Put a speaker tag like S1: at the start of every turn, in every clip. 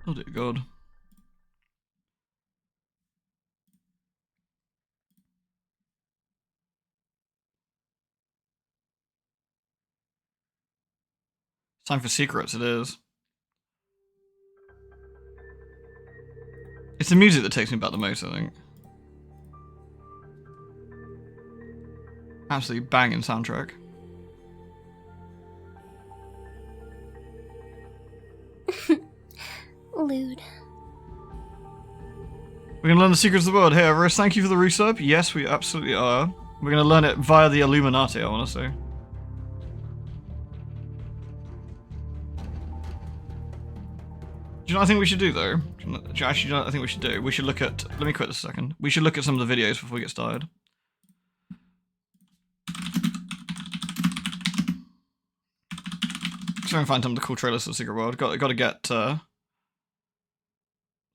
S1: Oh dear God. Time for secrets, it is. It's the music that takes me back the most, I think. Absolutely banging soundtrack.
S2: Lewd.
S1: We're gonna learn the secrets of the world. Hey, Everest, thank you for the resub. Yes, we absolutely are. We're gonna learn it via the Illuminati, I wanna say. Do you know what I think we should do, though? Actually, you know what I think we should do? We should look at... Let me quit this a second. We should look at some of the videos before we get started. Try and find some of the cool trailers for the Secret World. Got to get...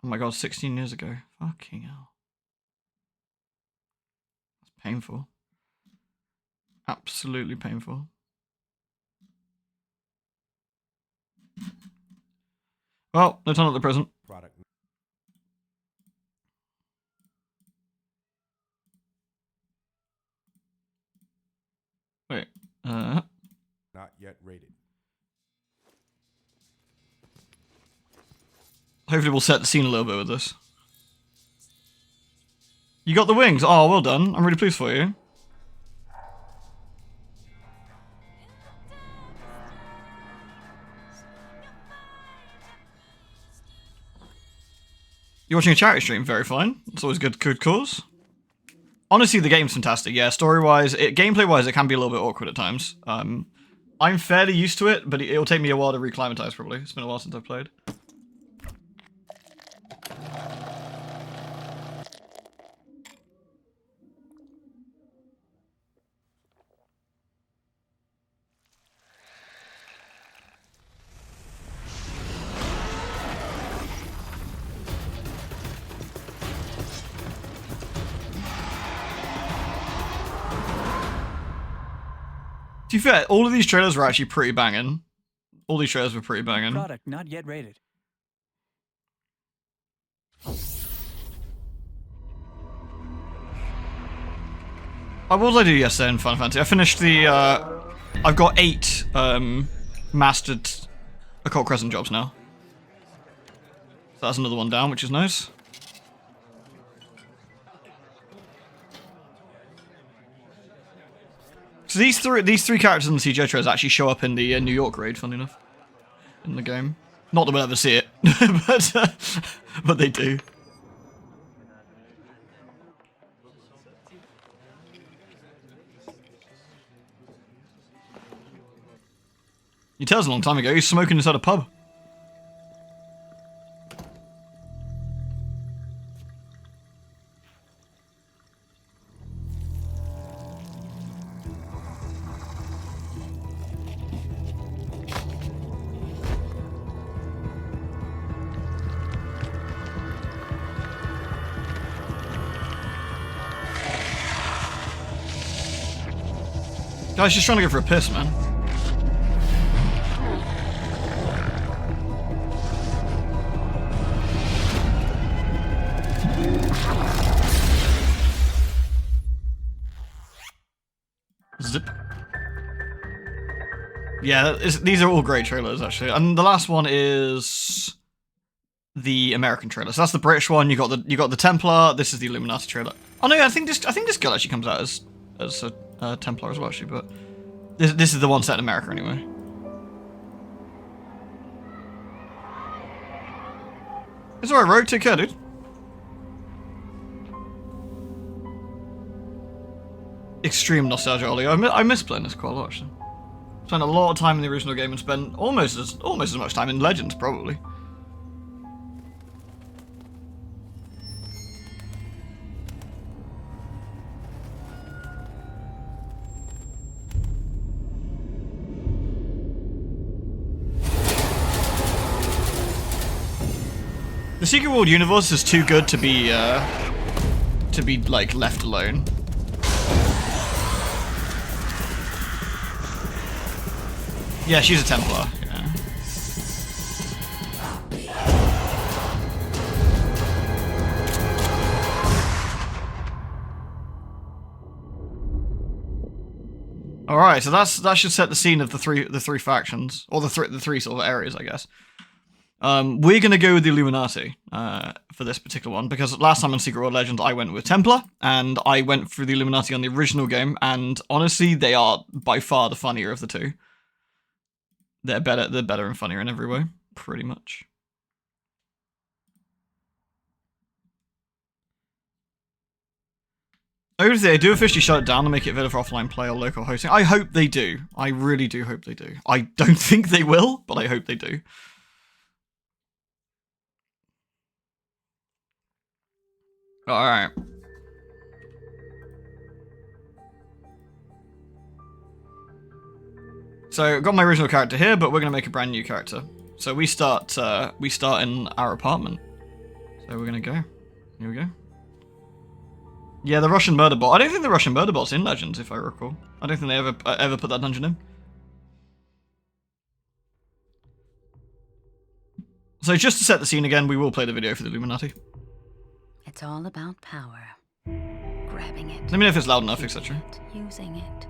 S1: Oh my god, 16 years ago. Fucking hell. That's painful. Absolutely painful. Well, no time at the present.
S3: Product.
S1: Wait.
S3: Not yet rated.
S1: Hopefully we'll set the scene a little bit with this. You got the wings. Oh, well done. I'm really pleased for you. You're watching a charity stream, very fine. It's always good cause. Honestly, the game's fantastic. Yeah, story-wise, gameplay-wise, it can be a little bit awkward at times. I'm fairly used to it, but it'll take me a while to reclimatize, probably. It's been a while since I've played. To be fair, all of these trailers were actually pretty banging. All these trailers were pretty banging.
S4: Product not yet rated.
S1: What did I do yesterday in Final Fantasy? I finished the, I've got 8, mastered Occult Crescent jobs now. So that's another one down, which is nice. So these three characters in the CJ trailers actually show up in the New York raid, funny enough, in the game. Not that we'll ever see it, but they do. You tell us a long time ago, he's smoking inside a pub. Guy's just trying to go for a piss, man. Zip. Yeah, these are all great trailers, actually. And the last one is the American trailer. So that's the British one. You got the Templar. This is the Illuminati trailer. Oh no, I think this girl actually comes out as a Templar as well, actually. But this is the one set in America anyway. It's alright, Rogue. Take care, dude. Extreme nostalgia, Ollie. I miss playing this quite a lot, actually. Spent a lot of time in the original game and spent almost as much time in Legends, probably. The Secret World universe is too good to be like left alone. Yeah, she's a Templar. Yeah. All right, so that should set the scene of the three factions, or the three sort of areas, I guess. We're gonna go with the Illuminati for this particular one because last time on Secret World Legends I went with Templar, and I went through the Illuminati on the original game, and honestly, they are by far the funnier of the two. They're better and funnier in every way, pretty much. If they do officially shut it down and make it available for offline play or local hosting, I hope they do. I really do hope they do. I don't think they will, but I hope they do. Alright. So, I've got my original character here, but we're going to make a brand new character. So we start in our apartment. So we're going to go. Here we go. Yeah, the Russian murder bot. I don't think the Russian murder bot's in Legends, if I recall. I don't think they ever put that dungeon in. So just to set the scene again, we will play the video for the Illuminati.
S2: It's all about power. Grabbing it.
S1: Let me know if it's loud enough, etc.
S2: Using it.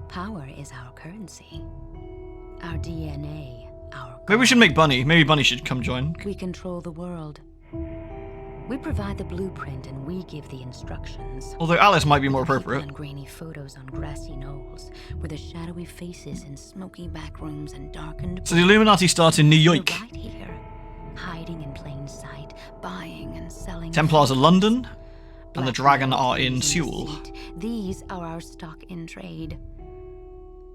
S2: Power is our currency. Our DNA, our
S1: Maybe we should make Bunny. Maybe Bunny should come join.
S2: We control the world. We provide the blueprint and we give the instructions.
S1: Although Alice might be more appropriate.
S2: And grainy photos on grassy knolls, with the shadowy faces in smoky back rooms and darkened.
S1: So the Illuminati starts in New York.
S2: We're right here, hiding in plain sight, buying and selling.
S1: Templars are London, and the
S2: Black
S1: Dragon are
S2: Knight
S1: in
S2: the
S1: Seoul.
S2: seat. These are our stock in trade.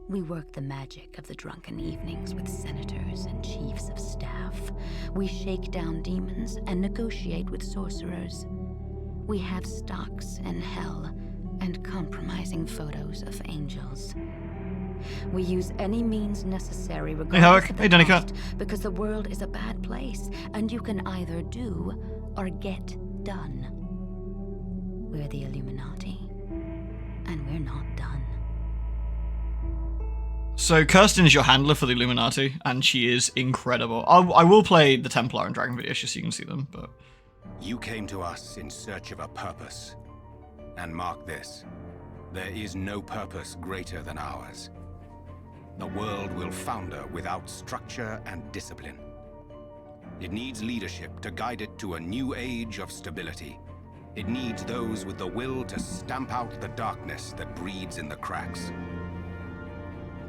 S2: We work the magic of the drunken evenings with senators and chiefs of staff. We shake down demons and negotiate with sorcerers. We have stocks in hell and compromising photos of angels. We use any means necessary regardless
S1: Havoc.
S2: of the
S1: Hey, Danica.
S2: cost, because the world is a bad place and you can either do or get done. We're the Illuminati, and we're not done.
S1: So Kirsten is your handler for the Illuminati, and she is incredible. I will play the Templar and Dragon videos just so you can see them, but...
S3: You came to us in search of a purpose. And mark this. There is no purpose greater than ours. The world will founder without structure and discipline. It needs leadership to guide it to a new age of stability. It needs those with the will to stamp out the darkness that breeds in the cracks.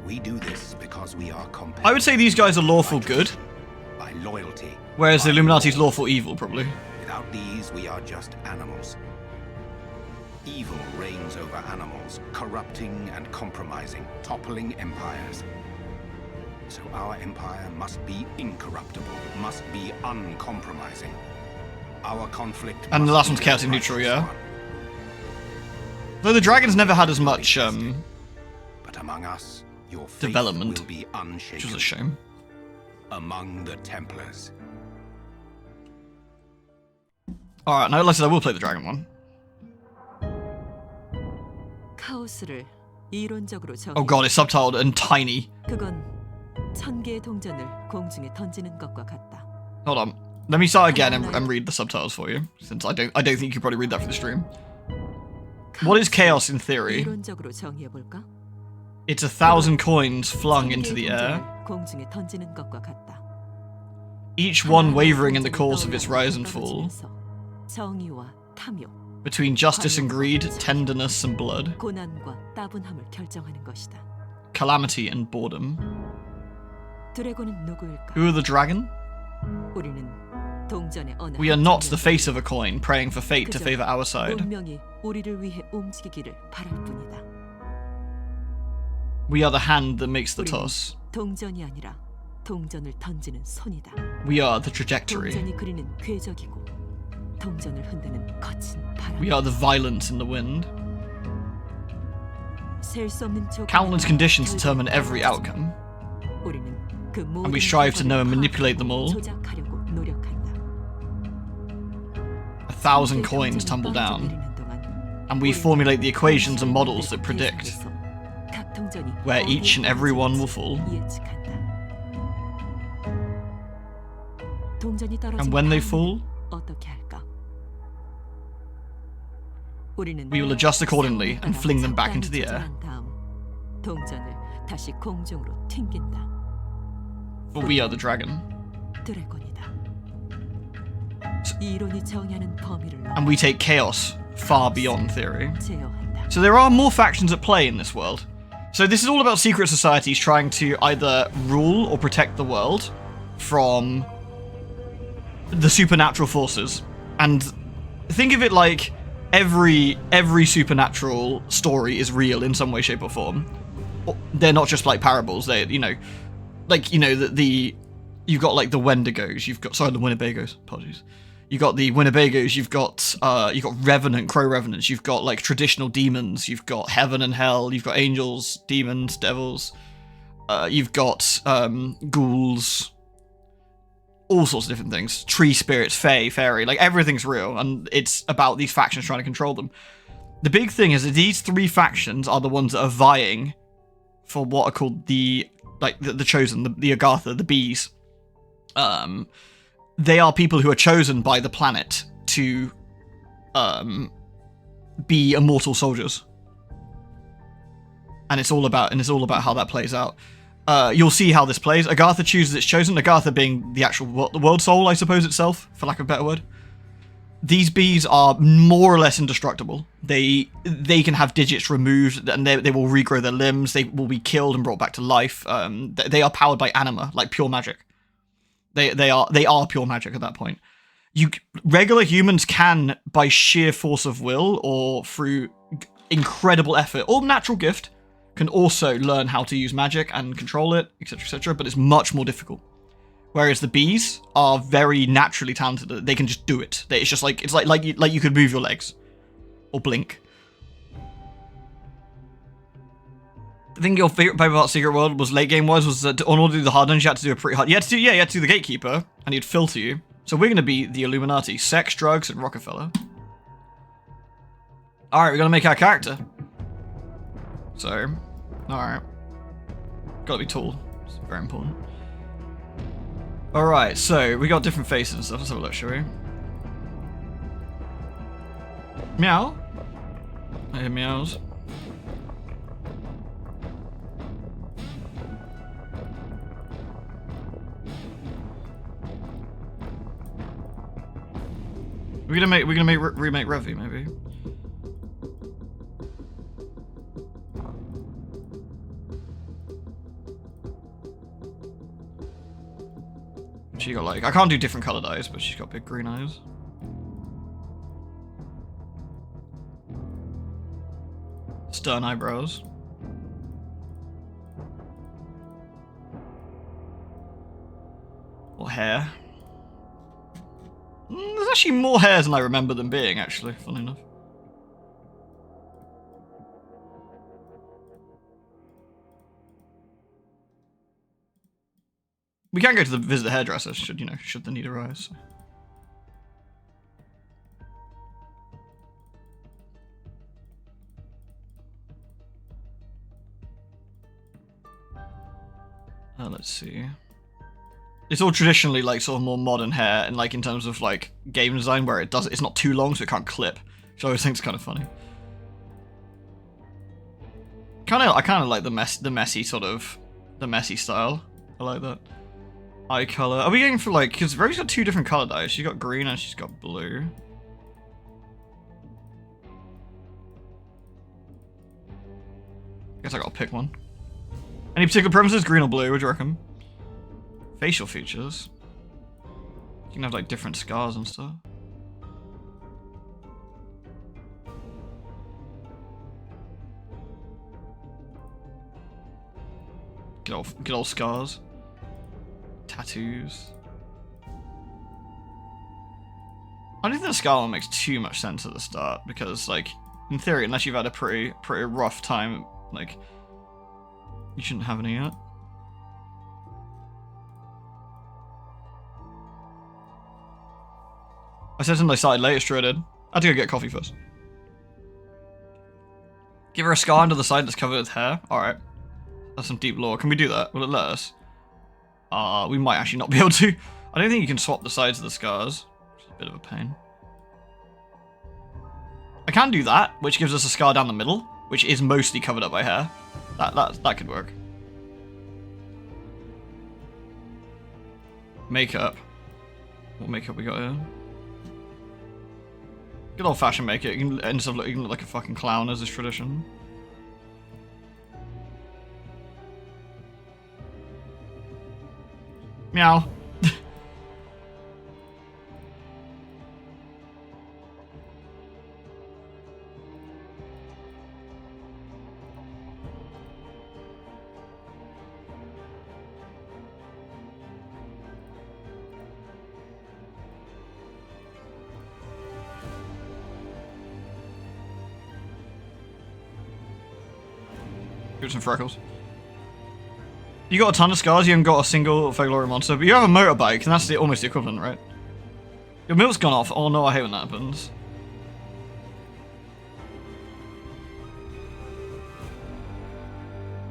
S3: We do this because we are compelled.
S1: I would say these guys are lawful good,
S3: by loyalty.
S1: whereas the
S3: by
S1: Illuminati's
S3: law.
S1: lawful evil, probably.
S3: Without these, we are just animals. Evil reigns over animals, corrupting and compromising, toppling empires. So our empire must be incorruptible, must be uncompromising. Our conflict.
S1: And the
S3: must
S1: last
S3: be
S1: one's chaotic
S3: a
S1: neutral,
S3: righteous
S1: yeah.
S3: one.
S1: Though the Dragon's never had as much
S3: But among us, your faith
S1: development,
S3: will be unshaken.
S1: which was a shame.
S3: Among the Templars.
S1: Alright, now like I said, I will play the Dragon one.
S4: 카오스를 이론적으로
S1: Oh god, it's subtitled and tiny.
S4: 그건 1000개의 동전을 공중에 던지는 것과 같다.
S1: Hold on. Let me start again and read the subtitles for you, since I don't think you could probably read that for the stream. What is chaos in theory?
S4: 이론적으로 정의해 볼까?
S1: It's 1,000 coins flung into the air,
S4: 공중에 던지는 것과 같다.
S1: each one wavering in the course of its rise and fall,
S4: 정의와 탐욕,
S1: between justice and greed, tenderness and blood,
S4: 고난과 따분함을 결정하는 것이다.
S1: calamity and boredom.
S4: 드래곤은 누구일까?
S1: Who are the dragon?
S4: 우리는 동전의 어느
S1: We are not
S4: 한쪽이었다.
S1: the face of a coin, praying for fate to
S4: 그저
S1: favor our side.
S4: 운명이 우리를 위해 움직이기를 바랄 뿐이다.
S1: We are the hand that makes the
S4: 우리는
S1: toss.
S4: 동전이 아니라 동전을 던지는 손이다.
S1: We are the trajectory.
S4: 동전이 그리는 궤적이고 동전을 흔드는 거친 바람.
S1: We are the violence in the wind.
S4: 셀 수 없는 조건에
S1: Countless conditions
S4: 결국
S1: determine every
S4: 따라가지.
S1: outcome,
S4: 우리는 그
S1: and
S4: 모든
S1: we strive to know and
S4: 조건을
S1: manipulate them all.
S4: 조작하려고 노력한다.
S1: 1,000 coins tumble down, and we formulate the equations and models that predict where each and every one will fall. And when they fall,
S4: we
S1: we will adjust accordingly and fling them back into the air.
S4: 동전을 다시 공중으로 튕긴다.
S1: For we are the dragon.
S4: 드래곤이다. 이론이 정의하는 범위를
S1: And we take chaos far beyond theory.
S4: 제어한다.
S1: So there are more factions at play in this world. So this is all about secret societies trying to either rule or protect the world from the supernatural forces. And think of it like every supernatural story is real in some way, shape, or form. They're not just like parables. They, you've got like the Wendigos. The Winnebagos. Apologies. You've got the Winnebagos. You've got Revenant, Crow Revenants. You've got like traditional demons. You've got heaven and hell. You've got angels, demons, devils. You've got ghouls. All sorts of different things. Tree spirits, fae, fairy. Like everything's real, and it's about these factions trying to control them. The big thing is that these three factions are the ones that are vying for what are called the chosen, the Agartha, the bees. They are people who are chosen by the planet to be immortal soldiers, and it's all about how that plays out. You'll see how this plays. Agartha chooses its chosen. Agartha being the actual world soul, I suppose itself, for lack of a better word. These bees are more or less indestructible. They can have digits removed, and they will regrow their limbs. They will be killed and brought back to life. They are powered by anima, like pure magic. They are pure magic at that point. Regular humans can, by sheer force of will or through incredible effort or natural gift, can also learn how to use magic and control it, etc., etc. But it's much more difficult. Whereas the bees are very naturally talented; they can just do it. It's just like you could move your legs or blink. I think your favorite part about Secret World was late game wise was that in order to do the hard dungeons, you had to do a pretty hard. You had to do the Gatekeeper, and he'd filter you. So we're gonna be the Illuminati, sex, drugs, and Rockefeller. All right, we're gonna make our character. So, all right, gotta be tall. It's very important. All right, so we got different faces and stuff. Let's have a look, shall we? Meow. I hear meows. We're gonna remake Revi, maybe. She got like, I can't do different colored eyes, but she's got big green eyes. Stern eyebrows. Or hair. There's actually more hairs than I remember them being, actually, funny enough. We can go to visit the hairdresser, should the need arise. Let's see. It's all traditionally like sort of more modern hair, and like in terms of like game design, where it's not too long, so it can't clip, which I always think is kind of funny. I kind of like the messy style. I like that. Eye color. Are we going for like, because Rogue's got two different color dyes. She's got green and she's got blue. Guess I gotta pick one. Any particular preferences? Green or blue? What do you reckon? Facial features. You can have like different scars and stuff. Good old scars. Tattoos. I don't think the scar one makes too much sense at the start, because like in theory, unless you've had a pretty rough time, like you shouldn't have any yet. I said something I started late, sure I did. I had to go get coffee first. Give her a scar under the side that's covered with hair. Alright. That's some deep lore. Can we do that? Will it let us? We might actually not be able to. I don't think you can swap the sides of the scars. Which is a bit of a pain. I can do that, which gives us a scar down the middle, which is mostly covered up by hair. That could work. Makeup. What makeup we got here? Good old fashioned makeup. You can end up you can look like a fucking clown as is tradition. Meow. Here's some freckles. You got a ton of scars, you haven't got a single Feglory monster, but you have a motorbike, and that's almost the equivalent, right? Your milk's gone off. Oh no, I hate when that happens.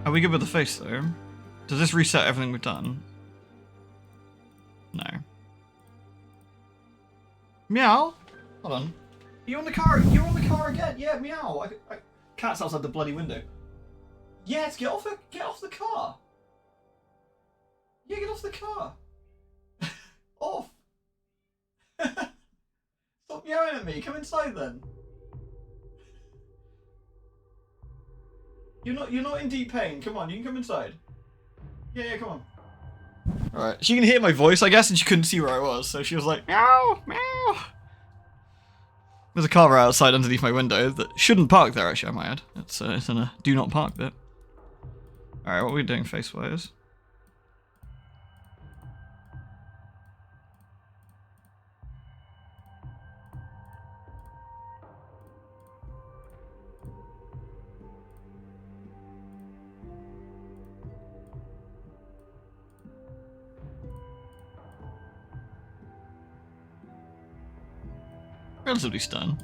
S1: Are we good with the face, though? Does this reset everything we've done? No. Meow? Hold on. You're on the car. You're on the car again. Yeah, meow. Cat's outside the bloody window. Yes, get off the car. Yeah, get off the car. Off. Stop yelling at me. Come inside then. You're not in deep pain. Come on, you can come inside. Yeah, come on. Alright, she can hear my voice, I guess, and she couldn't see where I was, so she was like, meow, meow. There's a car right outside underneath my window that shouldn't park there, actually, I might add. It's in a do not park bit. Alright, what are we doing face-wise? Relatively stun.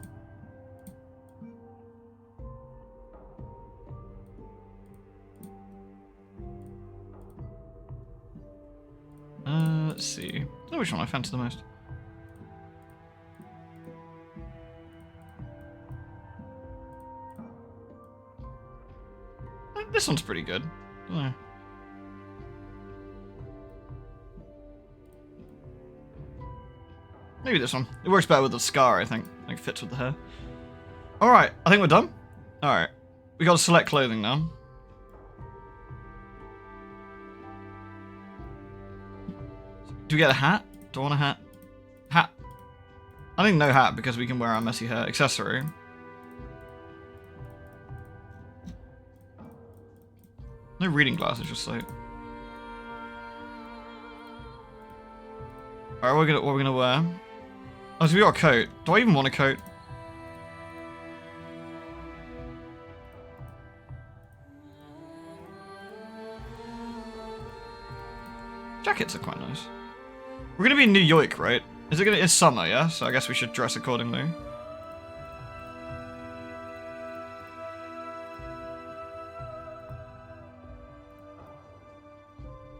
S1: Let's see. I don't know which one I fancy the most. This one's pretty good. I don't know. Maybe this one. It works better with the scar, I think. Like, fits with the hair. Alright, I think we're done. Alright. We gotta select clothing now. Do we get a hat? Do I want a hat? Hat. I think no hat because we can wear our messy hair. Accessory. No reading glasses, just like. Alright, what are we gonna wear? Oh, so we got a coat. Do I even want a coat? Jackets are quite nice. We're gonna be in New York, right? It's summer, yeah? So I guess we should dress accordingly.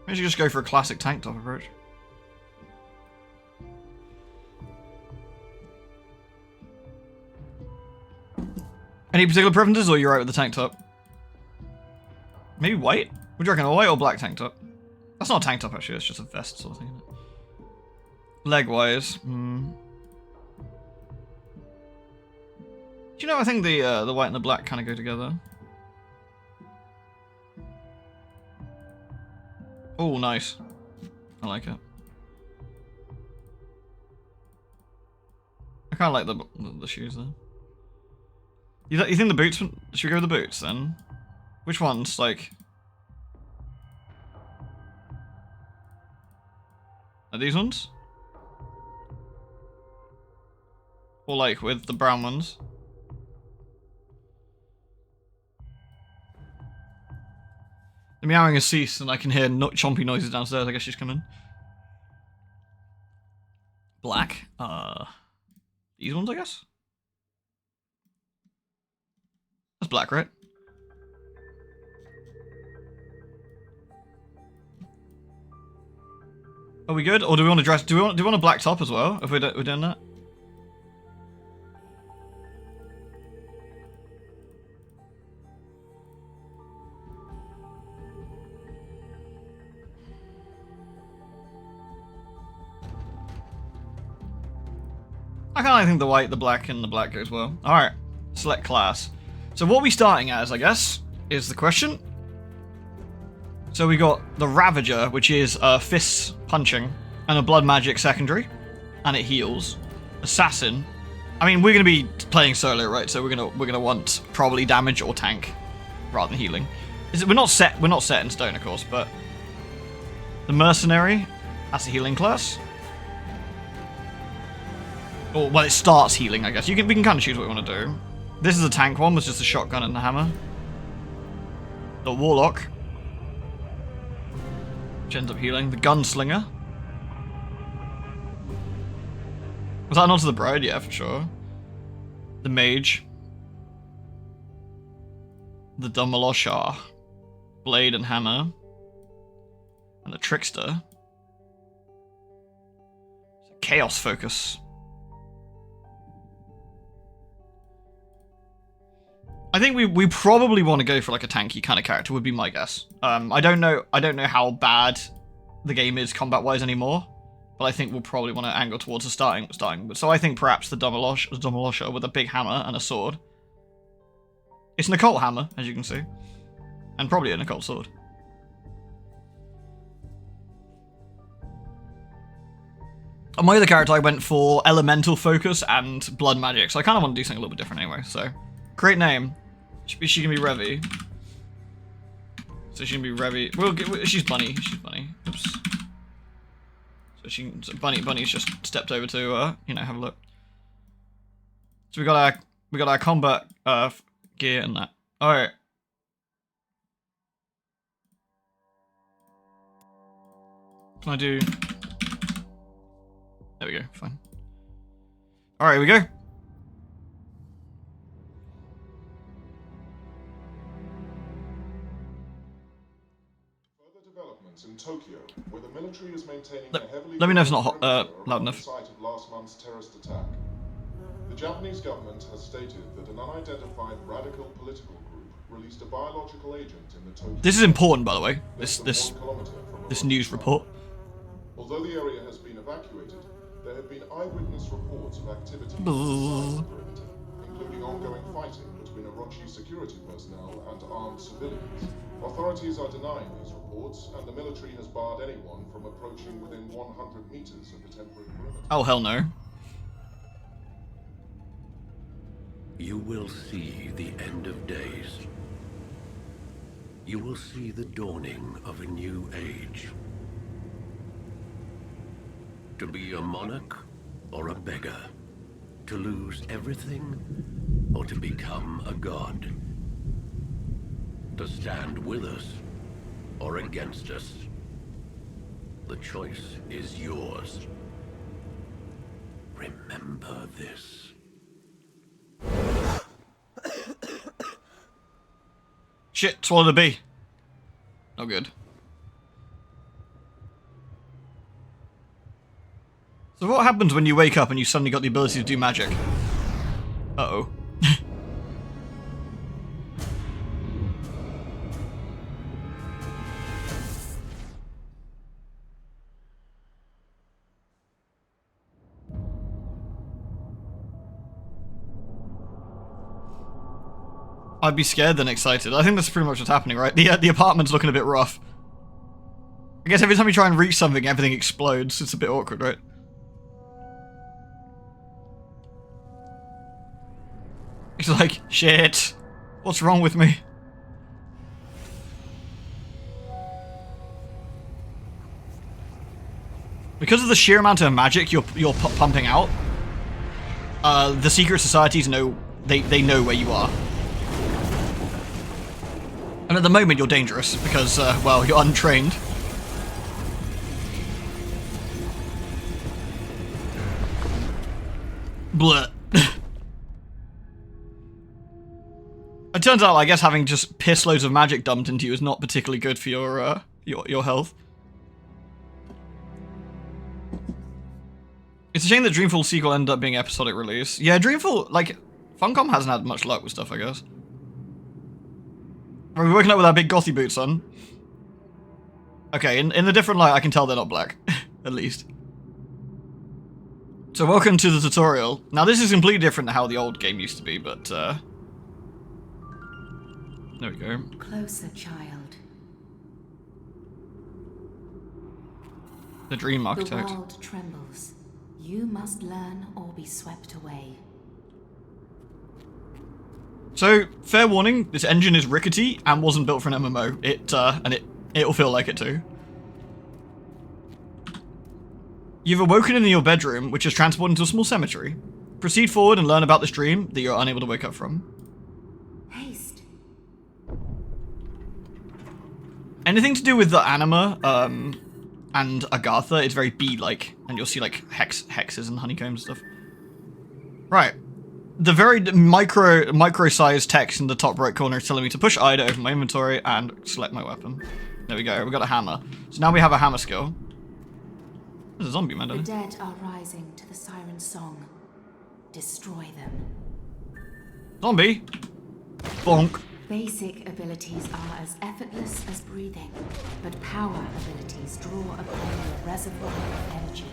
S1: Maybe we should just go for a classic tank top approach. Any particular preferences, or you're right with the tank top? Maybe white? Would you reckon, a white or black tank top? That's not a tank top, actually. It's just a vest sort of thing. Leg-wise, Do you know, I think the white and the black kind of go together. Oh, nice. I like it. I kind of like the shoes, though. You think the boots... Should we go with the boots, then? Which ones? Like... Are these ones? Or like with the brown ones? The meowing has ceased and I can hear chompy noises downstairs. I guess she's coming. Black. These ones, I guess? That's black, right? Are we good? Or do we want to dress? Do we want a black top as well? If we're doing that? I kind of think the white, the black, and the black goes well. Alright, select class. So what are we starting as, I guess, is the question. So we got the Ravager, which is fists punching, and a blood magic secondary, and it heals. Assassin. I mean, we're gonna be playing solo, right? So we're gonna want probably damage or tank rather than healing. We're not set in stone, of course, but the Mercenary, that's a healing class. Or well, it starts healing, I guess. We can kind of choose what we want to do. This is a tank one with just a shotgun and a hammer. The Warlock, which ends up healing. The Gunslinger. Was that not to the Bride? Yeah, for sure. The Mage. The Demolishar. Blade and Hammer. And the Trickster. Chaos Focus. I think we probably want to go for like a tanky kind of character would be my guess. I don't know how bad the game is combat-wise anymore, but I think we'll probably want to angle towards the starting. So I think perhaps the Demolisher with a big hammer and a sword. It's an occult hammer, as you can see, and probably an occult sword. On my other character, I went for elemental focus and blood magic, so I kind of want to do something a little bit different anyway. So, create name. She can be Revy. So she can be Revy. She's Bunny. She's Bunny. Oops. So Bunny's just stepped over to have a look. So we got our combat gear and that. All right. Can I do? There we go. Fine. All right, here we go.
S5: In Tokyo, where the military is maintaining a heavily
S1: let me know if it's not loud enough.
S5: The site of last month's terrorist attack. The Japanese government has stated that an unidentified radical political group released a biological agent in the Tokyo.
S1: This is important, by the way. This news report.
S5: Although the area has been evacuated, there have been eyewitness reports of activity inside the perimeter, including ongoing fighting between Orochi security personnel and armed civilians. Authorities are denying these reports, and the military has barred anyone from approaching within 100 meters of the temporary perimeter.
S1: Oh, hell no.
S6: You will see the end of days. You will see the dawning of a new age. To be a monarch or a beggar. To lose everything or to become a god. To stand with us or against us. The choice is yours. Remember this.
S1: Shit, swallowed a bee. Not good. So what happens when you wake up and you suddenly got the ability to do magic? Uh-oh. I'd be scared than excited. I think that's pretty much what's happening, right? The apartment's looking a bit rough. I guess every time you try and reach something, everything explodes. It's a bit awkward, right? It's like, shit. What's wrong with me? Because of the sheer amount of magic you're pumping out, the secret societies know they know where you are. And at the moment you're dangerous because well, you're untrained. Bleh. It turns out, I guess, having just piss loads of magic dumped into you is not particularly good for your health. It's a shame that Dreamfall sequel ended up being episodic release. Yeah, Dreamfall, like, Funcom hasn't had much luck with stuff, I guess. We're working up with our big gothy boots on. Okay, in the different light, I can tell they're not black. At least. So welcome to the tutorial. Now this is completely different to how the old game used to be, but there we go.
S7: Closer, child.
S1: The Dream
S7: The
S1: Architect.
S7: world trembles. You must learn or be swept away.
S1: So, fair warning, this engine is rickety and wasn't built for an MMO. It'll feel like it too. You've awoken in your bedroom, which is transported into a small cemetery. Proceed forward and learn about this dream that you're unable to wake up from.
S7: Haste.
S1: Anything to do with the anima, and Agatha, it's very bee-like, and you'll see like hexes and honeycombs and stuff. Right. The very micro-sized text in the top right corner is telling me to push I to open my inventory and select my weapon. There we go, we got a hammer. So now we have a hammer skill. There's a zombie man,
S7: The
S1: don't there?
S7: dead are rising to the siren song. Destroy them.
S1: Zombie! Bonk.
S7: Basic abilities are as effortless as breathing, but power abilities draw upon your reservoir of energy.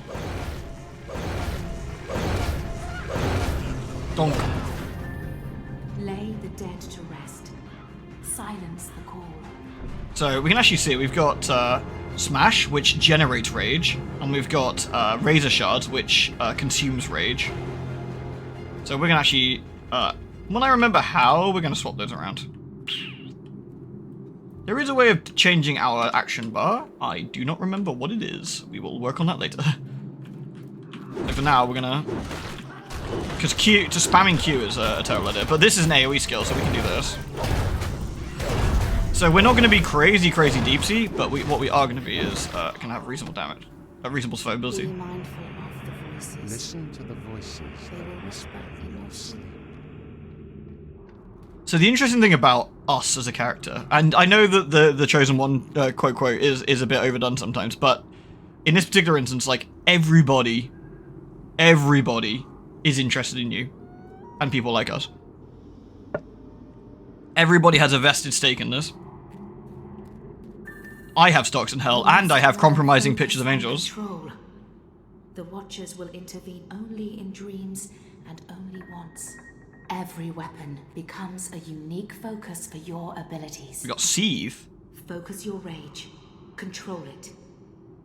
S1: Donk.
S7: Lay the dead to rest. Silence the call.
S1: So we can actually see we've got Smash, which generates rage, and we've got Razor Shards, which consumes rage. So we're gonna actually, when I remember how, we're gonna swap those around. There is a way of changing our action bar. I do not remember what it is. We will work on that later. So for now, we're gonna, because spamming Q is a terrible idea, but this is an AoE skill, so we can do this. So we're not going to be crazy deep sea, but what we are going to be is can have reasonable damage, reasonable
S7: Be
S1: survivability.
S7: mindful of the voices.
S8: Listen to the voices.
S7: They will whisper in your sleep.
S1: So the interesting thing about us as a character, and I know that the Chosen One quote is a bit overdone sometimes, but in this particular instance, like everybody is interested in you, and people like us. Everybody has a vested stake in this. I have stocks in hell, and I have compromising pictures of angels.
S7: Control. The Watchers will intervene only in dreams and only once. Every weapon becomes a unique focus for your abilities.
S1: We got Seethe.
S7: Focus your rage. Control it.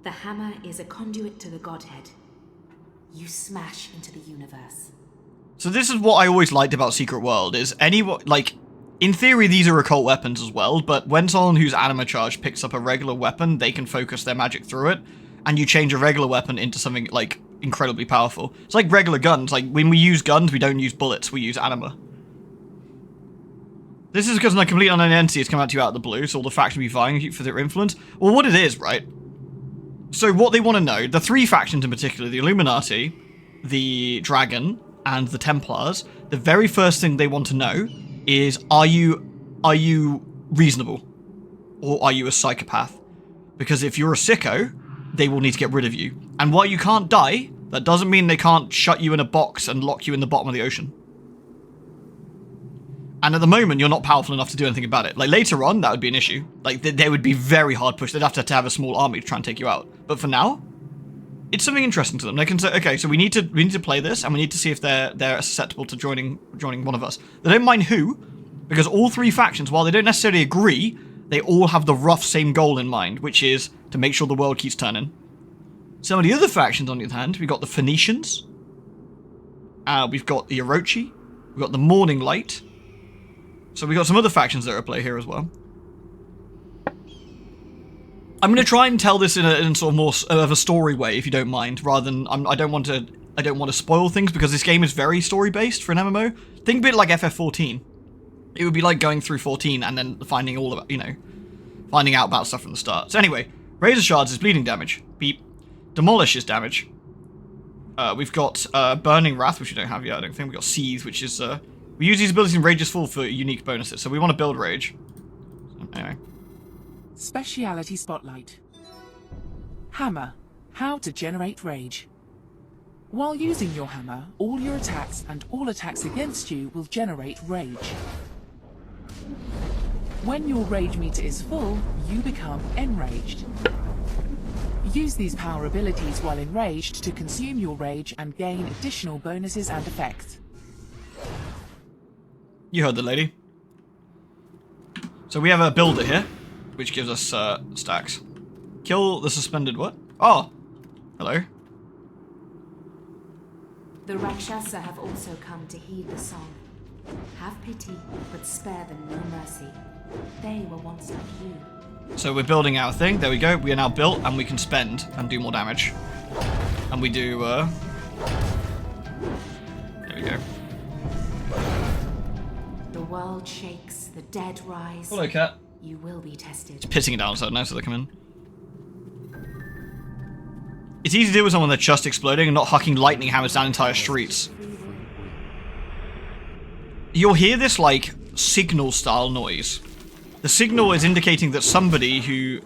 S7: The hammer is a conduit to the Godhead. You smash into the universe.
S1: So this is what I always liked about Secret World, is in theory these are occult weapons as well, but when someone who's anima charged picks up a regular weapon, they can focus their magic through it, and you change a regular weapon into something, like, incredibly powerful. It's like regular guns, like, when we use guns, we don't use bullets, we use anima. This is because a complete unknown entity has come out to you out of the blue, so all the factions will be vying you for their influence. Well, what it is, right? So what they want to know, the three factions in particular, the Illuminati, the Dragon, and the Templars, the very first thing they want to know is, are you reasonable? Or are you a psychopath? Because if you're a sicko, they will need to get rid of you. And while you can't die, that doesn't mean they can't shut you in a box and lock you in the bottom of the ocean. And at the moment, you're not powerful enough to do anything about it. Like, later on, that would be an issue. Like, they would be very hard pushed. They'd have to have a small army to try and take you out. But for now, it's something interesting to them. They can say, okay, so we need to play this, and we need to see if they're susceptible to joining one of us. They don't mind who, because all three factions, while they don't necessarily agree, they all have the rough same goal in mind, which is to make sure the world keeps turning. Some of the other factions, on the other hand, we've got the Phoenicians, we've got the Orochi, we've got the Morning Light, so we've got some other factions that are at play here as well. I'm going to try and tell this in sort of more of a story way, if you don't mind, rather than I don't want to spoil things, because this game is very story based for an MMO. Think a bit like FF14. It would be like going through 14 and then finding finding out about stuff from the start. So anyway, Razor Shards is bleeding damage. Beep. Demolish is damage. We've got Burning Wrath, which we don't have yet. I don't think. We've got Seethe, which is we use these abilities in Rage's Fall for unique bonuses. So we want to build Rage. Anyway.
S9: Speciality Spotlight. Hammer. How to generate rage. While using your hammer, all your attacks and all attacks against you will generate rage. When your rage meter is full, you become enraged. Use these power abilities while enraged to consume your rage and gain additional bonuses and effects.
S1: You heard the lady. So we have a builder here, which gives us stacks. Kill the suspended what? Oh, hello.
S7: The Rakshasa have also come to heed the song. Have pity, but spare them no mercy. They were once like you.
S1: So we're building our thing. There we go. We are now built, and we can spend and do more damage. And we do. There we go.
S7: The world shakes, the dead rise.
S1: Hello, cat.
S7: You will be tested.
S1: It's pissing it down so now, so they come in. It's easy to deal with someone that's just exploding and not hucking lightning hammers down entire streets. You'll hear this, like, signal-style noise. The signal is indicating that somebody who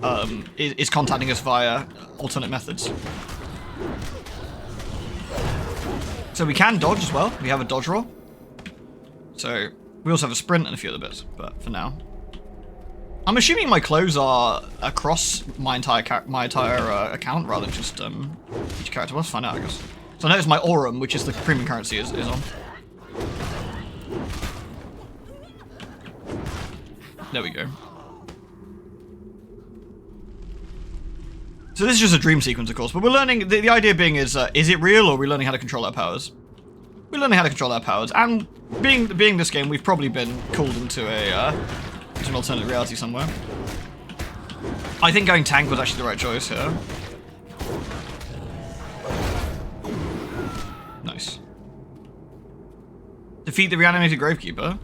S1: is contacting us via alternate methods. So we can dodge as well. We have a dodge roll. So we also have a sprint and a few other bits, but for now. I'm assuming my clothes are across my entire account rather than just each character. Let's find out, I guess. So I noticed my Aurum, which is the premium currency, is on. There we go. So this is just a dream sequence, of course, but we're learning, the idea being is it real or are we learning how to control our powers? We're learning how to control our powers, and being this game, we've probably been called into an alternate reality somewhere. I think going tank was actually the right choice here. Nice. Defeat the reanimated Gravekeeper.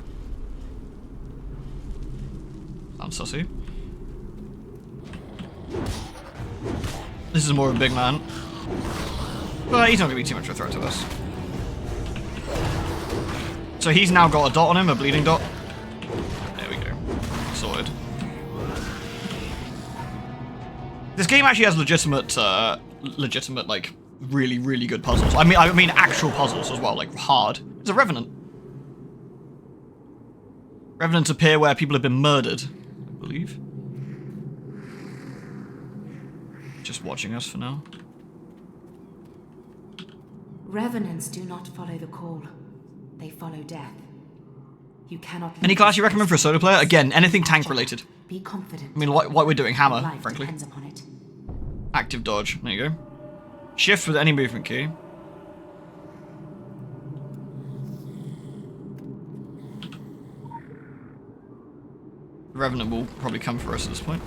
S1: Sounds sussy. This is more of a big man. But he's not going to be too much of a threat to us. So he's now got a dot on him, a bleeding dot. There we go. Sorted. This game actually has legitimate, like, really, really good puzzles. I mean actual puzzles as well, like, hard. It's a Revenant. Revenants appear where people have been murdered, I believe. Just watching us for now.
S7: Revenants do not follow the call. They follow death. You cannot.
S1: Any class you recommend for a solo player? Again, anything tank related.
S7: Be confident.
S1: I mean, what we're doing, hammer,
S7: Life
S1: frankly.
S7: depends upon it.
S1: Active dodge. There you go. Shift with any movement key. The Revenant will probably come for us at this point.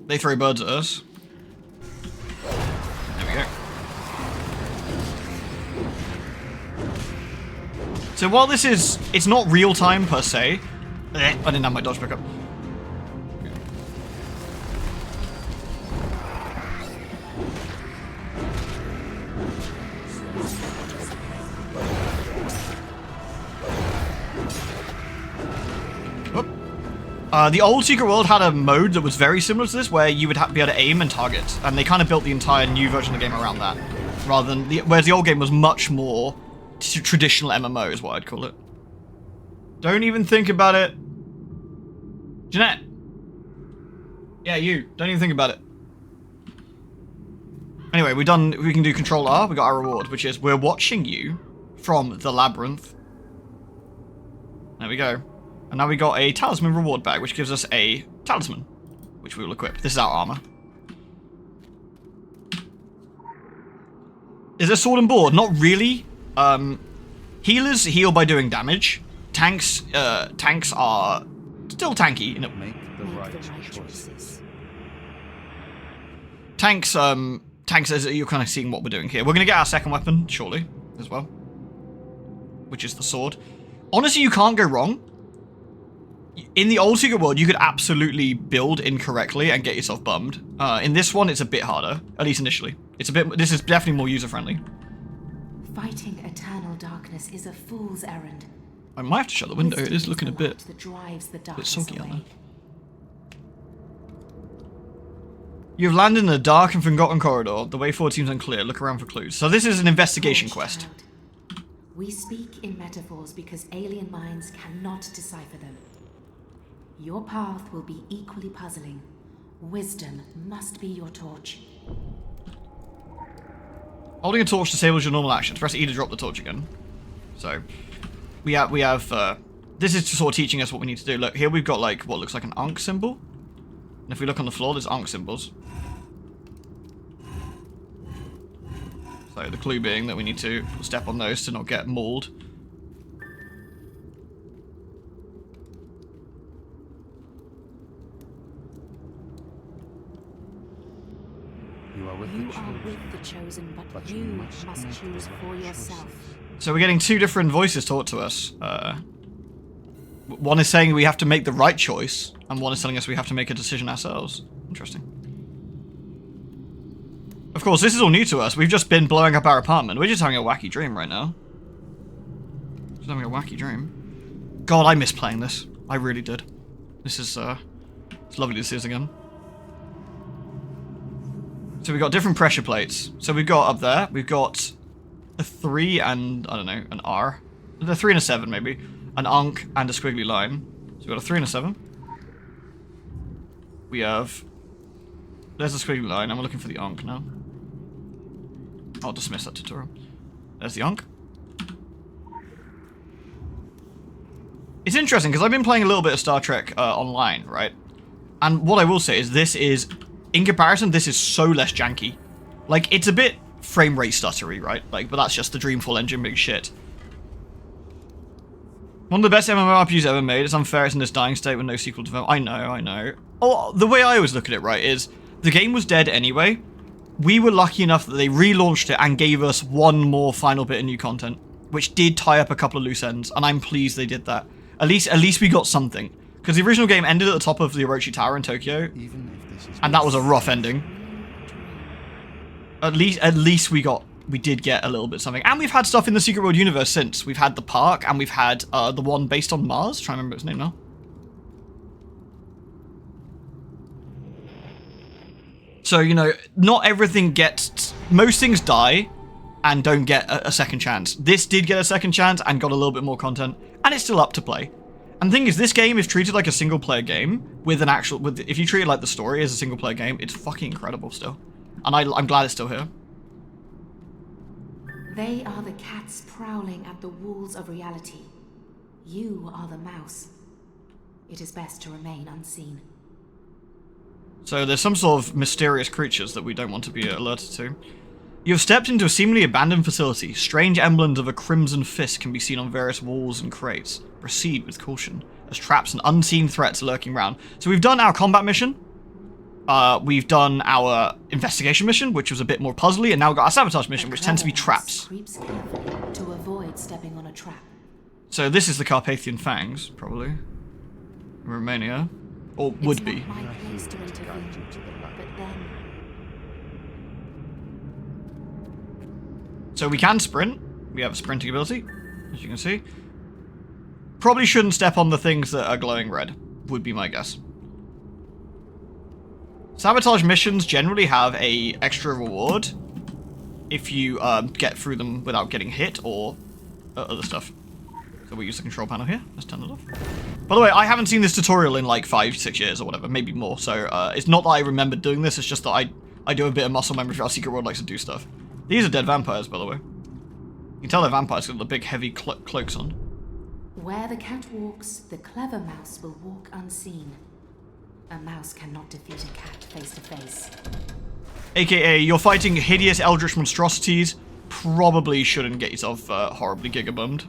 S1: They throw birds at us. There we go. So while this is, it's not real time per se. I didn't have my dodge back up. The old Secret World had a mode that was very similar to this, where you would be able to aim and target, and they kind of built the entire new version of the game around that, rather than whereas the old game was much more traditional MMO, is what I'd call it. Don't even think about it, Jeanette. Yeah, you. Don't even think about it. Anyway, we can do Control R. We got our reward, which is we're watching you from the labyrinth. There we go. And now we got a talisman reward bag, which gives us a talisman, which we will equip. This is our armor. Is there sword and board? Not really. Healers heal by doing damage. Tanks are still tanky. You know.
S8: Make the right choices.
S1: Tanks, as you're kind of seeing what we're doing here. We're going to get our second weapon shortly as well, which is the sword. Honestly, you can't go wrong. In the old Secret World, you could absolutely build incorrectly and get yourself bummed. In this one, it's a bit harder, at least initially. This is definitely more user-friendly.
S7: Fighting eternal darkness is a fool's errand.
S1: I might have to shut the window. It is looking a bit
S7: soggy
S1: out there. You've landed in a dark and forgotten corridor. The way forward seems unclear. Look around for clues. So this is an investigation quest.
S7: We speak in metaphors because alien minds cannot decipher them. Your path will be equally puzzling, Wisdom must be your torch.
S1: Holding a torch disables your normal actions. Press E to drop the torch again. So, we have this is just sort of teaching us what we need to do. Look, here we've got like what looks like an Ankh symbol. And if we look on the floor, there's Ankh symbols. So the clue being that we need to step on those to not get mauled.
S8: You are with
S7: You are with the chosen, but you must choose for yourself.
S1: So we're getting two different voices taught to us. One is saying we have to make the right choice, and one is telling us we have to make a decision ourselves. Interesting. Of course, this is all new to us. We've just been blowing up our apartment. We're just having a wacky dream right now. Just having a wacky dream. God, I miss playing this. I really did. This is, it's lovely to see us again. So we've got different pressure plates. So we've got up there, we've got a 3 and, I don't know, an R. A 3 and a 7, maybe. An Ankh and a squiggly line. So we've got a 3 and a 7. We have... There's a squiggly line, and we're looking for the Ankh now. I'll dismiss that tutorial. There's the Ankh. It's interesting, because I've been playing a little bit of Star Trek online, right? And what I will say is this is... In comparison, this is so less janky. Like, it's a bit frame rate stuttery, right? Like, but that's just the Dreamfall engine being shit. One of the best MMORPGs ever made. It's unfair it's in this dying state with no sequel development. I know. Oh, the way I always look at it, right, is the game was dead anyway. We were lucky enough that they relaunched it and gave us one more final bit of new content, which did tie up a couple of loose ends, and I'm pleased they did that. At least we got something. Because the original game ended at the top of the Orochi Tower in Tokyo, and that was a rough ending. At least we did get a little bit something. And we've had stuff in the Secret World universe since. We've had the park, and we've had the one based on Mars. Trying to remember its name now. So, you know, not everything gets... Most things die and don't get a second chance. This did get a second chance and got a little bit more content, and it's still up to play. And the thing is, this game is treated like a single-player game with an actual... if you treat it like the story as a single-player game, it's fucking incredible still. And I'm glad it's still here.
S7: They are the cats prowling at the walls of reality. You are the mouse. It is best to remain unseen.
S1: So there's some sort of mysterious creatures that we don't want to be alerted to. You have stepped into a seemingly abandoned facility. Strange emblems of a crimson fist can be seen on various walls and crates. Proceed with caution, as traps and unseen threats are lurking around. So we've done our combat mission. We've done our investigation mission, which was a bit more puzzly, and now we've got our sabotage mission, which tends to be traps.
S7: Creeps carefully to avoid stepping on a trap.
S1: So this is the Carpathian Fangs, probably. In Romania. Or would be.
S7: It's not my place to intervene, but then...
S1: So we can sprint. We have a sprinting ability, as you can see. Probably shouldn't step on the things that are glowing red, would be my guess. Sabotage missions generally have a extra reward if you get through them without getting hit or other stuff. So we use the control panel here. Let's turn it off. By the way, I haven't seen this tutorial in like 5-6 years or whatever, maybe more. So it's not that I remember doing this, it's just that I do a bit of muscle memory for how Secret World likes to do stuff. These are dead vampires, by the way. You can tell they're vampires because they've got the big heavy cloaks on.
S7: Where the cat walks, the clever mouse will walk unseen. A mouse cannot defeat a cat face to face.
S1: AKA, you're fighting hideous eldritch monstrosities. Probably shouldn't get yourself horribly gigabummed.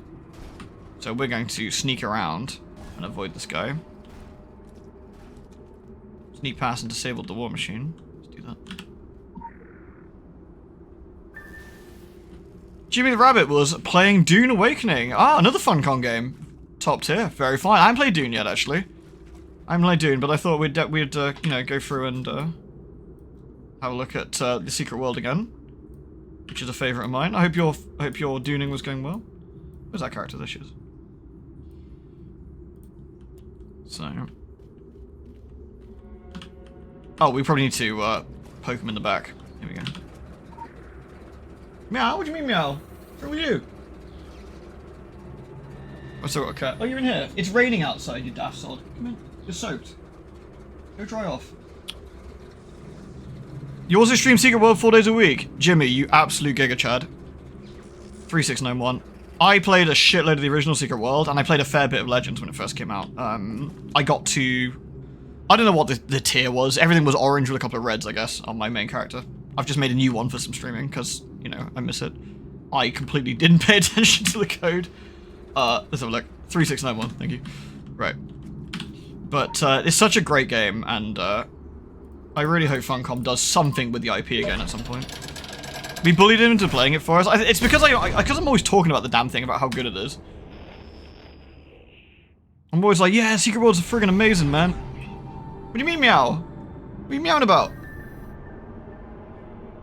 S1: So we're going to sneak around and avoid this guy. Sneak past and disable the war machine. Let's do that. Jimmy the Rabbit was playing Dune Awakening. Ah, another Funcom game. Top tier. Very fine. I haven't played Dune yet, actually. I haven't played Dune, but I thought we'd you know, go through and have a look at the Secret World again, which is a favourite of mine. I hope your Duning was going well. Where's that character? There she is. So, oh, we probably need to poke him in the back. Here we go. Meow? What do you mean meow? What's wrong with you? I've still got a cat. Oh, you're in here. It's raining outside, you daft sod. Come in. You're soaked. Go dry off. You also stream Secret World 4 days a week. Jimmy, you absolute giga chad. 3691. I played a shitload of the original Secret World, and I played a fair bit of Legends when it first came out. I got to... I don't know what the tier was. Everything was orange with a couple of reds, I guess, on my main character. I've just made a new one for some streaming, because, you know, I miss it. I completely didn't pay attention to the code. Let's have a look. 3691, thank you. Right. But it's such a great game, and I really hope Funcom does something with the IP again at some point. We bullied him into playing it for us. It's because I'm always talking about the damn thing, about how good it is. I'm always like, yeah, Secret World's friggin' amazing, man. What do you mean, meow? What are you meowing about?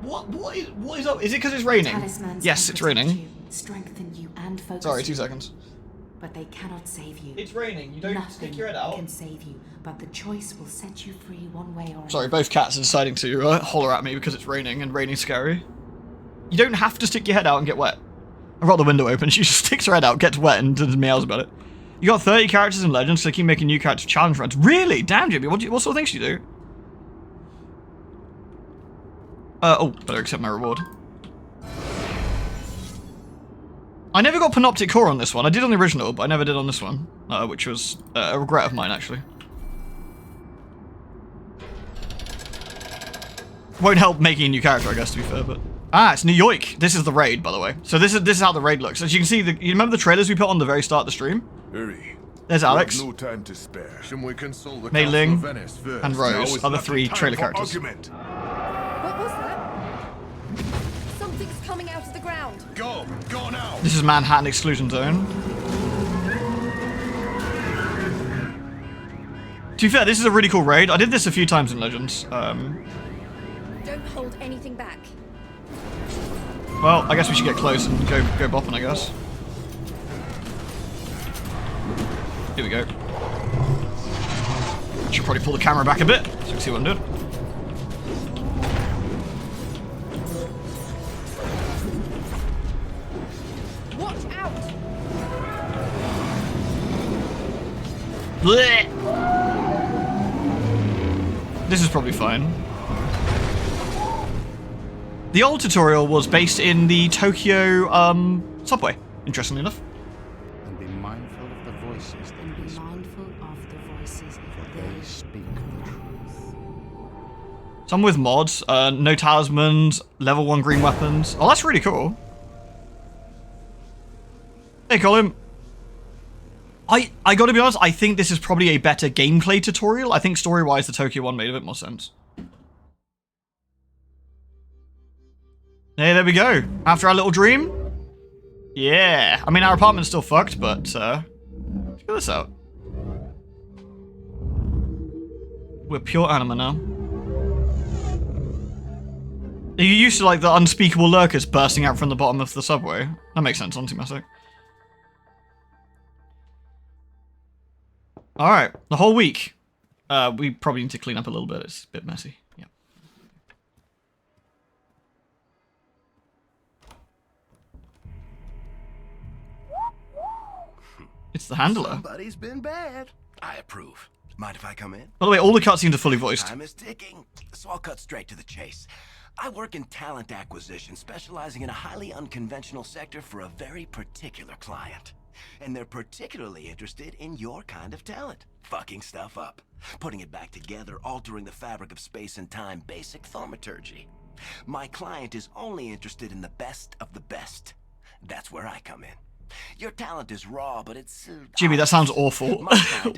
S1: What is up? Is it because it's raining? Yes, it's raining.
S7: You, strengthen you and focus.
S1: Sorry, 2 seconds.
S7: But they cannot save you.
S1: It's raining. You don't stick your head out.
S7: Can save you, but the choice will set you free one way or another.
S1: Sorry, both cats are deciding to holler at me because it's raining, and raining's scary. You don't have to stick your head out and get wet. I've got the window open. She just sticks her head out, gets wet, and does meows about it. You got 30 characters in Legends, so keep making new character challenge runs. Really? Damn, Jimmy. What sort of things do you do? Oh, better accept my reward. I never got Panoptic Core on this one. I did on the original, but I never did on this one, which was a regret of mine, actually. Won't help making a new character, I guess, to be fair, but... Ah, it's New York. This is the raid, by the way. So this is how the raid looks. As you can see, you remember the trailers we put on the very start of the stream?
S10: Hurry.
S1: There's Alex,
S10: No time to spare.
S1: Mei Ling, and Rose are the 3 trailer characters.
S11: What was that? Something's coming out of the ground.
S10: Go now.
S1: This is Manhattan Exclusion Zone. To be fair, this is a really cool raid. I did this a few times in Legends.
S11: Don't hold anything back.
S1: Well, I guess we should get close and go bopping, I guess. Here we go. Should probably pull the camera back a bit so you can see what I'm doing.
S11: Watch out!
S1: Blech. This is probably fine. The old tutorial was based in the Tokyo subway, interestingly enough.
S8: And be mindful of the voices that whisper, for they speak the truth.
S1: Some with mods, no talismans, level 1 green weapons. Oh, that's really cool. Hey, Colin. I gotta be honest, I think this is probably a better gameplay tutorial. I think story-wise, the Tokyo one made a bit more sense. Hey, there we go. After our little dream. Yeah. I mean, our apartment's still fucked, but, check this out. We're pure anima now. Are you used to, like, the unspeakable lurkers bursting out from the bottom of the subway? That makes sense, honestly, Massic. Alright, the whole week. We probably need to clean up a little bit. It's a bit messy. Yeah. It's the handler.
S12: Somebody's been bad. I approve. Mind if I come in?
S1: By the way, all the cutscenes are fully voiced.
S12: Time is ticking, so I'll cut straight to the chase. I work in talent acquisition, specializing in a highly unconventional sector for a very particular client. And they're particularly interested in your kind of talent. Fucking stuff up. Putting it back together, altering the fabric of space and time, basic thaumaturgy. My client is only interested in the best of the best. That's where I come in. Your talent is raw, but it's...
S1: Jimmy, that sounds awful.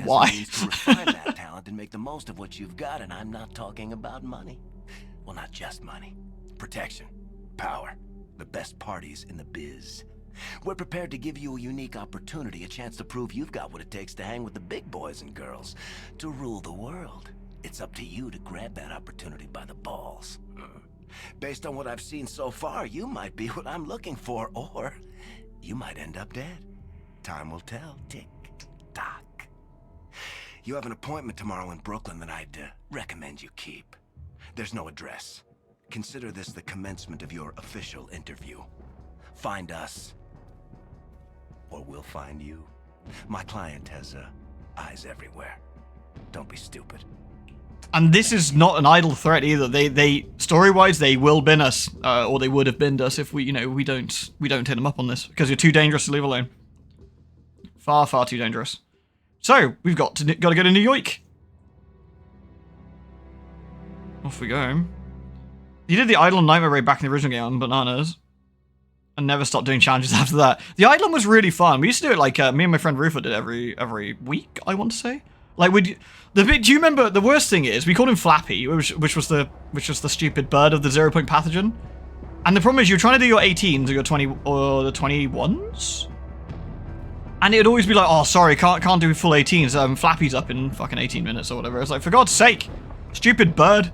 S1: Why?
S12: Means to refine that talent and make the most of what you've got, and I'm not talking about money. Well, not just money. Protection. Power. The best parties in the biz. We're prepared to give you a unique opportunity, a chance to prove you've got what it takes to hang with the big boys and girls, to rule the world. It's up to you to grab that opportunity by the balls. Based on what I've seen so far, you might be what I'm looking for, or you might end up dead. Time will tell. Tick tock. You have an appointment tomorrow in Brooklyn that I'd recommend you keep. There's no address. Consider this the commencement of your official interview. Find us, or we'll find you. My client has eyes everywhere. Don't be stupid.
S1: And this is not an idle threat either. They story-wise, they will bin us, or they would have binned us if we don't hit them up on this, because you're too dangerous to leave alone. Far, far too dangerous. So we've got to go to New York. Off we go. You did the Eidolon Nightmare raid back in the original game on Bananas, and never stopped doing challenges after that. The Eidolon was really fun. We used to do it like me and my friend Rufo did every week, I want to say. Like do you remember the worst thing is we called him Flappy, which was the stupid bird of the 0-point pathogen. And the problem is you're trying to do your 18s or your 20 or the 21s. And it'd always be like, oh sorry, can't do full 18s. Flappy's up in fucking 18 minutes or whatever. It's like, for God's sake, stupid bird.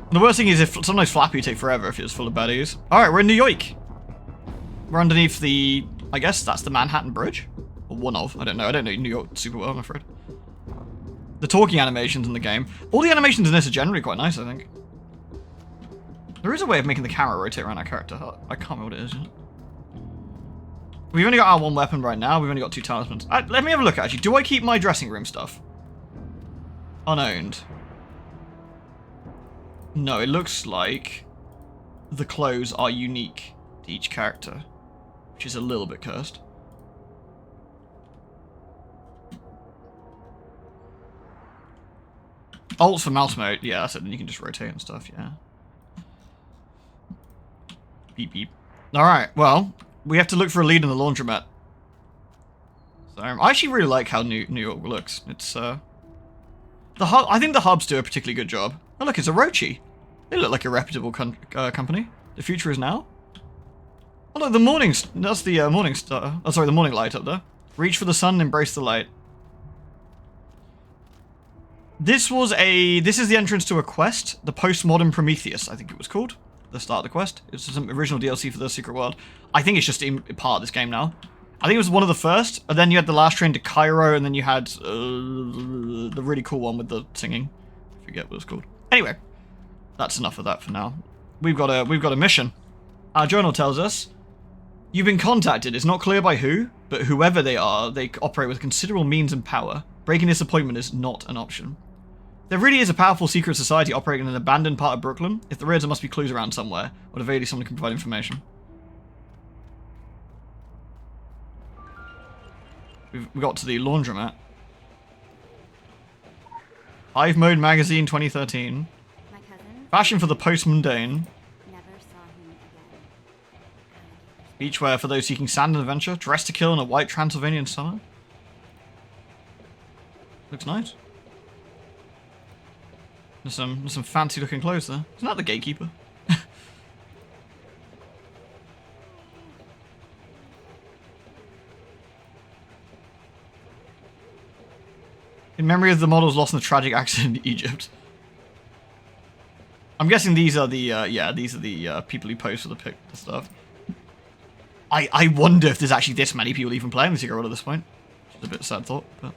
S1: The worst thing is if sometimes Flappy would take forever if it was full of baddies. Alright, we're in New York. We're underneath the, I guess that's the Manhattan Bridge. Or one of. I don't know New York super well, I'm afraid. The talking animations in the game. All the animations in this are generally quite nice, I think. There is a way of making the camera rotate around our character. I can't remember what it is yet. We've only got our one weapon right now. We've only got 2 talismans. Let me have a look, actually. Do I keep my dressing room stuff unowned? No, it looks like the clothes are unique to each character, which is a little bit cursed. Alt for mouse mode. Yeah, that's it. Then you can just rotate and stuff, yeah. Beep, beep. Alright, well, we have to look for a lead in the laundromat. So, I actually really like how New York looks. It's, the hub, I think the hubs do a particularly good job. Oh, look, it's a Orochi. They look like a reputable company. The future is now. Oh, look, the morning... That's the morning star. Oh, sorry, the morning light up there. Reach for the sun, embrace the light. This is the entrance to a quest. The Postmodern Prometheus, I think it was called. The start of the quest. It's some original DLC for the Secret World. I think it's just part of this game now. I think it was one of the first, and then you had the last train to Cairo, and then you had the really cool one with the singing. I forget what it was called. Anyway, that's enough of that for now. We've got a mission. Our journal tells us, you've been contacted. It's not clear by who, but whoever they are, they operate with considerable means and power. Breaking this appointment is not an option. There really is a powerful secret society operating in an abandoned part of Brooklyn. If there is, there must be clues around somewhere, or at the very least someone can provide information. We've got to the laundromat. Hive Mode Magazine 2013.
S11: My cousin?
S1: Fashion for the post-mundane.
S11: Never saw him again.
S1: Beachwear for those seeking sand and adventure. Dress to kill in a white Transylvanian summer. Looks nice. There's some fancy looking clothes there. Isn't that the gatekeeper? In memory of the models lost in the tragic accident in Egypt. I'm guessing these are the people who pose for the stuff. I wonder if there's actually this many people even playing the Secret World at this point. It's a bit of a sad thought, but...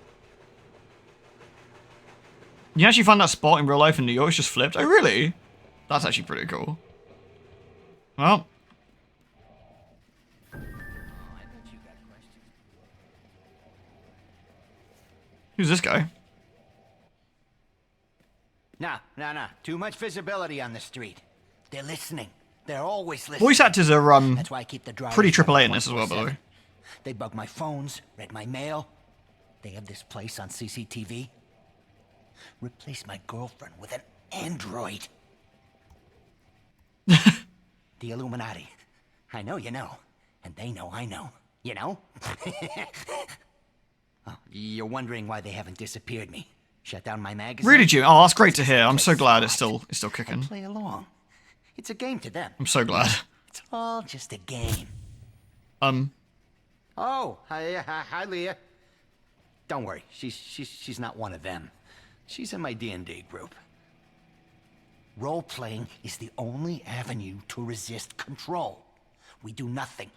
S1: You actually find that spot in real life in New York, it's just flipped. Oh, really? That's actually pretty cool. Well. Who's this guy?
S12: No. Too much visibility on the street. They're listening. They're always listening.
S1: Voice actors are
S12: That's why I keep the drivers
S1: pretty AAA in this as well, by the way.
S12: They bug my phones, read my mail. They have this place on CCTV. Replace my girlfriend with an android. The Illuminati. I know you know. And they know I know. You know? Oh, you're wondering why they haven't disappeared me. Shut down my magazine.
S1: Really, Jim? Oh, that's great to hear. I'm so glad it's still kicking.
S12: Play along. It's a game to them.
S1: I'm so glad.
S12: It's all just a game. Oh, hi, Leah. Don't worry. She's not one of them. She's in my D&D group. Role-playing is the only avenue to resist control. We do nothing.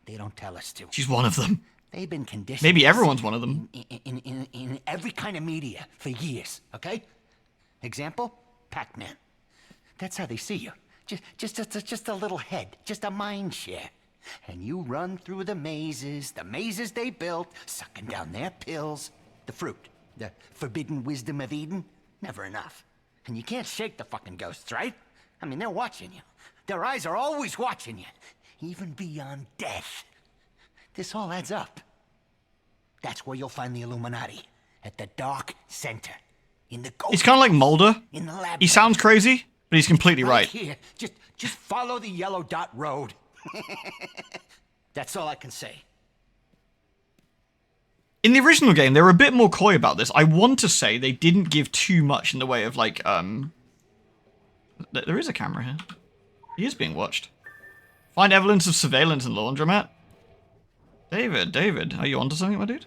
S12: They don't tell us to.
S1: She's one of them.
S12: They've been conditioned.
S1: Maybe everyone's one of them.
S12: In every kind of media for years, okay? Example, Pac-Man. That's how they see you. Just a little head, just a mind share. And you run through the mazes they built, sucking down their pills. The fruit. The forbidden wisdom of Eden. Never enough. And you can't shake the fucking ghosts, right? I mean, they're watching you. Their eyes are always watching you. Even beyond death. This all adds up. That's where you'll find the Illuminati. At the dark center. In the ghost.
S1: He's kind of like Mulder.
S12: In the lab.
S1: He sounds crazy, but he's completely right.
S12: Here. Just follow the yellow dot road. That's all I can say.
S1: In the original game, they were a bit more coy about this. I want to say they didn't give too much in the way of, like, There is a camera here. He is being watched. Find evidence of surveillance in the laundromat. David, are you onto something, my dude?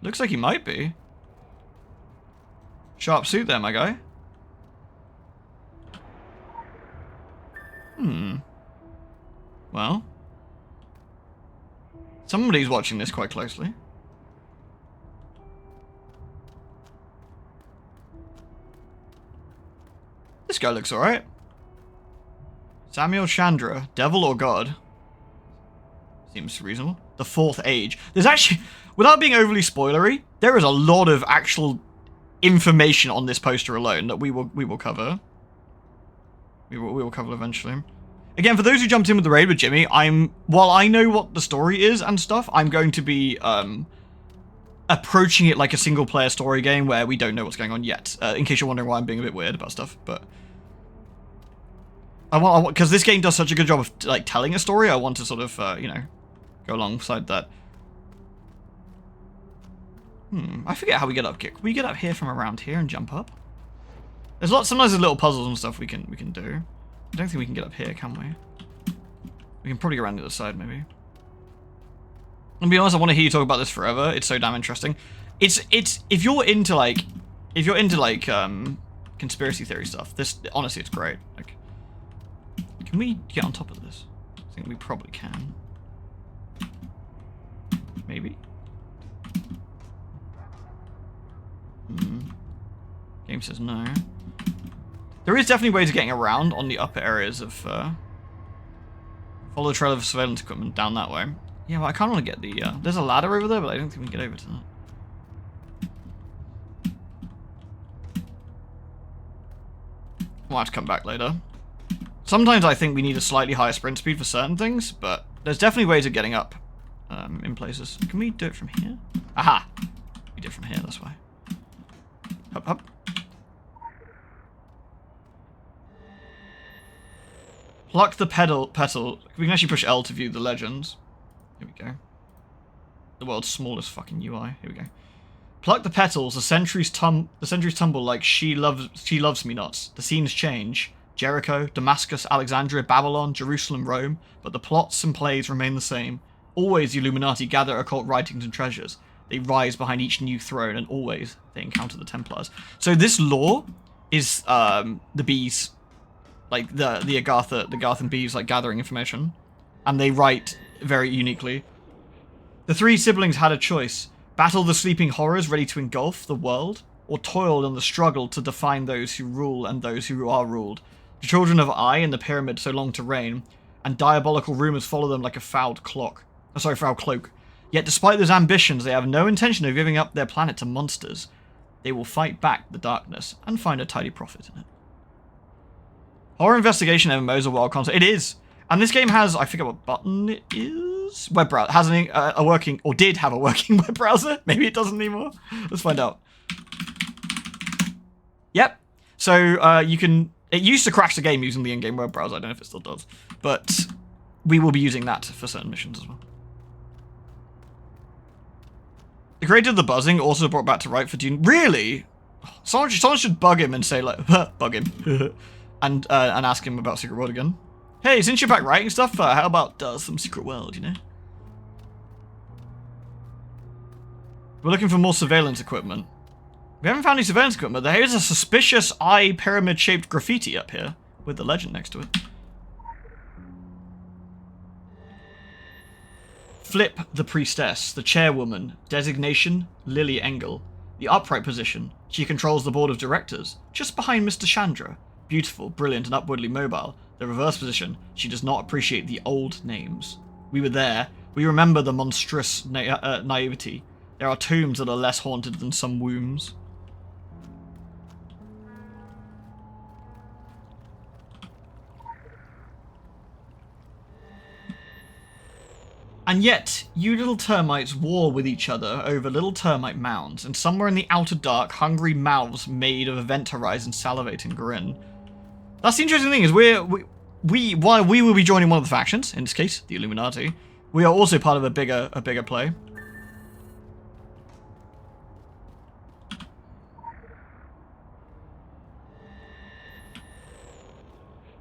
S1: Looks like he might be. Sharp suit there, my guy. Well. Somebody's watching this quite closely. This guy looks alright. Samuel Chandra, devil or god? Seems reasonable. The Fourth Age. There's actually, without being overly spoilery, there is a lot of actual information on this poster alone that we will cover. We will cover eventually. Again, for those who jumped in with the raid with Jimmy, while I know what the story is and stuff, I'm going to be approaching it like a single player story game where we don't know what's going on yet. In case you're wondering why I'm being a bit weird about stuff, but I want because this game does such a good job of like telling a story. I want to sort of you know, go alongside that. I forget how we get up. Can we get up here from around here and jump up? There's sometimes there's little puzzles and stuff we can do. I don't think we can get up here, can we? We can probably go around the other side, maybe. And to be honest, I want to hear you talk about this forever. It's so damn interesting. It's if you're into like conspiracy theory stuff, this honestly it's great. Like, can we get on top of this? I think we probably can. Maybe. Game says no. There is definitely ways of getting around on the upper areas of follow the trail of surveillance equipment down that way. Yeah, well, I kind of want to get the there's a ladder over there, but I don't think we can get over to that. We'll have to come back later. Sometimes I think we need a slightly higher sprint speed for certain things, but there's definitely ways of getting up in places. Can we do it from here? Aha! We did it from here, that's why. Up, up. Pluck the petal. We can actually push L to view the legends. Here we go. The world's smallest fucking UI. Here we go. Pluck the petals. The centuries tumble like she loves me not. The scenes change. Jericho, Damascus, Alexandria, Babylon, Jerusalem, Rome. But the plots and plays remain the same. Always the Illuminati gather occult writings and treasures. They rise behind each new throne, and always they encounter the Templars. So this lore is the bees. Like the Agartha and bees like gathering information, and they write very uniquely. The three siblings had a choice: battle the sleeping horrors ready to engulf the world, or toil in the struggle to define those who rule and those who are ruled. The children of Ai in the pyramid so long to reign, and diabolical rumors follow them like a foul cloak. Yet despite those ambitions, they have no intention of giving up their planet to monsters. They will fight back the darkness and find a tidy profit in it. Horror investigation MMOs are wild concept. It is. And this game has, I forget what button it is. Web browser. Has a working, or did have a working web browser. Maybe it doesn't anymore. Let's find out. Yep. So you can, it used to crash the game using the in-game web browser. I don't know if it still does. But we will be using that for certain missions as well. The creator of the buzzing also brought back to write for Dune. Really? Someone should bug him and say like, bug him. And ask him about Secret World again. Hey, since you're back writing stuff, how about some Secret World, you know? We're looking for more surveillance equipment. We haven't found any surveillance equipment. There is a suspicious eye pyramid-shaped graffiti up here with the legend next to it. Flip the priestess, the chairwoman, designation Lily Engel. The upright position, she controls the board of directors, just behind Mr. Chandra. Beautiful, brilliant, and upwardly mobile. The reverse position, she does not appreciate the old names. We were there, We remember the monstrous naivety. There are tombs that are less haunted than some wombs. And yet, you little termites war with each other over little termite mounds, and somewhere in the outer dark, hungry mouths made of event horizon salivate and grin. That's the interesting thing, is while we will be joining one of the factions, in this case, the Illuminati, we are also part of a bigger play.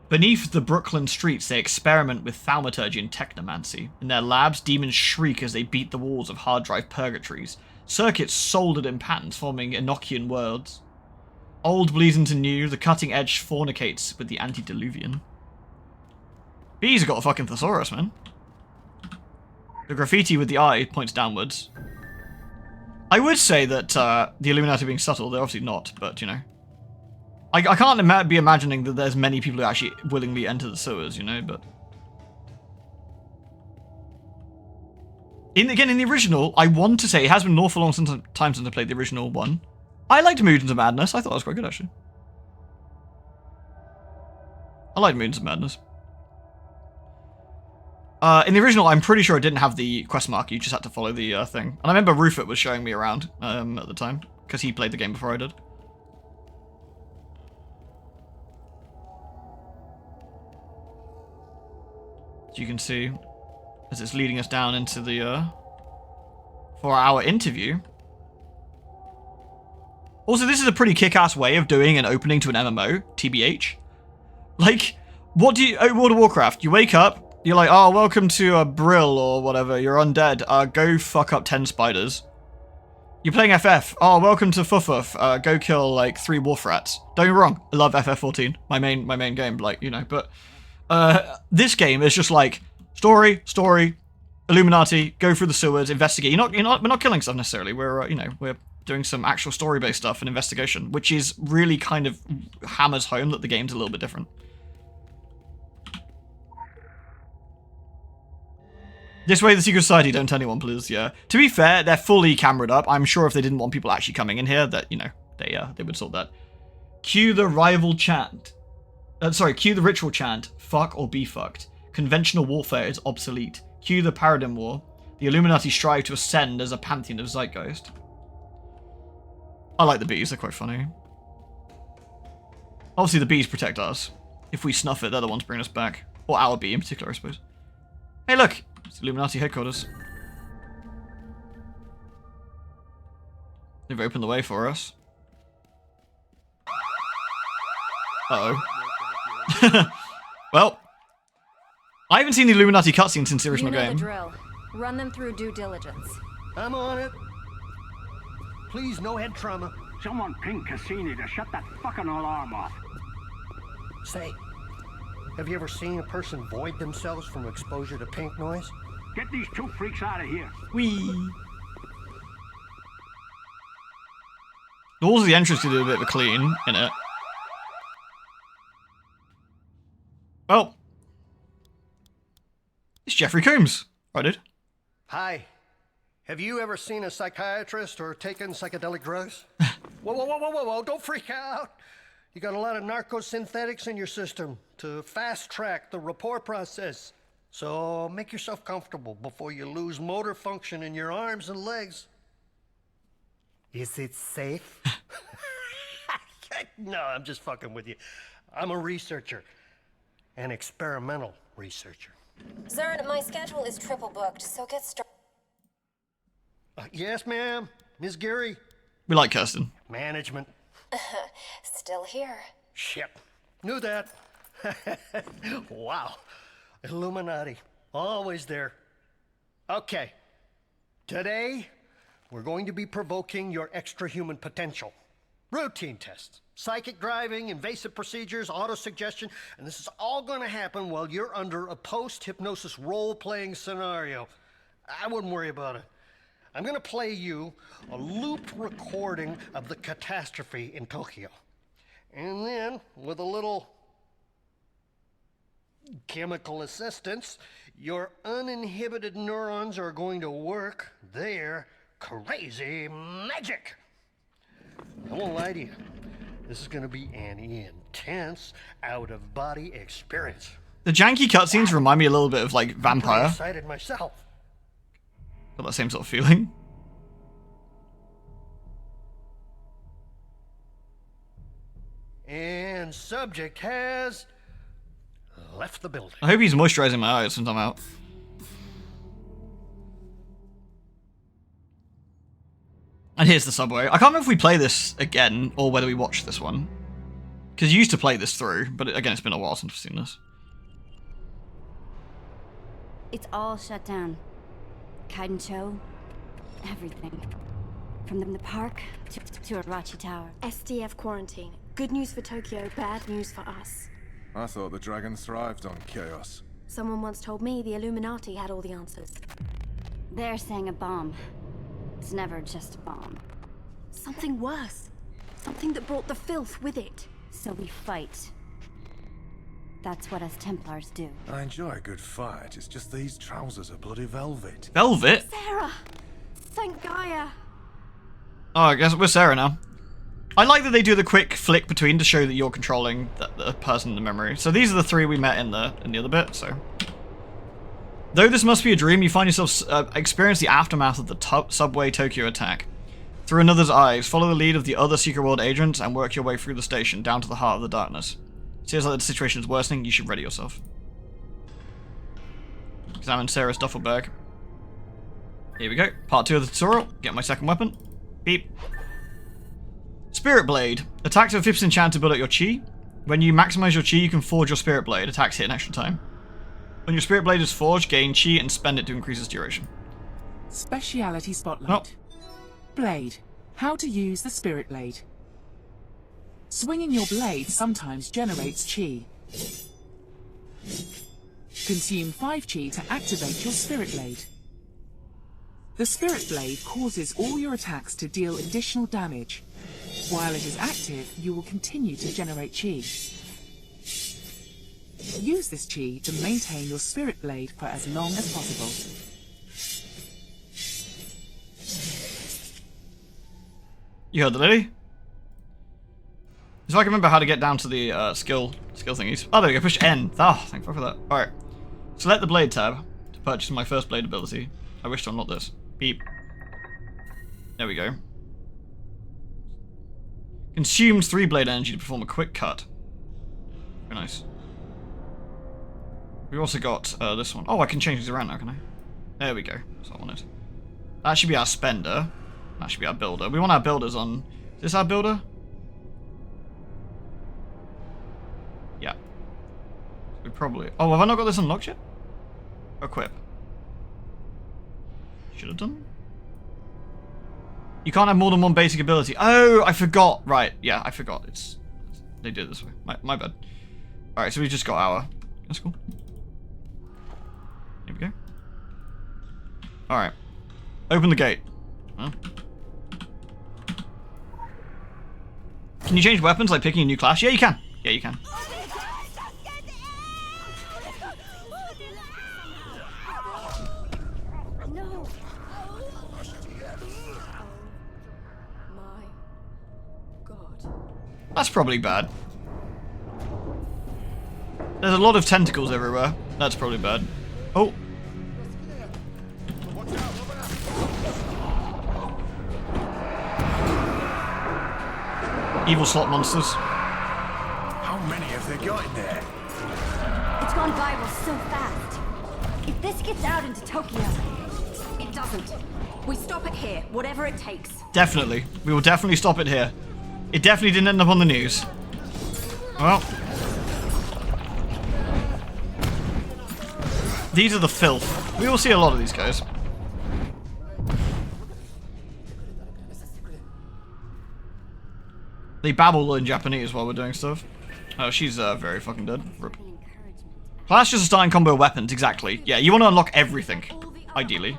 S1: Beneath the Brooklyn streets, they experiment with thaumaturgy and technomancy. In their labs, demons shriek as they beat the walls of hard drive purgatories, circuits soldered in patterns forming Enochian worlds. Old bleeds into new, the cutting edge fornicates with the antediluvian. Bees have got a fucking thesaurus, man. The graffiti with the eye points downwards. I would say that the Illuminati are being subtle, they're obviously not, but you know. I can't be imagining that there's many people who actually willingly enter the sewers, you know, but... In the original, I want to say, it has been an awful long time since I played the original one. I liked Moons of Madness, I thought it was quite good, actually. I liked Moons of Madness. In the original, I'm pretty sure it didn't have the quest mark, you just had to follow the thing. And I remember Rufus was showing me around at the time, because he played the game before I did. You can see as it's leading us down into the 4-hour interview. Also, this is a pretty kick-ass way of doing an opening to an MMO, TBH. Like, what do you... World of Warcraft, you wake up, you're like, oh, welcome to a Brill or whatever, you're undead, go fuck up 10 spiders. You're playing FF, oh, welcome to Fuffuf, go kill, like, 3 wolf rats. Don't get me wrong, I love FF14, my main game, like, you know, but... this game is just like story, Illuminati, go through the sewers, investigate. We're not killing stuff necessarily. We're we're doing some actual story-based stuff and investigation, which is really kind of hammers home that the game's a little bit different. This way, the Secret Society, don't tell anyone, please. Yeah. To be fair, they're fully cameraed up. I'm sure if they didn't want people actually coming in here, that they would sort that. Cue the rival chant. Cue the ritual chant, fuck or be fucked. Conventional warfare is obsolete. Cue the paradigm war. The Illuminati strive to ascend as a pantheon of zeitgeist. I like the bees, they're quite funny. Obviously the bees protect us. If we snuff it, they're the ones bringing us back. Or our bee in particular, I suppose. Hey look! It's the Illuminati headquarters. They've opened the way for us. Uh-oh. Well, I haven't seen the Illuminati cutscene since the original game.
S11: The drill. Run them through due diligence.
S13: I'm on it. Please, no head trauma.
S14: Someone ping Cassini to shut that fucking alarm off.
S13: Say, have you ever seen a person void themselves from exposure to pink noise?
S14: Get these 2 freaks out of here.
S1: Whee! The walls of the entrance to do a bit of a clean in it. Well, it's Jeffrey Combs. Right, dude?
S13: Hi. Have you ever seen a psychiatrist or taken psychedelic drugs? Whoa, don't freak out. You got a lot of narcosynthetics in your system to fast-track the rapport process. So make yourself comfortable before you lose motor function in your arms and legs. Is it safe? No, I'm just fucking with you. I'm a researcher. An experimental researcher.
S11: Zern, my schedule is triple booked, so get started.
S13: Yes, ma'am. Ms. Geary.
S1: We like Kirsten.
S13: Management.
S11: Still here.
S13: Shit. Knew that. Wow. Illuminati. Always there. Okay. Today, we're going to be provoking your extra-human potential. Routine tests. Psychic driving, invasive procedures, autosuggestion, and this is all going to happen while you're under a post-hypnosis role-playing scenario. I wouldn't worry about it. I'm going to play you a looped recording of the catastrophe in Tokyo. And then, with a little chemical assistance, your uninhibited neurons are going to work their crazy magic. I won't lie to you. This is going to be an intense, out-of-body experience.
S1: The janky cutscenes remind me a little bit of like Vampire.
S13: I'm excited myself.
S1: Got that same sort of feeling.
S13: And subject has left the building.
S1: I hope he's moisturizing my eyes since I'm out. And here's the subway. I can't remember if we play this again or whether we watch this one. Because you used to play this through, but again, it's been a while since we've seen this.
S15: It's all shut down. Kaidencho, everything. From the park to Arachi Tower.
S11: SDF quarantine. Good news for Tokyo, bad news for us.
S10: I thought the dragons thrived on chaos.
S11: Someone once told me the Illuminati had all the answers.
S15: They're saying a bomb. It's never just a bomb.
S11: Something worse. Something that brought the filth with it.
S15: So we fight. That's what us Templars do.
S10: I enjoy a good fight. It's just these trousers are bloody velvet.
S1: Velvet?
S11: Sarah! Thank Gaia!
S1: Oh, I guess we're Sarah now. I like that they do the quick flick between to show that you're controlling the person in the memory. So these are the three we met in the other bit, so... Though this must be a dream, you find yourself experience the aftermath of the subway Tokyo attack. Through another's eyes, follow the lead of the other Secret World agents and work your way through the station, down to the heart of the darkness. Seems like the situation is worsening, you should ready yourself. Examine Sarah's duffel bag. Here we go. Part 2 of the tutorial. Get my second weapon. Beep. Spirit Blade. Attacks have 50% chance to build up your chi. When you maximize your chi, you can forge your Spirit Blade. Attacks hit an extra time. When your Spirit Blade is forged, gain chi and spend it to increase its duration.
S9: Speciality Spotlight. Blade. How to use the Spirit Blade. Swinging your blade sometimes generates chi. Consume 5 chi to activate your Spirit Blade. The Spirit Blade causes all your attacks to deal additional damage. While it is active, you will continue to generate chi. Use this chi to maintain your Spirit Blade for as long as possible.
S1: You heard the lady? So I can remember how to get down to the skill thingies. Oh, there we go. Push N. Oh, thank fuck for that. Alright. Select the blade tab to purchase my first blade ability. I wish to unlock this. Beep. There we go. Consumes 3 blade energy to perform a quick cut. Very nice. We also got this one. Oh, I can change these around now, can I? There we go. That's what I wanted. That should be our spender. That should be our builder. We want our builders on... Is this our builder? Yeah. We probably... Oh, have I not got this unlocked yet? Equip. Should have done. You can't have more than one basic ability. Oh, I forgot. Right. Yeah, I forgot. They did it this way. My bad. Alright, so we just got our... That's cool. Here we go. Alright. Open the gate. Huh? Can you change weapons like picking a new class? Yeah, you can. Yeah, you can.
S11: No. My God.
S1: That's probably bad. There's a lot of tentacles everywhere. That's probably bad. Oh. Evil slot monsters.
S10: How many have they got in there?
S15: It's gone viral so fast. If this gets out into Tokyo...
S11: It doesn't. We stop it here, whatever it takes.
S1: Definitely. We will definitely stop it here. It definitely didn't end up on the news. Well. These are the filth. We will see a lot of these guys. They babble in Japanese while we're doing stuff. Oh, she's very fucking dead. Rip. Class just a starting combo of weapons, exactly. Yeah, you want to unlock everything, ideally.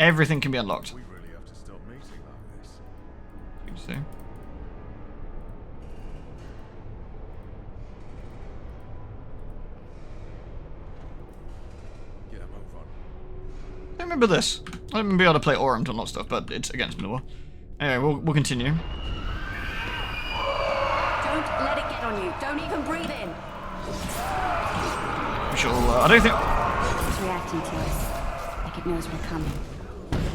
S1: Everything can be unlocked.
S10: We really have to stop meeting like this.
S1: You see. remember this. I don't remember being able to play Aurum to unlock stuff, but it's again, it's been a while. Anyway, we'll continue.
S15: Don't let it get on you. Don't even breathe in.
S1: We shall, I don't think...
S15: It's reacting to us. Like it knows we're coming.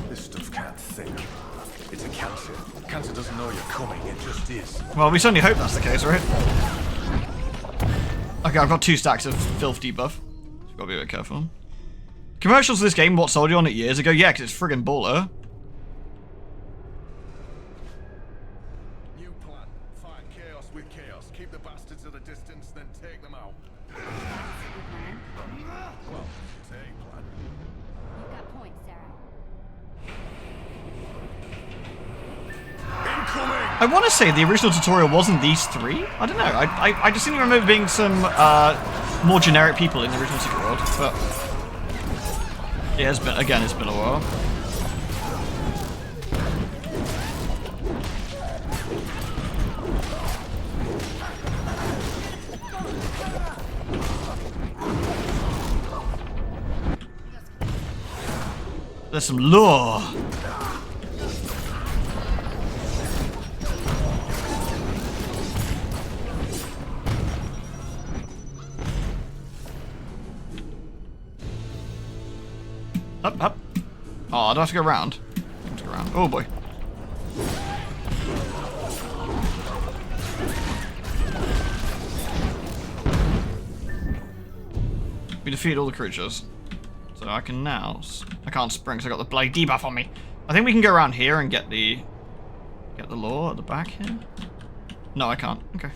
S10: This stuff can't think. It's a cancer. Cancer doesn't know you're coming, it just is.
S1: Well, we certainly hope that's the case, right? Okay, I've got 2 stacks of filth debuff. So I've got to be a bit careful. Commercials for this game, what sold you on it years ago? Yeah, because it's friggin' baller.
S10: New plan. Fight chaos with chaos. Keep the bastards at a distance, then take them out. Well, it's a plan.
S15: You've got points, Sarah.
S1: I want to say the original tutorial wasn't these 3. I don't know. I just seem to remember being some more generic people in the original Secret World, but yeah, it's been a while. There's some lore. Up. Oh, I don't have to go around. I have to go around. Oh boy. We defeated all the creatures. So I can now... I can't sprint because I got the bloody debuff on me. I think we can go around here and get the lore at the back here. No, I can't. Okay.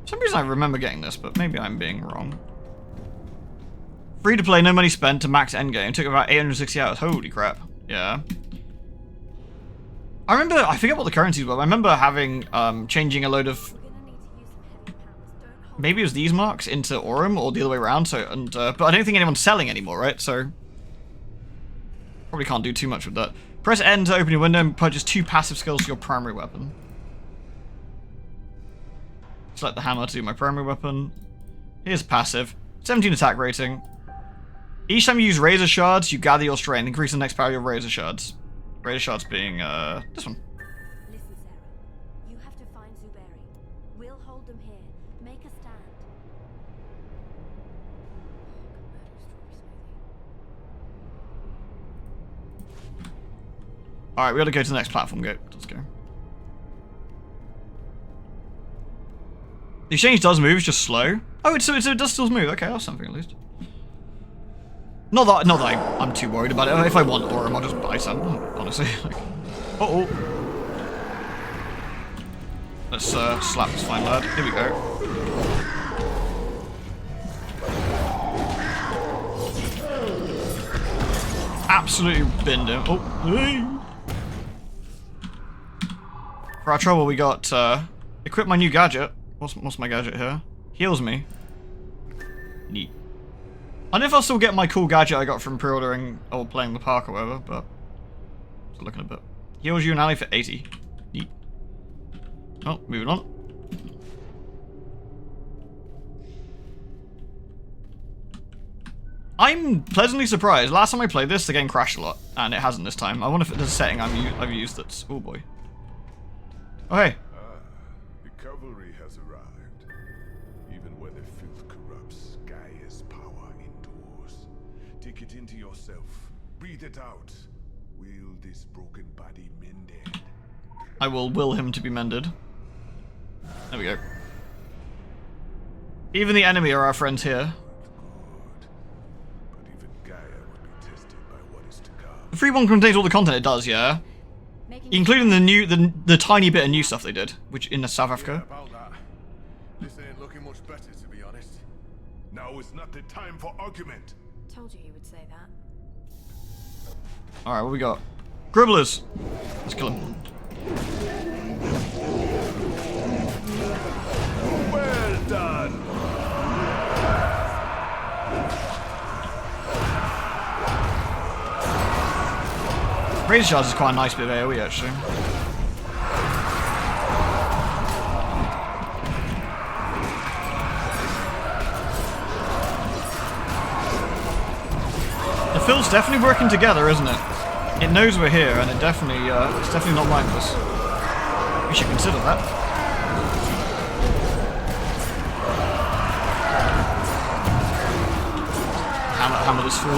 S1: For some reason I remember getting this, but maybe I'm being wrong. Free to play, no money spent to max endgame. Took about 860 hours. Holy crap. Yeah. I remember, I forget what the currencies were, but I remember having, changing a load of... Maybe it was these marks into Aurum or the other way around, so, and, but I don't think anyone's selling anymore, right? So, probably can't do too much with that. Press N to open your window and purchase 2 passive skills to your primary weapon. Select the hammer to do my primary weapon. Here's passive. 17 attack rating. Each time you use razor shards, you gather your strength. Increase the next power of your razor shards. Razor shards being, this one.
S15: Listen, Sarah. You have to find Zuberi. We'll hold them here. Make a stand.
S1: Alright, we gotta go to the next platform. Go. Let's go. The exchange does move, it's just slow. Oh, so it does still move. Okay, that's something at least. Not that I'm too worried about it. If I want Aurum, I'll just buy some, honestly. Like, uh-oh. Let's slap this fine lad. Here we go. Absolutely binned him. Oh, hey. For our trouble, we got equip my new gadget. What's my gadget here? Heals me. Neat. I don't know if I'll still get my cool gadget I got from pre-ordering or playing the park or whatever, but just looking a bit. Heals you an ally for 80. Neat. Oh, moving on. I'm pleasantly surprised. Last time I played this, the game crashed a lot, and it hasn't this time. I wonder if there's a setting I've used that's... Oh boy. Oh hey.
S10: The cavalry has arrived. Even where the filth corrupts, Gaia's power endures. Take it into yourself. Breathe it out. Will this broken body mended?
S1: I will him to be mended. There we go. Even the enemy are our friends here. The free one contains all the content it does, yeah. Including the tiny bit of new stuff they did, which in South Africa.
S10: Yeah, about that. This ain't looking much better, to be honest. Now is not the time for argument.
S11: Told you he would say that.
S1: Alright, what we got? Gribblers! Let's kill him.
S10: Well done!
S1: Razor Shards is quite a nice bit of AoE, actually. The Phil's definitely working together, isn't it? It knows we're here, and it's definitely not mindless. We should consider that. Hammer this fool.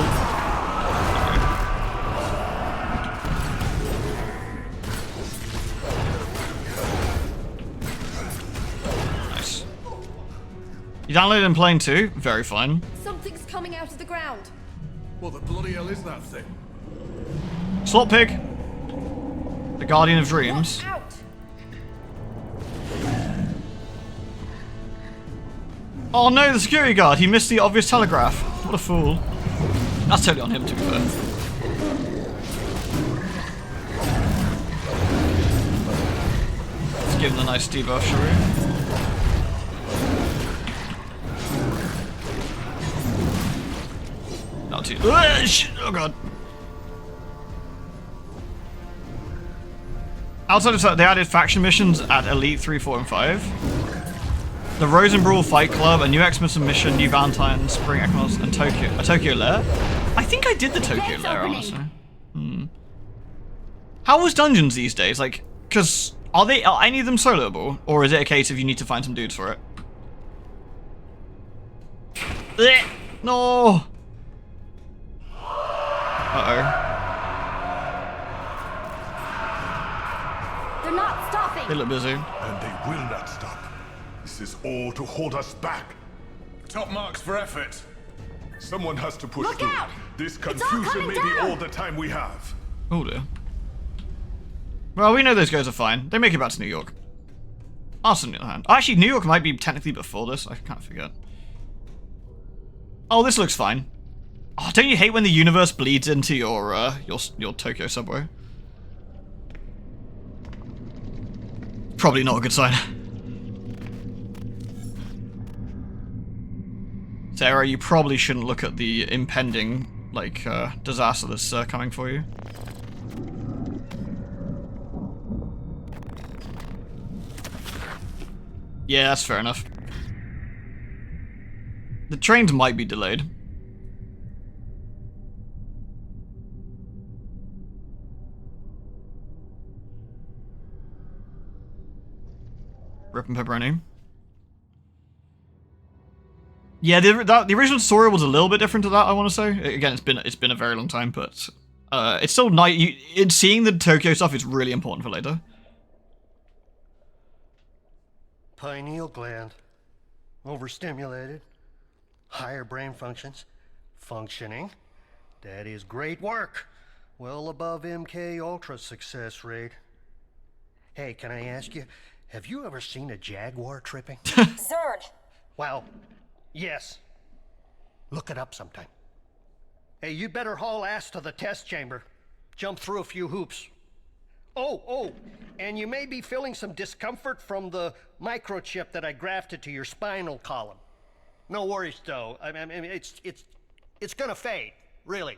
S1: Nice. You downloaded in plane too? Very fine.
S11: Something's coming out of the ground.
S10: What the bloody hell is that thing?
S1: Slot Pig. The Guardian of Dreams.
S11: Out.
S1: Oh no, the security guard. He missed the obvious telegraph. What a fool. That's totally on him, to be fair. Let's give him the nice debuff, shall we? Not too. Oh god. Outside of that, they added faction missions at Elite 3, 4, and 5. The Rosenbrawl Fight Club, a new Xmas mission, New Valentine, Spring Equinox, and Tokyo Lair. I think I did the Tokyo Lair, honestly. How was Dungeons these days? Like, because are any of them soloable, or is it a case of you need to find some dudes for it? No. Uh-oh.
S11: They're not stopping.
S1: They look busy.
S10: And they will not stop. This is all to hold us back. Top marks for effort. Someone has to push
S11: Look
S10: through.
S11: out!
S10: This
S11: It's all
S10: confusion may
S11: coming
S10: be
S11: down!
S10: all the time we have.
S1: Oh dear. Well, we know those guys are fine. They make it back to New York. Us, on the other hand. Actually, New York might be technically before this. I can't forget. Oh, this looks fine. Oh, don't you hate when the universe bleeds into your Tokyo subway? Probably not a good sign. Sarah, you probably shouldn't look at the impending, like, disaster that's coming for you. Yeah, that's fair enough. The trains might be delayed. Rip and pepperoni. Yeah, the original story was a little bit different to that, I want to say. Again, it's been a very long time, but it's still nice. Seeing the Tokyo stuff is really important for later.
S13: Pineal gland. Overstimulated. Higher brain functions. Functioning. That is great work. Well above MK Ultra success rate. Hey, can I ask you, have you ever seen a jaguar tripping?
S11: Zerd.
S13: Well, yes. Look it up sometime. Hey, you better haul ass to the test chamber. Jump through a few hoops. Oh, and you may be feeling some discomfort from the microchip that I grafted to your spinal column. No worries, though. I mean, it's gonna fade, really.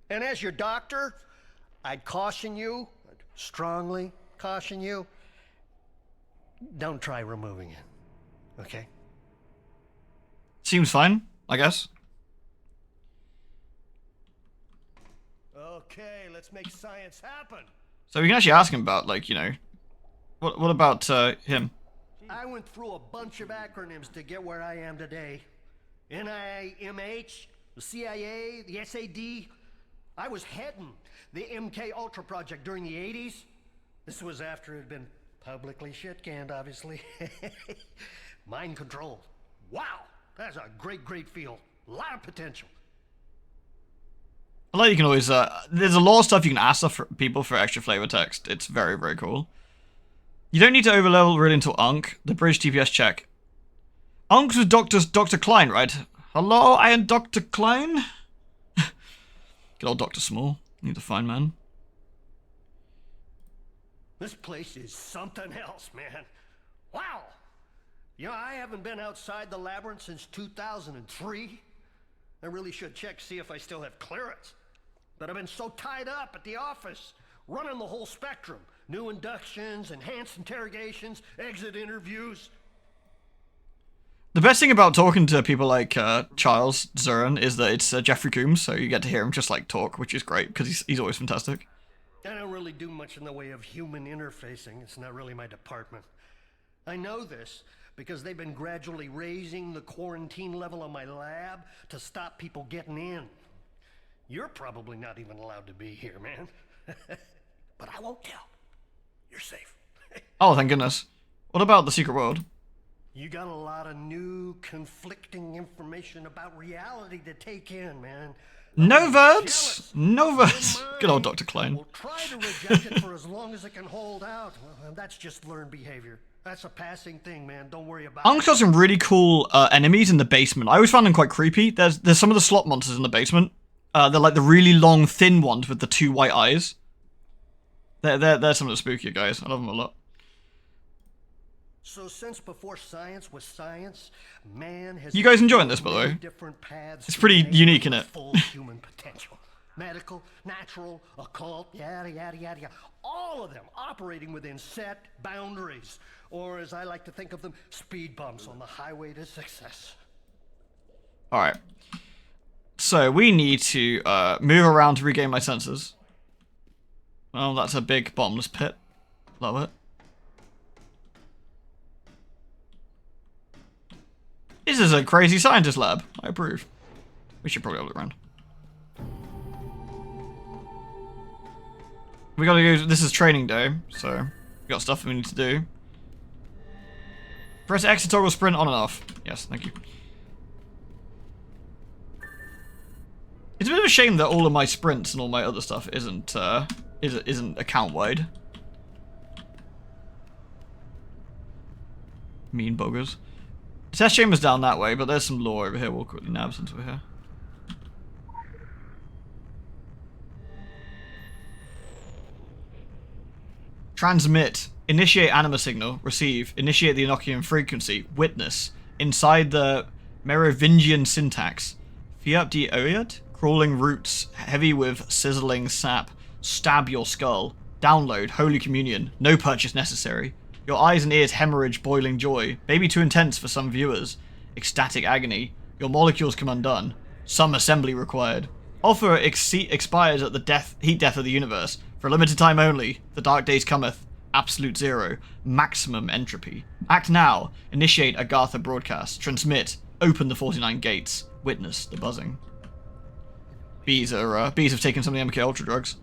S13: And as your doctor, I'd caution you, I'd strongly caution you, don't try removing it, okay?
S1: Seems fine, I guess.
S13: Okay, let's make science happen.
S1: So we can actually ask him about, like, you know, what about him?
S13: I went through a bunch of acronyms to get where I am today. NIMH, the CIA, the SAD. I was heading the MK Ultra project during the 80s. This was after it had been publicly shit-canned, obviously. Mind control. Wow, that's a great field. A lot of potential.
S1: I like you can always, there's a lot of stuff you can ask for people for extra flavor text. It's very, very cool. You don't need to overlevel really until Unk. The bridge TPS check. Unk was Dr. Klein, right? Hello, I am Dr. Klein. Good old Dr. Small. Need to find man.
S13: This place is something else, man. Wow. You know, I haven't been outside the labyrinth since 2003. I really should check, see if I still have clearance. But I've been so tied up at the office, running the whole spectrum. New inductions, enhanced interrogations, exit interviews.
S1: The best thing about talking to people like Charles Zurin is that it's Jeffrey Combs, so you get to hear him just like talk, which is great because he's always fantastic.
S13: I don't really do much in the way of human interfacing. It's not really my department. I know this because they've been gradually raising the quarantine level of my lab to stop people getting in. You're probably not even allowed to be here, man. But I won't tell. You're safe.
S1: Oh, thank goodness. What about the secret world?
S13: You got a lot of new, conflicting information about reality to take in, man.
S1: No words. No words. Good old Dr. Klein.
S13: We'll try to reject it for as long as it can hold out. Well, that's just learned behavior. That's a passing thing, man. Don't worry about it.
S1: Ank's got some really cool enemies in the basement. I always found them quite creepy. There's some of the slot monsters in the basement. They're like the really long, thin ones with the 2 white eyes. They're some of the spookier guys. I love them a lot.
S13: So since before science was science, man has...
S1: You guys enjoying this, by the way? It's pretty unique, isn't it?
S13: Full human potential. Medical, natural, occult, yada, yada, yada, yada. All of them operating within set boundaries. Or, as I like to think of them, speed bumps on the highway to success.
S1: Alright. So, we need to move around to regain my senses. Well, that's a big bottomless pit. Love it. This is a crazy scientist lab. I approve. We should probably have a look around. We gotta go. This is training day, so we got stuff that we need to do. Press X to toggle sprint on and off. Yes, thank you. It's a bit of a shame that all of my sprints and all my other stuff isn't account wide. Mean buggers. The test chamber's down that way, but there's some lore over here. We'll quickly nab since we're here. Transmit. Initiate anima signal. Receive. Initiate the Enochian frequency. Witness. Inside the Merovingian syntax. Fiat de Oiad? Crawling roots. Heavy with sizzling sap. Stab your skull. Download. Holy Communion. No purchase necessary. Your eyes and ears hemorrhage boiling joy. Maybe too intense for some viewers. Ecstatic agony. Your molecules come undone. Some assembly required. Offer expires at the heat death of the universe. For a limited time only. The dark days cometh. Absolute zero. Maximum entropy. Act now. Initiate Agartha broadcast. Transmit. Open the 49 gates. Witness the buzzing. Bees have taken some of the MK Ultra drugs.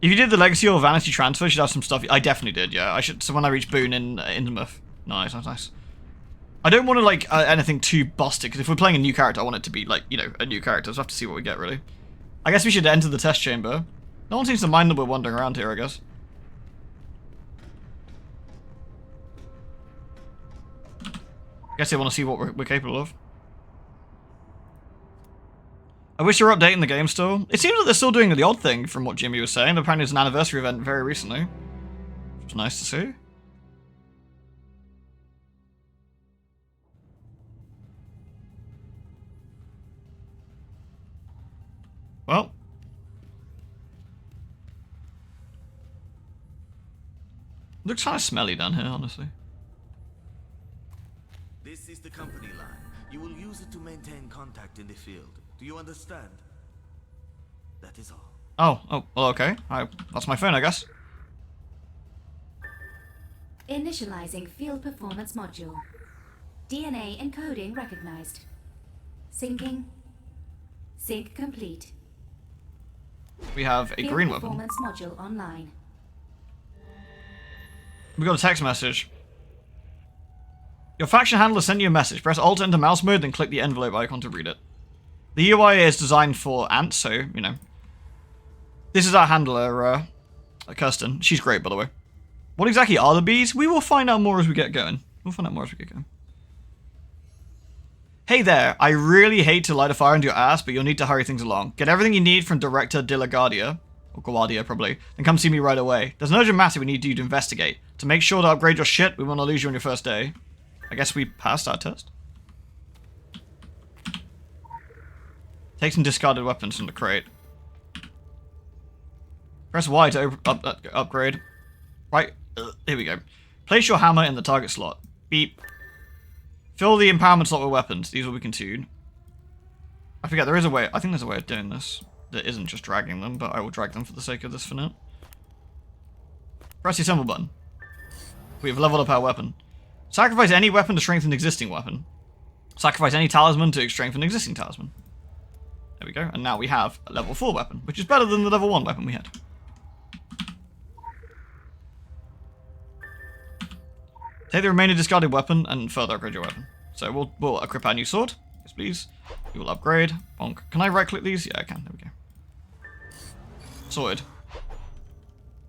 S1: If you did the Legacy or Vanity transfer, you should have some stuff. I definitely did, yeah. I should. So when I reach Boone in Innsmouth. Nice, nice, nice. I don't want to, like, anything too busted, because if we're playing a new character, I want it to be, like, you know, a new character, so I have to see what we get, really. I guess we should enter the test chamber. No one seems to mind that we're wandering around here, I guess. I guess they want to see what we're capable of. I wish they were updating the game still. It seems like they're still doing the odd thing from what Jimmy was saying. Apparently it was an anniversary event very recently. Which was nice to see. Well. Looks kind of smelly down here, honestly.
S16: This is the company line. You will use it to maintain contact in the field. Do you understand? That is all.
S1: Oh, well, okay. That's my phone, I guess.
S7: Initializing field performance module. DNA encoding recognized. Syncing. Sync complete.
S1: We have a
S7: field
S1: green weapon.
S7: Performance module online.
S1: We got a text message. Your faction handler sent you a message. Press Alt into mouse mode, then click the envelope icon to read it. The UI is designed for ants, so, you know. This is our handler, Kirsten. She's great, by the way. What exactly are the bees? We will find out more as we get going. Hey there, I really hate to light a fire into your ass, but you'll need to hurry things along. Get everything you need from Director de la Guardia, or Guardia probably, then come see me right away. There's an urgent matter we need you to investigate. To make sure to upgrade your shit, we want to lose you on your first day. I guess we passed our test. Take some discarded weapons from the crate. Press Y to upgrade. Right, here we go. Place your hammer in the target slot. Beep. Fill the empowerment slot with weapons. These will be consumed. I forget, there is a way. I think there's a way of doing this that isn't just dragging them, but I will drag them for the sake of this for now. Press the assemble button. We've leveled up our weapon. Sacrifice any weapon to strengthen existing weapon. Sacrifice any talisman to strengthen existing talisman. There we go. And now we have a level 4 weapon, which is better than the level 1 weapon we had. Take the remaining discarded weapon and further upgrade your weapon. So we'll equip our new sword. Yes, please. We will upgrade. Bonk. Can I right click these? Yeah, I can. There we go. Sorted.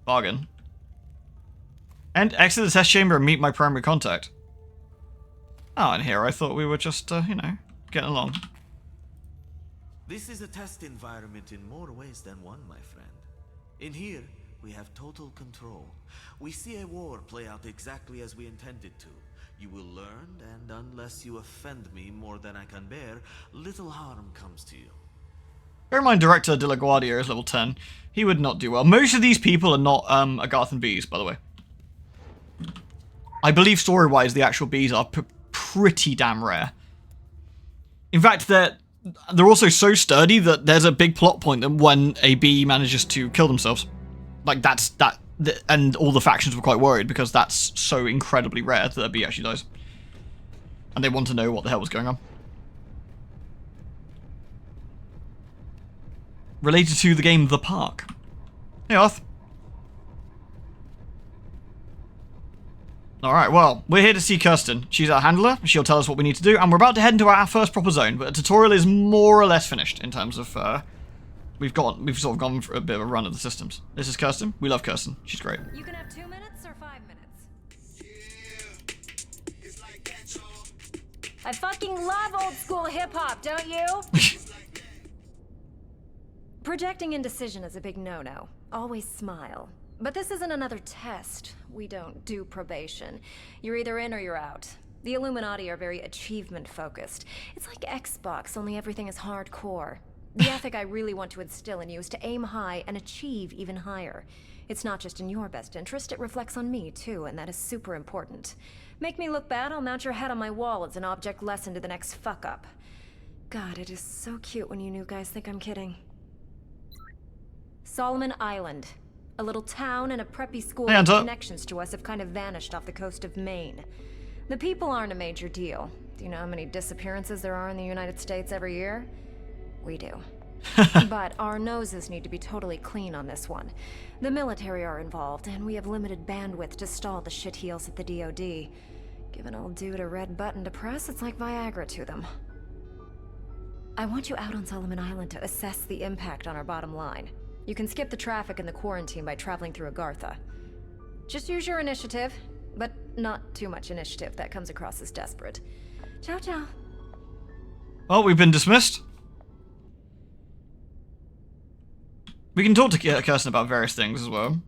S1: Bargain. And exit the test chamber and meet my primary contact. Oh, and here I thought we were just, you know, getting along.
S16: This is a test environment in more ways than one, my friend. In here, we have total control. We see a war play out exactly as we intended to. You will learn, and unless you offend me more than I can bear, little harm comes to you.
S1: Bear in mind, Director de la Guardia is level 10. He would not do well. Most of these people are not Agarthan bees, by the way. I believe story-wise the actual bees are pretty damn rare. In fact, they're also so sturdy that there's a big plot point that when a bee manages to kill themselves. Like, and all the factions were quite worried because that's so incredibly rare that a bee actually dies. And they want to know what the hell was going on. Related to the game The Park. Hey, Arth. Alright, well, we're here to see Kirsten. She's our handler, she'll tell us what we need to do, and we're about to head into our first proper zone, but the tutorial is more or less finished in terms of, we've sort of gone for a bit of a run of the systems. This is Kirsten. We love Kirsten. She's great.
S11: You can have 2 minutes or 5 minutes. I fucking love old school hip-hop, don't you? Projecting indecision is a big no-no. Always smile. But this isn't another test. We don't do probation. You're either in or you're out. The Illuminati are very achievement-focused. It's like Xbox, only everything is hardcore. The ethic I really want to instill in you is to aim high and achieve even higher. It's not just in your best interest, it reflects on me, too, and that is super important. Make me look bad, I'll mount your head on my wall as an object lesson to the next fuck-up. God, it is so cute when you new guys think I'm kidding. Solomon Island. A little town and a preppy school with connections to us have kind of vanished off the coast of Maine. The people aren't a major deal. Do you know how many disappearances there are in the United States every year? We do. But our noses need to be totally clean on this one. The military are involved, and we have limited bandwidth to stall the shitheels at the DoD. Give an old dude a red button to press, it's like Viagra to them. I want you out on Solomon Island to assess the impact on our bottom line. You can skip the traffic and the quarantine by traveling through Agartha. Just use your initiative, but not too much initiative. That comes across as desperate. Ciao, ciao.
S1: Well, we've been dismissed. We can talk to Kirsten about various things as well.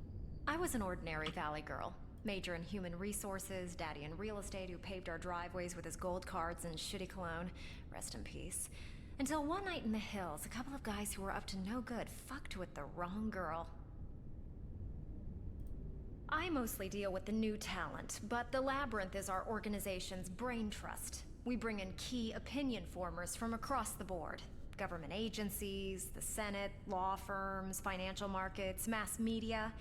S11: I was an ordinary valley girl. Major in human resources, daddy in real estate who paved our driveways with his gold cards and shitty cologne. Rest in peace. Until one night in the hills, a couple of guys who were up to no good fucked with the wrong girl. I mostly deal with the new talent, but the Labyrinth is our organization's brain trust. We bring in key opinion formers from across the board. Government agencies, the Senate, law firms, financial markets, mass media.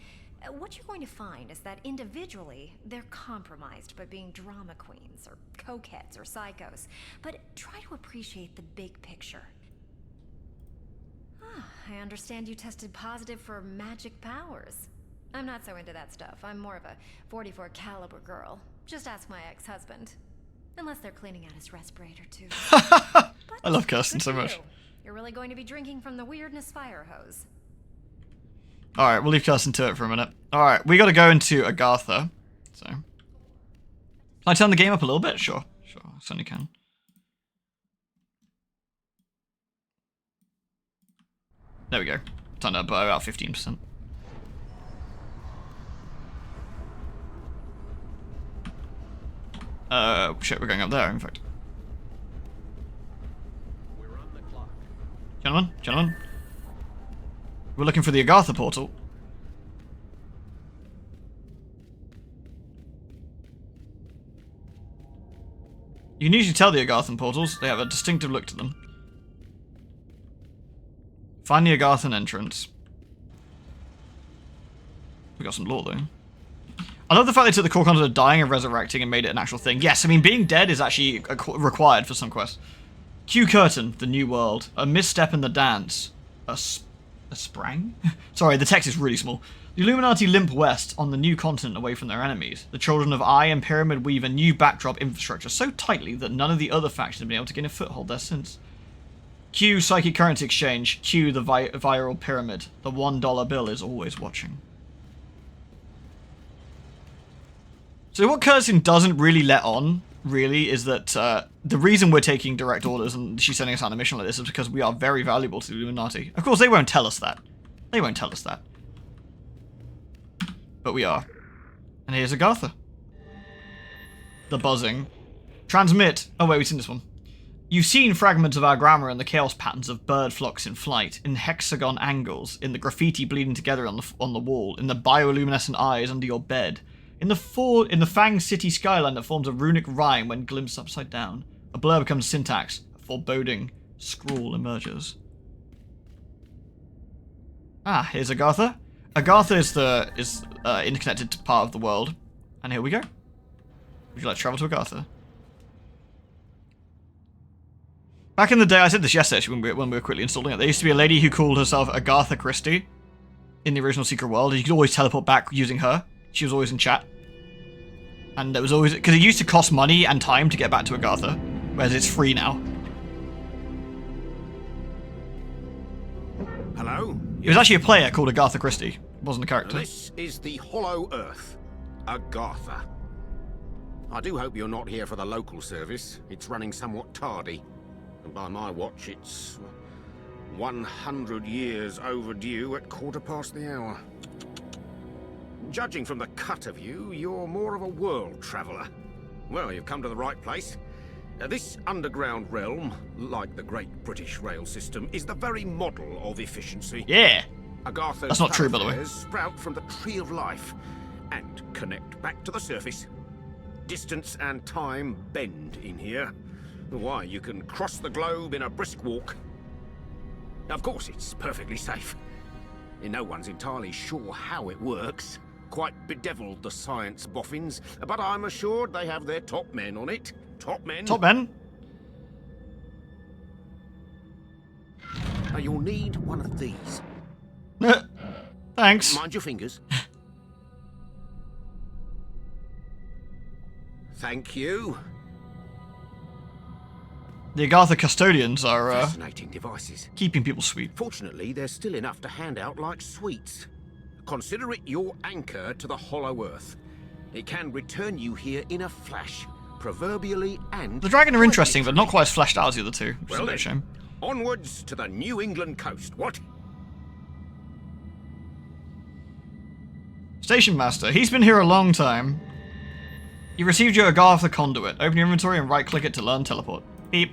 S11: What you're going to find is that individually, they're compromised by being drama queens, or cokeheads, or psychos. But try to appreciate the big picture. I understand you tested positive for magic powers. I'm not so into that stuff. I'm more of a 44 caliber girl. Just ask my ex-husband. Unless they're cleaning out his respirator, too.
S1: I love Kirsten so much.
S11: You're really going to be drinking from the weirdness fire hose.
S1: Alright, we'll leave Kirsten to it for a minute. Alright, we gotta go into Agartha. So. Can I turn the game up a little bit? Sure. Sure, I certainly can. There we go. Turned up by about 15%. Shit, we're going up there, in fact.
S6: We're on the clock.
S1: Gentlemen. We're looking for the Agartha portal. You can usually tell the Agarthan portals. They have a distinctive look to them. Find the Agarthan entrance. We got some lore, though. I love the fact they took the core concept of dying and resurrecting and made it an actual thing. Yes, I mean, being dead is actually required for some quests. Q Curtain, the new world. A misstep in the dance. A sprang? Sorry, the text is really small. The Illuminati limp west on the new continent away from their enemies. The Children of Eye and Pyramid weave a new backdrop infrastructure so tightly that none of the other factions have been able to gain a foothold there since. Q Psychic Currency Exchange. Q the viral pyramid. The $1 bill is always watching. So what Curtin doesn't really let on, really, is that the reason we're taking direct orders and she's sending us on a mission like this is because we are very valuable to the Illuminati. Of course, they won't tell us that. They won't tell us that. But we are. And here's Agartha. The buzzing. Transmit. Oh wait, we've seen this one. You've seen fragments of our grammar in the chaos patterns of bird flocks in flight, in hexagon angles, in the graffiti bleeding together on the wall, in the bioluminescent eyes under your bed. In the Fang City skyline that forms a runic rhyme when glimpsed upside down. A blur becomes syntax. A foreboding scrawl emerges. Ah, here's Agartha. Agartha is interconnected part of the world. And here we go. Would you like to travel to Agartha? Back in the day, I said this yesterday actually, when we were quickly installing it. There used to be a lady who called herself Agartha Christie in the original Secret World. You could always teleport back using her. She was always in chat. And it was always... Because it used to cost money and time to get back to Agartha. Whereas it's free now.
S17: Hello?
S1: It was actually a player called Agartha Christie. It wasn't a character.
S17: This is the Hollow Earth. Agartha. I do hope you're not here for the local service. It's running somewhat tardy. And by my watch, it's 100 years overdue at 1/4 the hour. Judging from the cut of you, you're more of a world traveller. Well, you've come to the right place. This underground realm, like the great British rail system, is the very model of efficiency.
S1: Yeah.
S17: Agartha's
S1: That's not true, by the way.
S17: Sprout from the Tree of Life and connect back to the surface. Distance and time bend in here. Why, you can cross the globe in a brisk walk. Of course, it's perfectly safe. No one's entirely sure how it works. Quite bedeviled, the science boffins, but I'm assured they have their top men on it. Top men.
S1: Top men?
S17: Now you'll need one of these.
S1: Thanks.
S17: Mind your fingers. Thank you.
S1: The Agartha custodians are
S17: fascinating devices.
S1: Keeping people sweet.
S17: Fortunately, there's still enough to hand out like sweets. Consider it your anchor to the Hollow Earth. It can return you here in a flash, proverbially and...
S1: The dragon are interesting, but not quite as fleshed out as the other two, which is a bit of a shame.
S17: Onwards to the New England coast, what?
S1: Station Master, he's been here a long time. You received your Agartha conduit. Open your inventory and right-click it to learn teleport. Beep.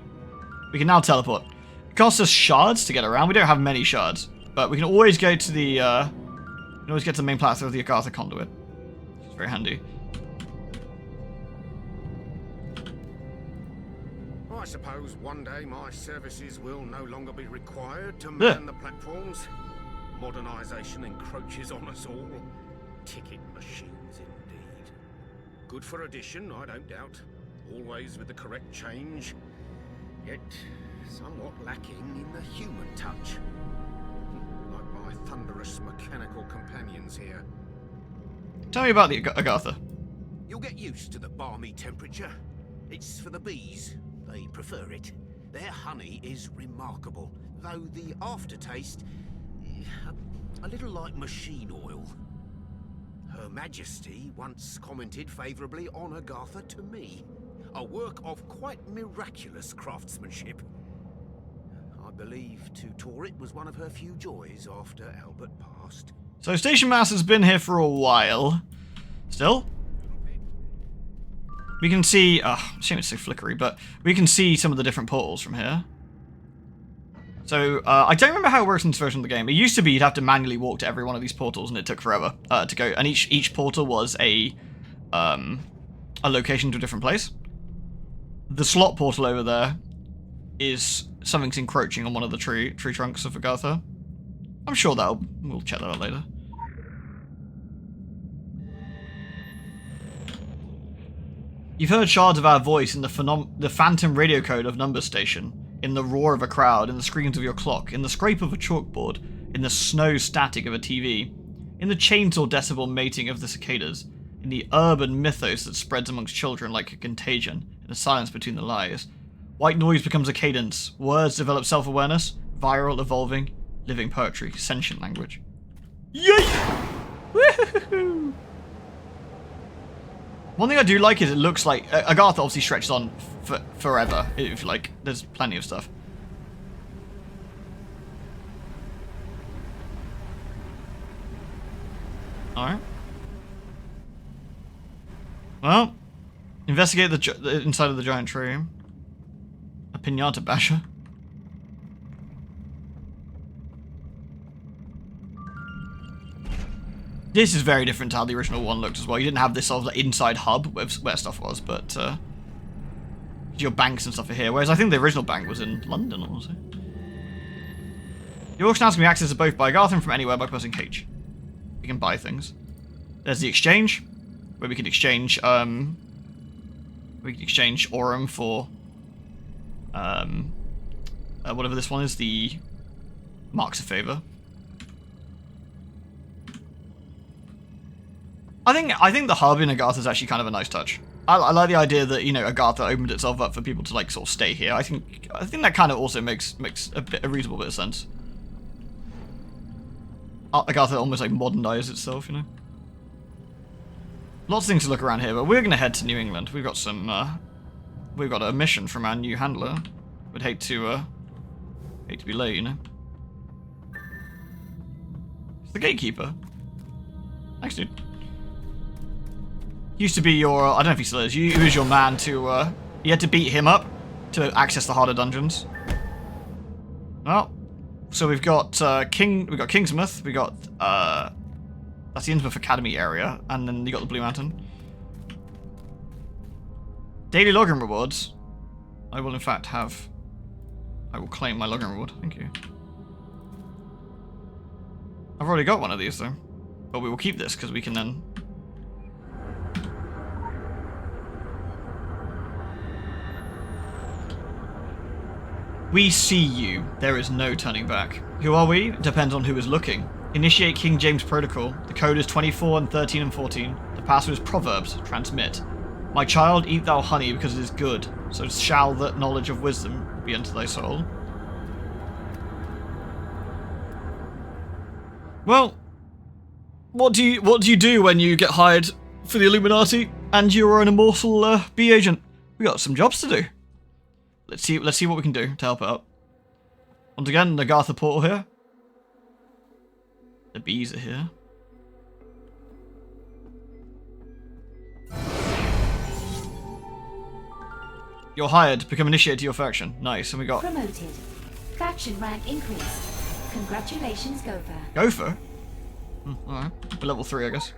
S1: We can now teleport. It costs us shards to get around. We don't have many shards, but we can always go to the... we can always get to the main platform of the Agartha conduit. It's very handy.
S17: I suppose one day my services will no longer be required to man the platforms. Modernization encroaches on us all. Ticket machines, indeed. Good for addition, I don't doubt. Always with the correct change. Yet somewhat lacking in the human touch. Like my thunderous mechanical companions here.
S1: Tell me about the Agartha.
S17: You'll get used to the balmy temperature. It's for the bees. They prefer it. Their honey is remarkable, though the aftertaste, a little like machine oil. Her Majesty once commented favourably on Agartha to me. A work of quite miraculous craftsmanship. I believe to tour it was one of her few joys after Albert passed.
S1: So Station Master's been here for a while. Still? We can see... shame it's so flickery, but we can see some of the different portals from here. So, I don't remember how it works in this version of the game. It used to be you'd have to manually walk to every one of these portals, and it took forever to go. And each portal was a location to a different place. the slot portal over there is something's encroaching on one of the tree trunks of Agartha. I'm sure we'll check that out later. You've heard shards of our voice in the phantom radio code of number station, in the roar of a crowd, in the screams of your clock, in the scrape of a chalkboard, in the snow static of a TV, in the chainsaw decibel mating of the cicadas, in the urban mythos that spreads amongst children like a contagion, in the silence between the lies. White noise becomes a cadence, words develop self-awareness, viral, evolving, living poetry, sentient language. Yay! Woohoo! One thing I do like is it looks like Agartha obviously stretches on forever. If you like, there's plenty of stuff. All right. Well, investigate the inside of the giant tree. A pinata basher. This is very different to how the original one looked as well. You didn't have this sort of like inside hub where stuff was, but your banks and stuff are here. Whereas I think the original bank was in London, or was it? The auction house can be accessed both by Agartha and from anywhere by pressing H. We can buy things. There's the exchange, where we can exchange Aurum for whatever this one is, the Marks of Favor. I think the hub in Agartha is actually kind of a nice touch. I like the idea that, you know, Agartha opened itself up for people to like sort of stay here. I think that kind of also makes a reasonable bit of sense. Agartha almost like modernized itself, you know. Lots of things to look around here, but we're gonna head to New England. We've got a mission from our new handler. Would hate to be late, you know. It's the gatekeeper. Thanks, dude. Used to be your, I don't know if he still is, he was your man to, you had to beat him up to access the harder dungeons. Well, so we've got Kingsmouth, we got, that's the Innsmouth Academy area, and then you got the Blue Mountain. Daily login rewards. I will in fact I will claim my login reward, thank you. I've already got one of these though, but we will keep this because we can then... We see you. There is no turning back. Who are we? Depends on who is looking. Initiate King James Protocol. The code is 24 and 13 and 14. The password is Proverbs. Transmit. My child, eat thou honey because it is good. So shall the knowledge of wisdom be unto thy soul. Well, what do you do when you get hired for the Illuminati and you're an immortal B agent? We got some jobs to do. Let's see what we can do to help out. Once again, the Agartha portal here. The bees are here. You're hired. Become initiated to your faction. Nice. And we got
S7: promoted. Faction rank increase. Congratulations, Gopher.
S1: Gopher? Alright. We're level 3, I guess.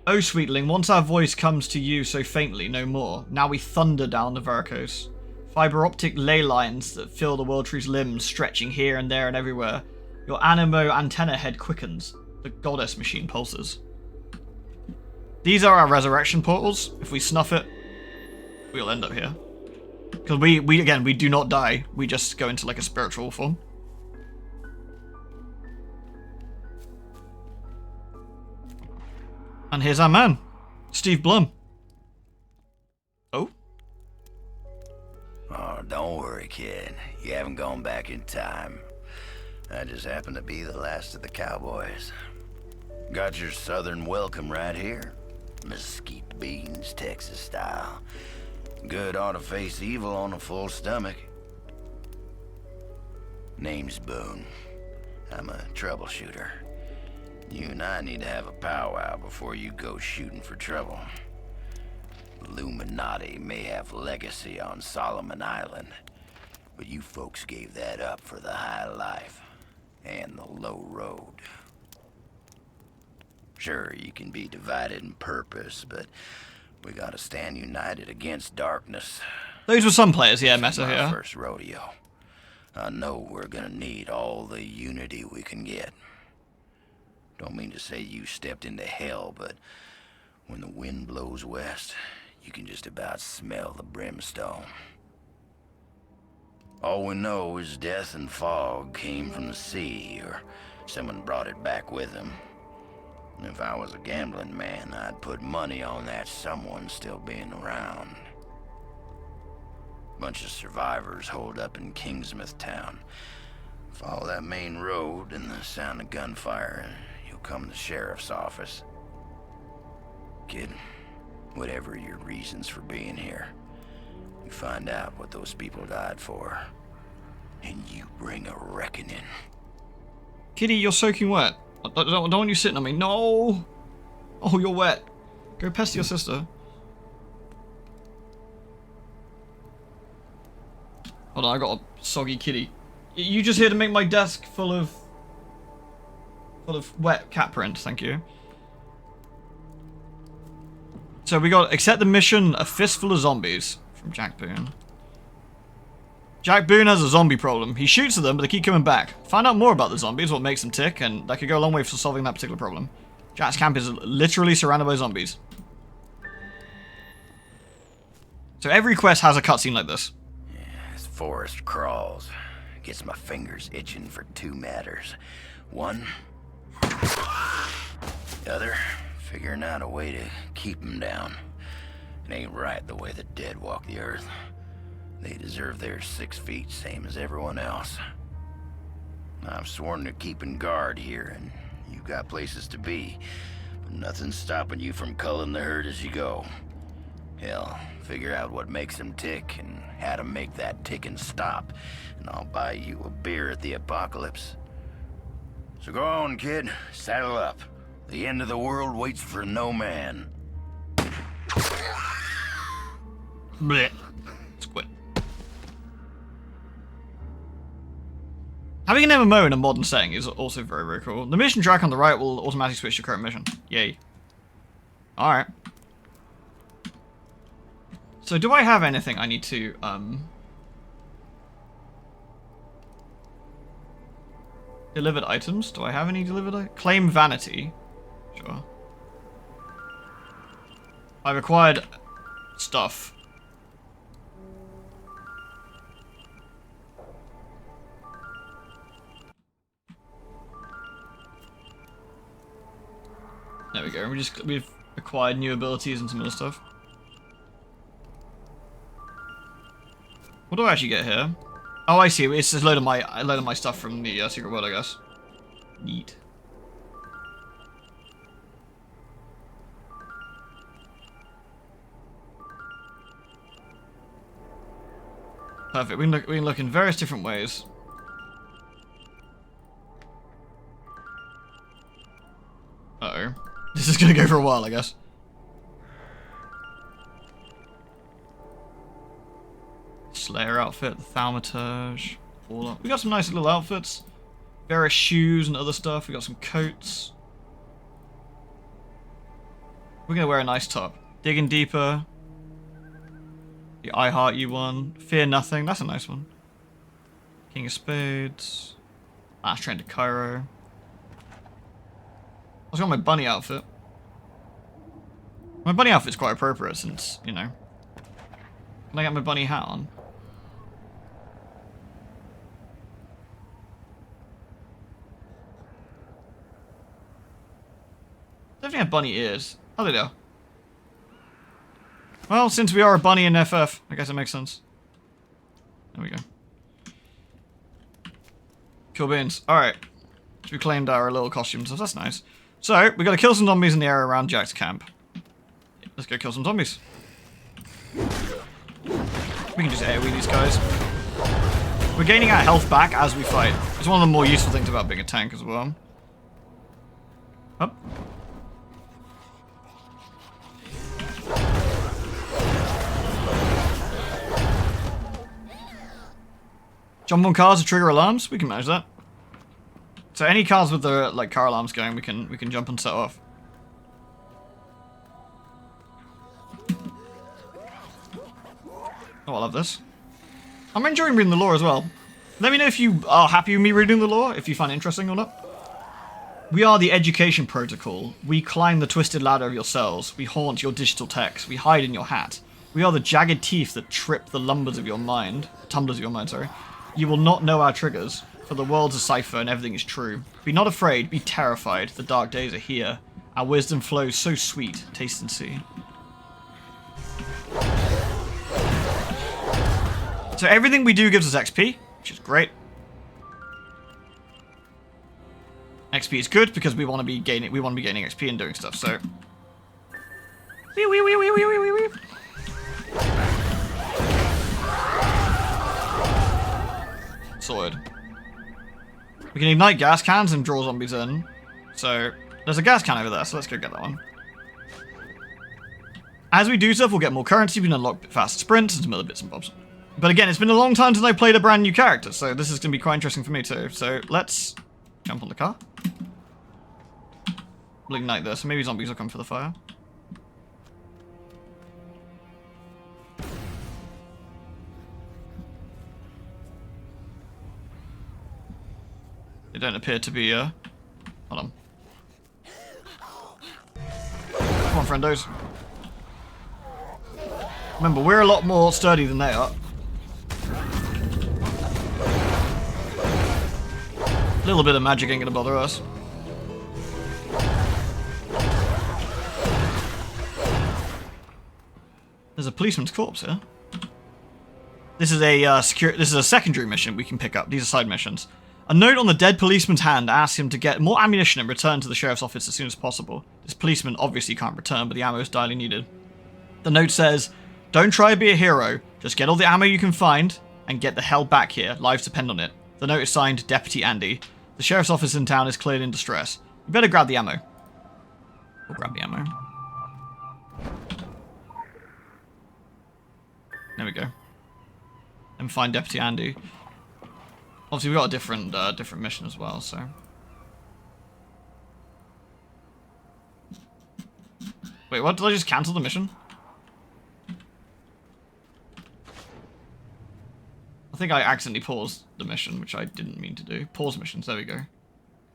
S1: Oh, sweetling, once our voice comes to you so faintly, no more. Now we thunder down the Varicose. Fiber optic ley lines that fill the World Tree's limbs, stretching here and there and everywhere. Your animo antenna head quickens. The goddess machine pulses. These are our resurrection portals. If we snuff it, we'll end up here. Because we do not die. We just go into like a spiritual form. And here's our man, Steve Blum. Oh?
S12: Oh, don't worry, kid. You haven't gone back in time. I just happen to be the last of the cowboys. Got your southern welcome right here. Mesquite beans, Texas style. Good ought to face evil on a full stomach. Name's Boone. I'm a troubleshooter. You and I need to have a powwow before you go shooting for trouble. Illuminati may have legacy on Solomon Island, but you folks gave that up for the high life and the low road. Sure, you can be divided in purpose, but we gotta stand united against darkness.
S1: Those were some players, yeah,
S12: This is
S1: meta
S12: my
S1: here.
S12: first rodeo. I know we're gonna need all the unity we can get. Don't mean to say you stepped into hell, but when the wind blows west, you can just about smell the brimstone. All we know is death and fog came from the sea, or someone brought it back with them. If I was a gambling man, I'd put money on that someone still being around. Bunch of survivors holed up in Kingsmouth town. Follow that main road and the sound of gunfire, and you'll come to the sheriff's office. Kid, whatever your reasons for being here, you find out what those people died for, and you bring a reckoning.
S1: Kitty, you're soaking wet. I don't want you sitting on me. No! Oh, you're wet. Go pester your sister. Hold on, I got a soggy kitty. You just here to make my desk full of wet cat print, thank you. So we got accept the mission, a fistful of zombies from Jack Boone. Jack Boone has a zombie problem. He shoots at them, but they keep coming back. Find out more about the zombies, what makes them tick, and that could go a long way for solving that particular problem. Jack's camp is literally surrounded by zombies. So every quest has a cutscene like this.
S12: Yeah, this forest crawls. Gets my fingers itching for two matters. One, the other, figuring out a way to keep them down. It ain't right the way the dead walk the earth. They deserve their 6 feet, same as everyone else. I've sworn to keeping guard here, and you've got places to be, but nothing's stopping you from culling the herd as you go. Hell, figure out what makes them tick and how to make that ticking stop, and I'll buy you a beer at the apocalypse. So go on, kid, saddle up. The end of the world waits for no man.
S1: Blech. Let's quit. Having an MMO in a modern setting is also very, very cool. The mission track on the right will automatically switch to current mission. Yay. Alright. So do I have anything I need to, delivered items? Do I have any delivered items? Claim vanity. Sure. I've acquired stuff. There we go. We've acquired new abilities and some other stuff. What do I actually get here? Oh, I see. It's just a load of my stuff from the secret world, I guess. Neat. Perfect. We can look in various different ways. Uh-oh. This is gonna go for a while, I guess. Slayer outfit, the Thaumaturge, all up. We got some nice little outfits. Various shoes and other stuff. We got some coats. We're gonna wear a nice top. Digging Deeper. The I Heart You one. Fear Nothing. That's a nice one. King of Spades. Last Train to Cairo. I've got my bunny outfit. My bunny outfit's quite appropriate since, you know. Can I get my bunny hat on? Definitely have bunny ears. Oh, they do. Well, since we are a bunny in FF, I guess it makes sense. There we go. Cool beans. Alright. So we claimed our little costumes. That's nice. So, we gotta kill some zombies in the area around Jack's camp. Let's go kill some zombies. We can just AoE these guys. We're gaining our health back as we fight. It's one of the more useful things about being a tank as well. Up. Jump on cars to trigger alarms? We can manage that. So any cars with the like car alarms going, we can jump and set off. Oh, I love this. I'm enjoying reading the lore as well. Let me know if you are happy with me reading the lore, if you find it interesting or not. We are the education protocol. We climb the twisted ladder of your cells. We haunt your digital text. We hide in your hat. We are the jagged teeth that trip the tumblers of your mind, sorry. You will not know our triggers, for the world's a cipher and everything is true. Be not afraid, be terrified, the dark days are here. Our wisdom flows so sweet, taste and see. So everything we do gives us XP, which is great. XP is good because we want to be gaining XP and doing stuff, so. Sorted. We can ignite gas cans and draw zombies in. So, there's a gas can over there, so let's go get that one. As we do stuff, we'll get more currency, we can unlock faster sprints and some other bits and bobs. But again, it's been a long time since I played a brand new character, so this is going to be quite interesting for me too. So, let's jump on the car. We'll ignite this, so maybe zombies will come for the fire. They don't appear to be, hold on. Come on, friendos. Remember, we're a lot more sturdy than they are. A little bit of magic ain't gonna bother us. There's a policeman's corpse here. This is a secondary mission we can pick up. These are side missions. A note on the dead policeman's hand asks him to get more ammunition and return to the sheriff's office as soon as possible. This policeman obviously can't return, but the ammo is direly needed. The note says, "Don't try to be a hero. Just get all the ammo you can find and get the hell back here. Lives depend on it." The note is signed Deputy Andy. The sheriff's office in town is cleared in distress. You better grab the ammo. We'll grab the ammo. There we go. And find Deputy Andy. Obviously, we've got a different mission as well, so. Wait, what? Did I just cancel the mission? I think I accidentally paused the mission, which I didn't mean to do. Pause missions, there we go.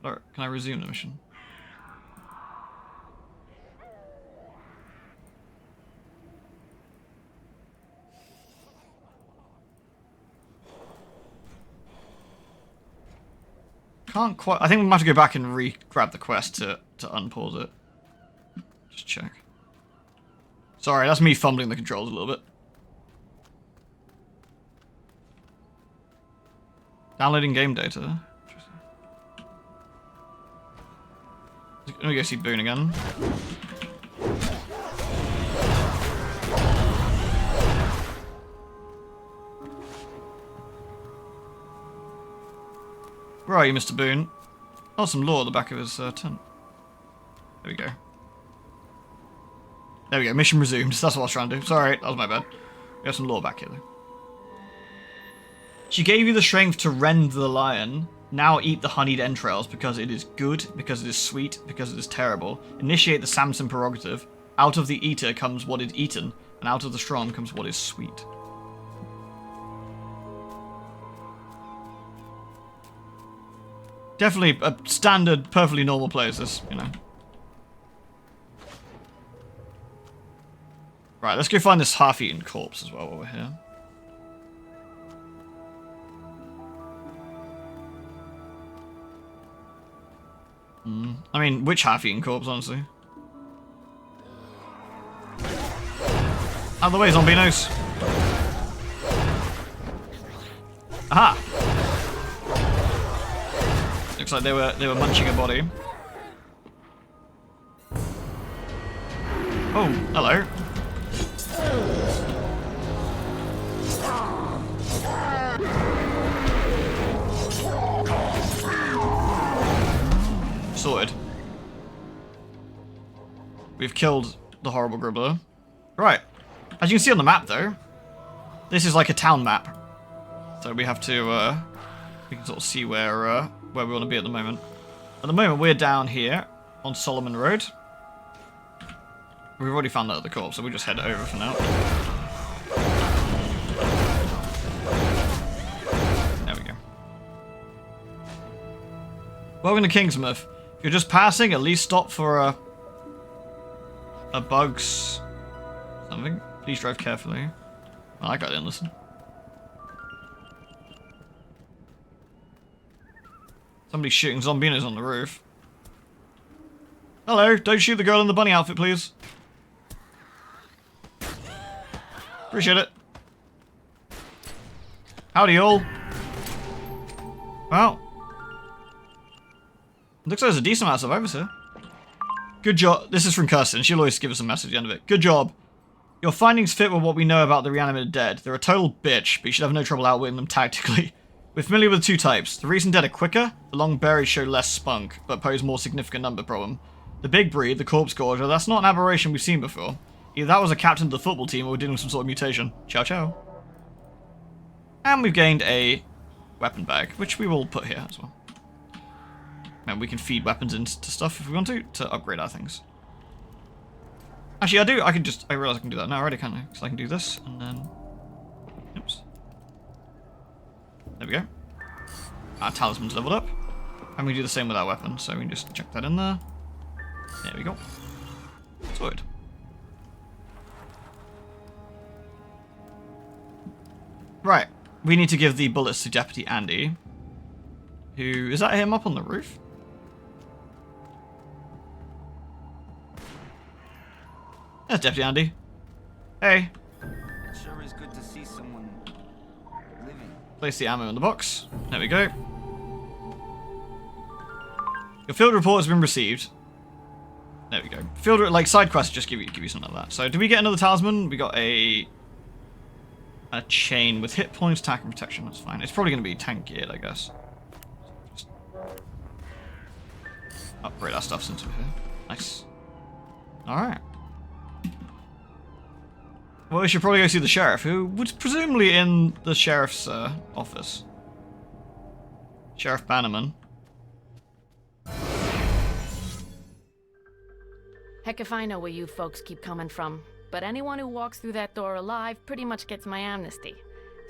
S1: Can I resume the mission? Can't quite. I think we might have to go back and re-grab the quest to unpause it. Just check. Sorry, that's me fumbling the controls a little bit. Downloading game data. Interesting. Let me go see Boone again. Where are you, Mr. Boone? Oh, some lore at the back of his tent. There we go. There we go, mission resumed. That's what I was trying to do. Sorry, that was my bad. We have some lore back here, though. She gave you the strength to rend the lion. Now eat the honeyed entrails, because it is good, because it is sweet, because it is terrible. Initiate the Samson prerogative. Out of the eater comes what is eaten, and out of the strong comes what is sweet. Definitely a standard, perfectly normal place, this, you know. Right, let's go find this half-eaten corpse as well while we're here. I mean, which half-eaten corpse, honestly? Out of the way, zombinos! Aha! Looks like they were munching a body. Oh, hello. Sorted. We've killed the horrible Gribbler. Right. As you can see on the map, though, this is like a town map. So we have to, we can sort of see where we want to be at the moment. At the moment, we're down here on Solomon Road. We've already found that other corpse, so we'll just head over for now. Welcome to Kingsmouth. If you're just passing, at least stop for a bug's something. Please drive carefully. Well, that guy didn't listen. Somebody's shooting zombinos on the roof. Hello, don't shoot the girl in the bunny outfit, please. Appreciate it. Howdy, all. Well. Looks like there's a decent amount of survivors here. Good job. This is from Kirsten. She'll always give us a message at the end of it. Good job. Your findings fit with what we know about the reanimated dead. They're a total bitch, but you should have no trouble outwitting them tactically. We're familiar with two types. The recent dead are quicker. The long buried show less spunk, but pose more significant number problem. The big breed, the corpse gorger, that's not an aberration we've seen before. Either that was a captain of the football team or we're dealing with some sort of mutation. Ciao, ciao. And we've gained a weapon bag, which we will put here as well. And we can feed weapons into stuff if we want to upgrade our things. Actually, I realize I can do that now already, can't I? Because I can do this, and then... Oops. There we go. Our talisman's leveled up. And we do the same with our weapon, so we can just chuck that in there. There we go. Sorted. Right. We need to give the bullets to Deputy Andy. Who... Is that him up on the roof? There's Deputy Andy. Hey.
S18: It sure is good to see someone living.
S1: Place the ammo in the box. There we go. Your field report has been received. There we go. Like side quests just give you something like that. So, do we get another talisman? We got a chain with hit points, attack, and protection. That's fine. It's probably going to be tank geared, I guess. Just upgrade our stuff since we're here. Nice. All right. Well, we should probably go see the sheriff, who was presumably in the sheriff's office. Sheriff Bannerman.
S19: Heck if I know where you folks keep coming from, but anyone who walks through that door alive pretty much gets my amnesty.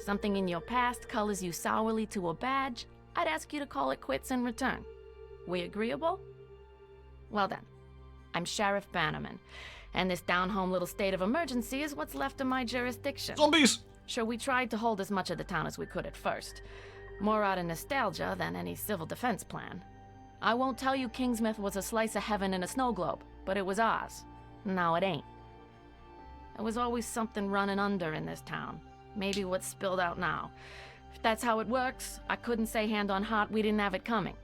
S19: Something in your past colors you sourly to a badge, I'd ask you to call it quits in return. We agreeable? Well then, I'm Sheriff Bannerman. And this down-home little state of emergency is what's left of my jurisdiction.
S1: Zombies!
S19: Sure, we tried to hold as much of the town as we could at first. More out of nostalgia than any civil defense plan. I won't tell you Kingsmouth was a slice of heaven in a snow globe, but it was ours. Now it ain't. There was always something running under in this town. Maybe what's spilled out now. If that's how it works, I couldn't say hand on heart we didn't have it coming.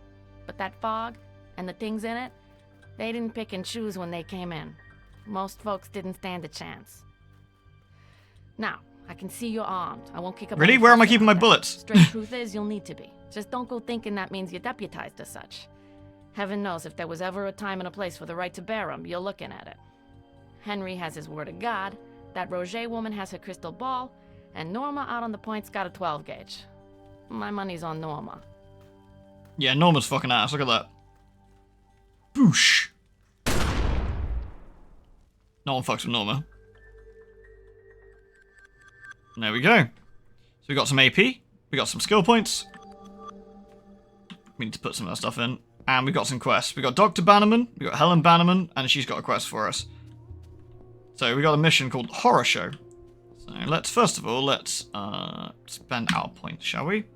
S19: But that fog, and the things in it, they didn't pick and choose when they came in. Most folks didn't stand a chance. Now, I can see you're armed. I won't kick up.
S1: Really? Where am I keeping my bullets?
S19: Straight truth is, you'll need to be. Just don't go thinking that means you're deputized as such. Heaven knows if there was ever a time and a place for the right to bear 'em, you're looking at it. Henry has his word of God, that Roger woman has her crystal ball, and Norma out on the point's got a 12 gauge. My money's on Norma.
S1: Yeah, Norma's fucking ass. Look at that. Boosh. No one fucks with Norma. And there we go. So we got some AP. We got some skill points. We need to put some of that stuff in. And we got some quests. We got Dr. Bannerman. We got Helen Bannerman. And she's got a quest for us. So we got a mission called Horror Show. So let's, first of all, let's spend our points, shall we? So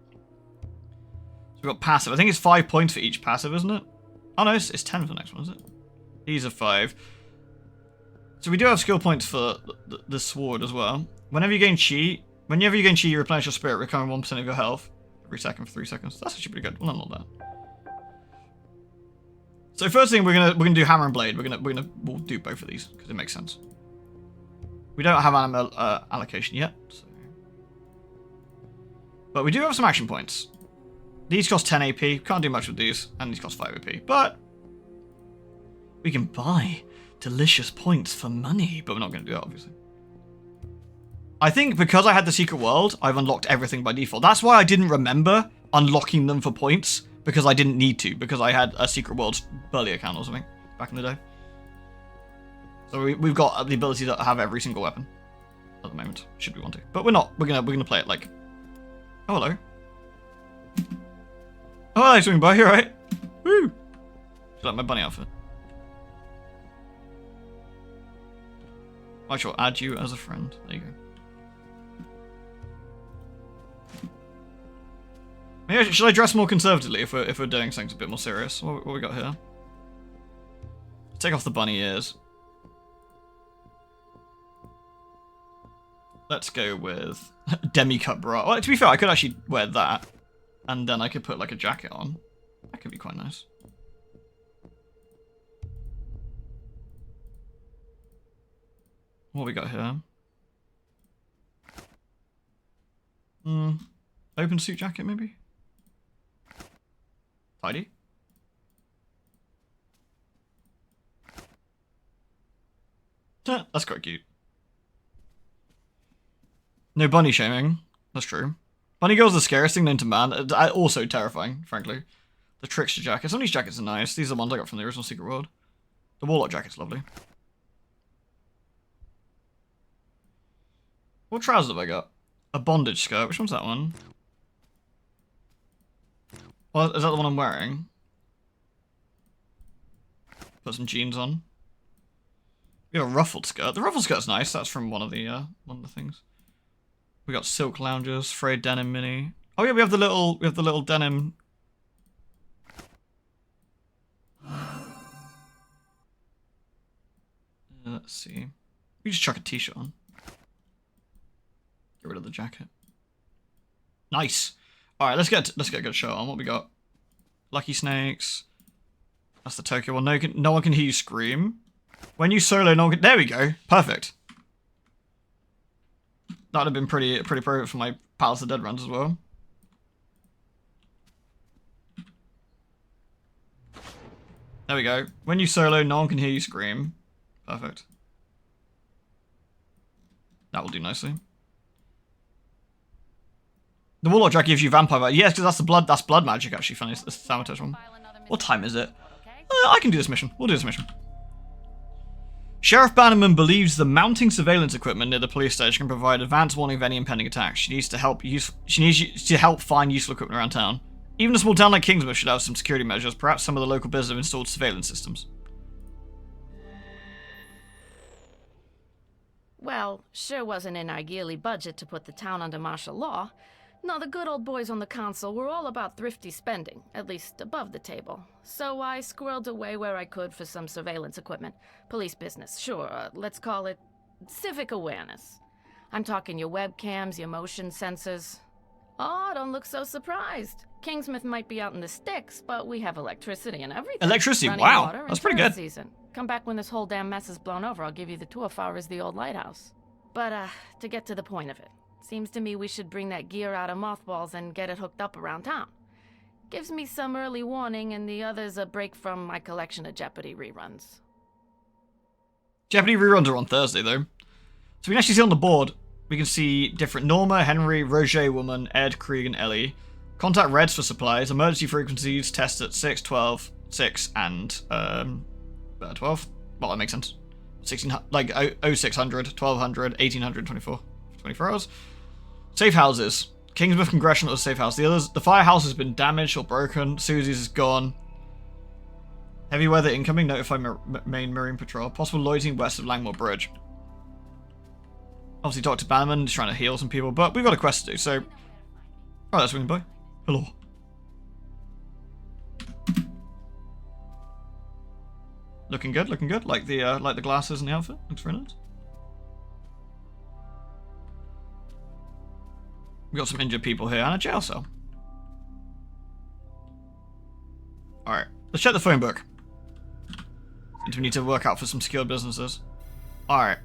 S1: we got passive. I think it's 5 points for each passive, isn't it? Oh no, it's 10 for the next one, is it? These are 5. So we do have skill points for the sword as well. Whenever you gain chi, you replenish your spirit, recovering 1% of your health every second for 3 seconds. That's actually pretty good. Well, not that. So first thing we're gonna do hammer and blade. We'll do both of these because it makes sense. We don't have animal allocation yet, so. But we do have some action points. These cost 10 AP. Can't do much with these, and these cost 5 AP. But we can buy delicious points for money, but we're not going to do that, obviously. I think because I had the secret world, I've unlocked everything by default. That's why I didn't remember unlocking them for points, because I didn't need to, because I had a secret world Burley account or something back in the day. So we've got the ability to have every single weapon at the moment, should we want to. But we're not. We're gonna play it like. Oh hello. Oh hello, swing by. You alright? Woo! You like my bunny outfit? I shall add you as a friend. There you go. Maybe should I dress more conservatively if we're doing things a bit more serious? What we got here? Take off the bunny ears. Let's go with demi-cut bra. Well, to be fair, I could actually wear that, and then I could put like a jacket on. That could be quite nice. What we got here? Open suit jacket, maybe? Tidy. That's quite cute. No bunny shaming. That's true. Bunny girl's the scariest thing known to man. Also terrifying, frankly. The trickster jacket. Some of these jackets are nice. These are the ones I got from the original Secret World. The warlock jacket's lovely. What trousers have I got? A bondage skirt. Which one's that one? Well, is that the one I'm wearing? Put some jeans on. We got a ruffled skirt. The ruffled skirt's nice. That's from one of the things. We got silk loungers, frayed denim mini. Oh yeah, we have the little denim. Let's see. We just chuck a t-shirt on. Get rid of the jacket. Nice. All right, let's get a good show on. What we got? Lucky snakes. That's the Tokyo one. No one can hear you scream. When you solo, no one can... There we go. Perfect. That'd have been pretty perfect for my Palace of the Dead runs as well. There we go. When you solo, no one can hear you scream. Perfect. That will do nicely. The Warlock Jack gives you vampire magic. Yes, because that's blood magic, actually. Funny, it's the Thaumaturge one. What time is it? I can do this mission. We'll do this mission. Sheriff Bannerman believes the mounting surveillance equipment near the police station can provide advance warning of any impending attack. She needs to help find useful equipment around town. Even a small town like Kingsmouth should have some security measures. Perhaps some of the local business have installed surveillance systems.
S19: Well, sure wasn't in our yearly budget to put the town under martial law. No, the good old boys on the council were all about thrifty spending, at least above the table. So I squirreled away where I could for some surveillance equipment. Police business, sure, let's call it civic awareness. I'm talking your webcams, your motion sensors. Oh, don't look so surprised. Kingsmouth might be out in the sticks, but we have electricity and everything.
S1: Electricity?
S19: Running
S1: Wow,
S19: water
S1: that's
S19: and
S1: pretty
S19: tourist
S1: good.
S19: Season. Come back when this whole damn mess is blown over. I'll give you the tour far as the old lighthouse. But, to get to the point of it. Seems to me we should bring that gear out of mothballs and get it hooked up around town. Gives me some early warning and the others a break from my collection of Jeopardy reruns.
S1: Jeopardy reruns are on Thursday, though. So we can actually see on the board, we can see different Norma, Henry, Roger, Woman, Ed, Krieg, and Ellie. Contact Reds for supplies. Emergency frequencies test at 6, 12, 6, and 12. Well, that makes sense. 16, like 0600, 1200, 1800, 24 hours. Safe houses. Kingsmouth Congressional is a safe house. The firehouse has been damaged or broken. Susie's is gone. Heavy weather incoming. Notify main Marine Patrol. Possible loitering west of Langmore Bridge. Obviously, Dr. Bannerman is trying to heal some people, but we've got a quest to do, so... Alright, let's swing by. Hello. Looking good, looking good. Like the glasses and the outfit. Looks very nice. We got some injured people here and a jail cell. Alright, let's check the phone book. Since we need to work out for some secure businesses. Alright.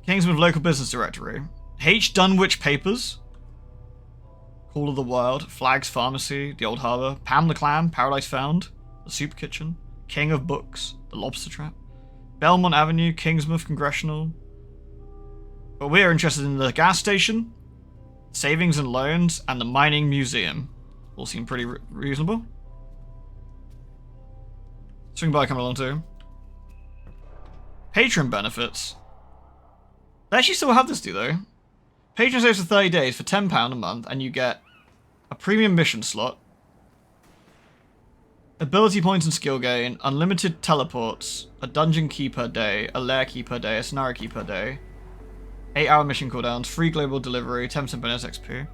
S1: Kingsmouth Local Business Directory. H. Dunwich Papers. Call of the Wild. Flags Pharmacy. The Old Harbour. Pam the Clam. Paradise Found. The Soup Kitchen. King of Books. The Lobster Trap. Belmont Avenue. Kingsmouth Congressional. But we're interested in the gas station. Savings and loans, and the mining museum. All seem pretty reasonable. Swing by coming along too. Patron benefits. They actually still have this, do though. Patron saves for 30 days for £10 a month, and you get a premium mission slot. Ability points and skill gain, unlimited teleports, a dungeon key per day, a lair key per day, a scenario key per day, 8-hour mission cooldowns, free global delivery, 10% bonus XP.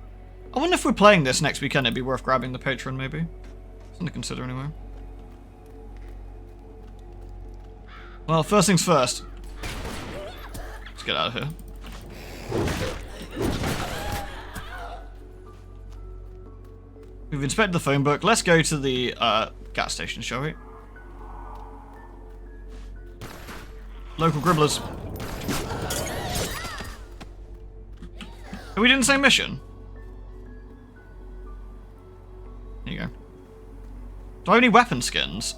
S1: I wonder if we're playing this next weekend, it'd be worth grabbing the Patreon, maybe. Something to consider anyway. Well, first things first. Let's get out of here. We've inspected the phone book. Let's go to the gas station, shall we? Local gribblers. Are we doing the same mission? There you go. Do I have any weapon skins?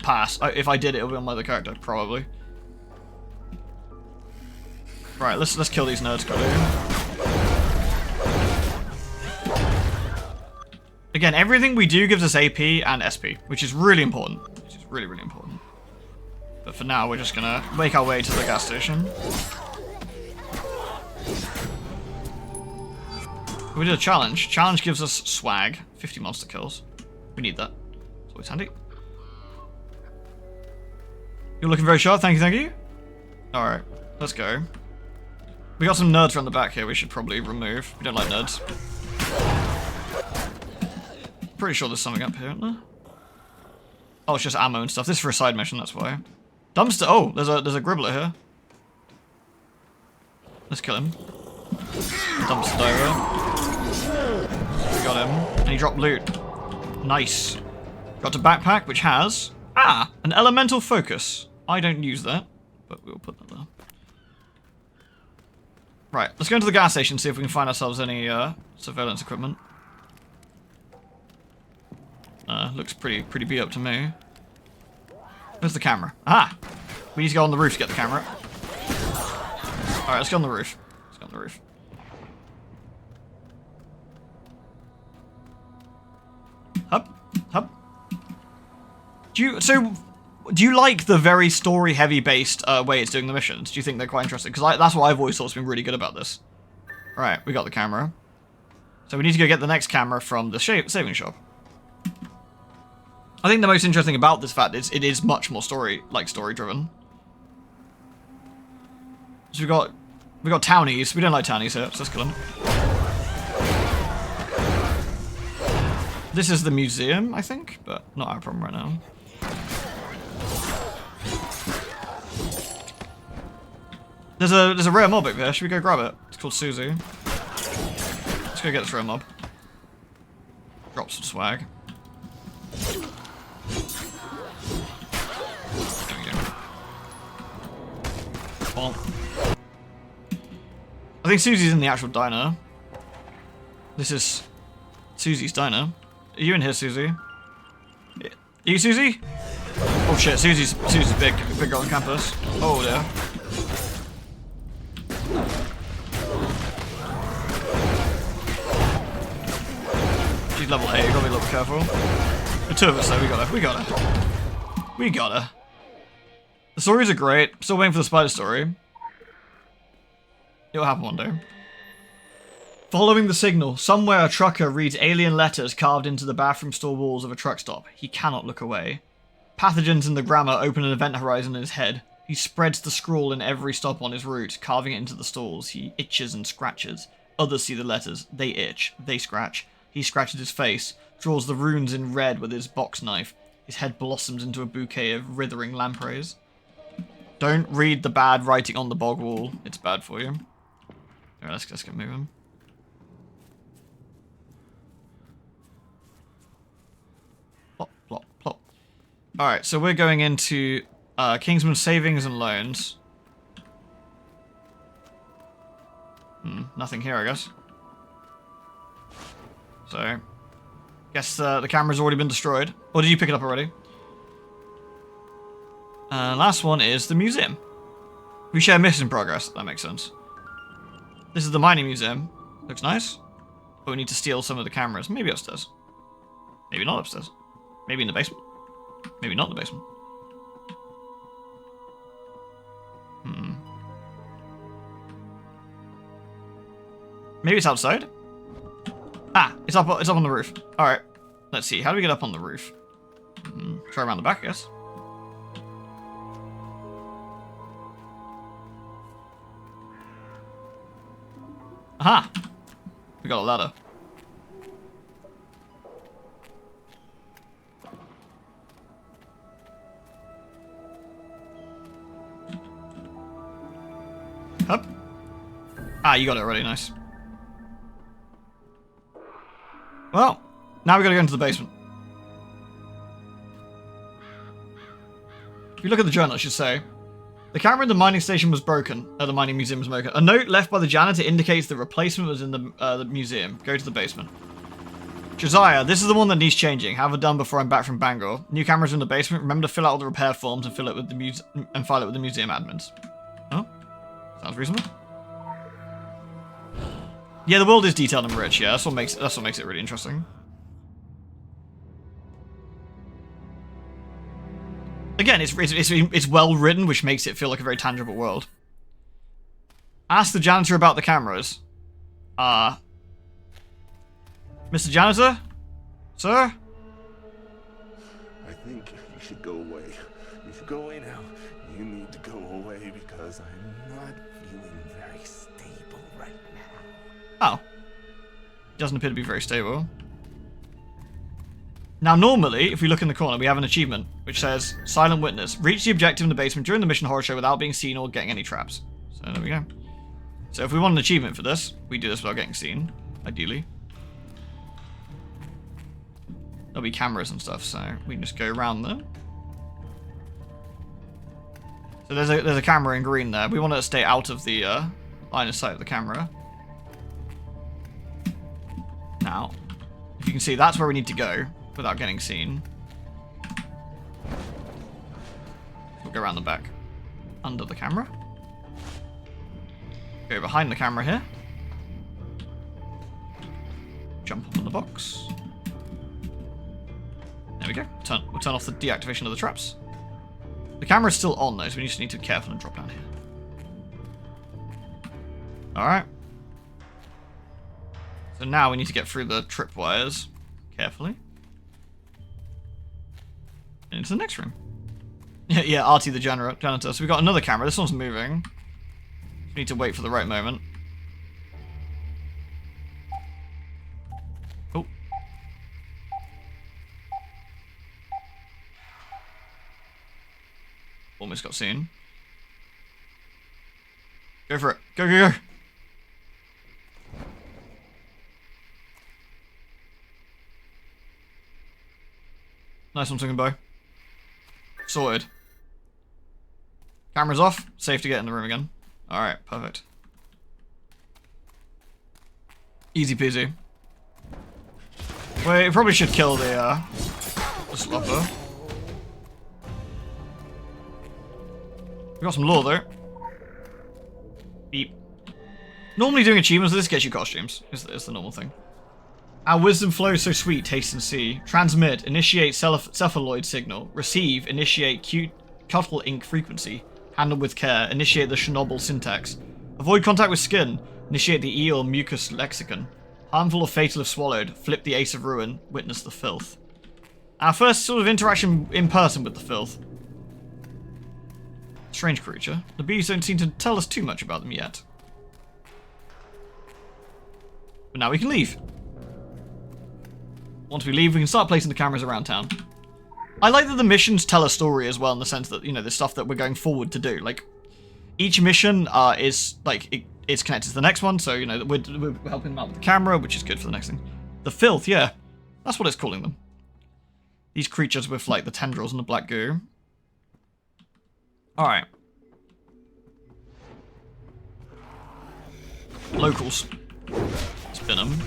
S1: Pass. If I did, it would be on my other character, probably. Right, let's kill these nerds quickly. Again, everything we do gives us AP and SP, which is really important. Which is really, really important. But for now, we're just gonna make our way to the gas station. We did a challenge. Challenge gives us swag, 50 monster kills. We need that. It's always handy. You're looking very sharp. Thank you, thank you. Alright, let's go. We got some nerds around the back here we should probably remove. We don't like nerds. Pretty sure there's something up here, isn't there? Oh, it's just ammo and stuff. This is for a side mission, that's why. Dumpster. Oh, there's a gribbler here. Let's kill him. Dumpster diver. We got him. And he dropped loot. Nice. Got a backpack which has an elemental focus. I don't use that, but we'll put that there. Right, let's go into the gas station and see if we can find ourselves any surveillance equipment. Looks pretty beat up to me. Where's the camera? Ah! We need to go on the roof to get the camera. Alright, let's go on the roof. Let's go on the roof. Hub. Do you like the very story-heavy based way it's doing the missions? Do you think they're quite interesting? Because that's what I've always thought's been really good about this. Right, we got the camera. So we need to go get the next camera from the saving shop. I think the most interesting about this fact is it is much more story-driven. So we got townies. We don't like townies here, so let's kill them. This is the museum, I think, but not our problem right now. There's a rare mob over here. Should we go grab it? It's called Susie. Let's go get this rare mob. Drop some swag. There we go. Well, I think Susie's in the actual diner. This is Susie's diner. Are you in here, Susie? Are you Susie? Oh shit, Susie's big girl on campus. Oh dear. She's level 8, gotta be a little careful. The two of us though, we got her. The stories are great. Still waiting for the spider story. It'll happen one day. Following the signal, somewhere a trucker reads alien letters carved into the bathroom stall walls of a truck stop. He cannot look away. Pathogens in the grammar open an event horizon in his head. He spreads the scrawl in every stop on his route, carving it into the stalls. He itches and scratches. Others see the letters. They itch. They scratch. He scratches his face, draws the runes in red with his box knife. His head blossoms into a bouquet of withering lampreys. Don't read the bad writing on the bog wall. It's bad for you. Alright, let's get moving. Plop, plop, plop. Alright, so we're going into Kingsman Savings and Loans. Nothing here, I guess. So, guess the camera's already been destroyed. Or did you pick it up already? Last one is the museum. We share mission progress. That makes sense. This is the mining museum. Looks nice. But we need to steal some of the cameras. Maybe upstairs. Maybe not upstairs. Maybe in the basement. Maybe not in the basement. Maybe it's outside? Ah, it's up on the roof. Alright. Let's see. How do we get up on the roof? Try around the back, I guess. Aha! We got a ladder. Up. Ah, you got it already, nice. Well, now we gotta go into the basement. If you look at the journal, it should say, the camera in the mining station was broken. The mining museum was broken. A note left by the janitor indicates the replacement was in the museum. Go to the basement. Josiah, this is the one that needs changing. Have it done before I'm back from Bangor. New cameras in the basement. Remember to fill out all the repair forms and file it with the museum admins. Oh, sounds reasonable. Yeah, the world is detailed and rich. Yeah, that's what makes it really interesting. Again, it's well written, which makes it feel like a very tangible world. Ask the janitor about the cameras. Mr. Janitor? Sir?
S10: I think you should go away. You should go away now. You need to go away because I'm not feeling very stable right now.
S1: Oh. Doesn't appear to be very stable. Now, normally, if we look in the corner, we have an achievement, which says, Silent Witness. Reach the objective in the basement during the mission horror show without being seen or getting any traps. So, there we go. So, if we want an achievement for this, we do this without getting seen, ideally. There'll be cameras and stuff, so we can just go around them. So, there's a camera in green there. We want it to stay out of the line of sight of the camera. Now, if you can see, that's where we need to go without getting seen. We'll go around the back. Under the camera. Go behind the camera here. Jump up on the box. There we go. We'll turn off the deactivation of the traps. The camera's still on though, so we just need to be careful and drop down here. Alright. So now we need to get through the tripwires carefully. Into the next room. Yeah, Artie the janitor. So we got another camera. This one's moving. We need to wait for the right moment. Oh. Almost got seen. Go for it. Go, go, go. Nice one, swinging bow. Sorted. Camera's off. Safe to get in the room again. Alright, perfect. Easy peasy. Wait, probably should kill the slopper. We got some lore though. Beep. Normally doing achievements with this gets you costumes. Is the normal thing. Our wisdom flows so sweet, taste and see. Transmit, initiate cephaloid signal. Receive, initiate cuttle ink frequency. Handle with care, initiate the Chernobyl syntax. Avoid contact with skin, initiate the E or mucus lexicon. Harmful or fatal if swallowed, flip the ace of ruin, witness the filth. Our first sort of interaction in person with the filth. Strange creature. The bees don't seem to tell us too much about them yet. But now we can leave. Once we leave, we can start placing the cameras around town. I like that the missions tell a story as well, in the sense that, you know, the stuff that we're going forward to do. Like, each mission is, like, it's connected to the next one, so, you know, we're helping them out with the camera, which is good for the next thing. The filth, yeah. That's what it's calling them. These creatures with, like, the tendrils and the black goo. Alright. Locals. Spin them.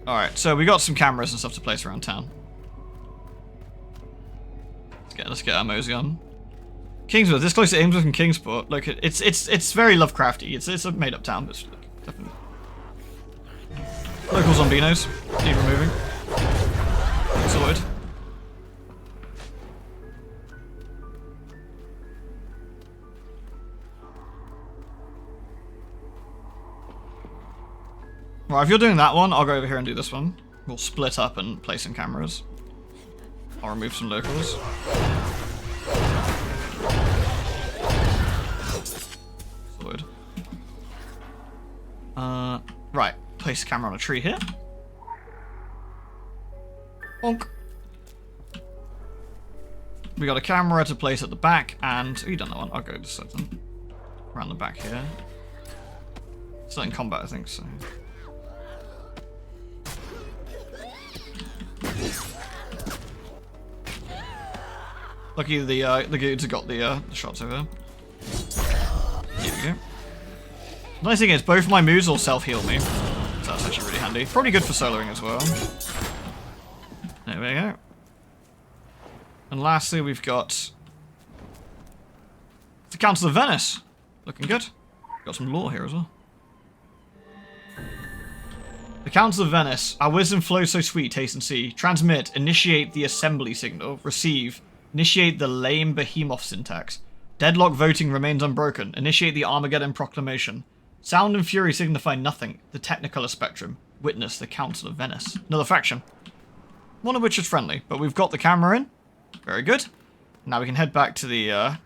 S1: Alright, so we got some cameras and stuff to place around town. Let's get our mosey on. Kingsworth, this close to Amesworth and Kingsport. Look, it's very Lovecrafty. It's a made up town, but definitely. Local zombinos. Need removing. Sorted. Right, if you're doing that one, I'll go over here and do this one. We'll split up and place some cameras. I'll remove some locals. Sorted. Right. Place a camera on a tree here. Bonk. We got a camera to place at the back, and... Oh, you done that one. I'll go to set them around the back here. Still in combat, I think, so... Lucky the dudes have got the shots over there. Here we go. The nice thing is, both of my moves will self-heal me. So that's actually really handy. Probably good for soloing as well. There we go. And lastly, we've got the Council of Venice. Looking good. Got some lore here as well. The Council of Venice. Our wisdom flows so sweet, taste and see. Transmit. Initiate the assembly signal. Receive. Initiate the lame behemoth syntax. Deadlock voting remains unbroken. Initiate the Armageddon proclamation. Sound and fury signify nothing. The Technicolor spectrum. Witness the Council of Venice. Another faction. One of which is friendly, but we've got the camera in. Very good. Now we can head back to the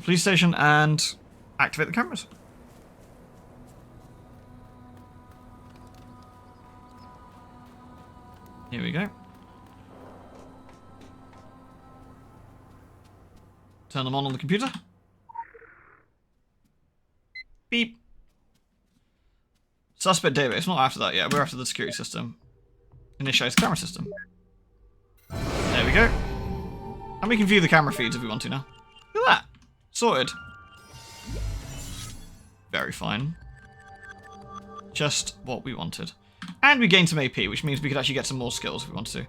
S1: police station and activate the cameras. Here we go. Turn them on the computer. Beep. Suspect database. Not after that yet. We're after the security system. Initialize camera system. There we go. And we can view the camera feeds if we want to now. Look at that. Sorted. Very fine. Just what we wanted. And we gained some AP, which means we could actually get some more skills if we wanted to.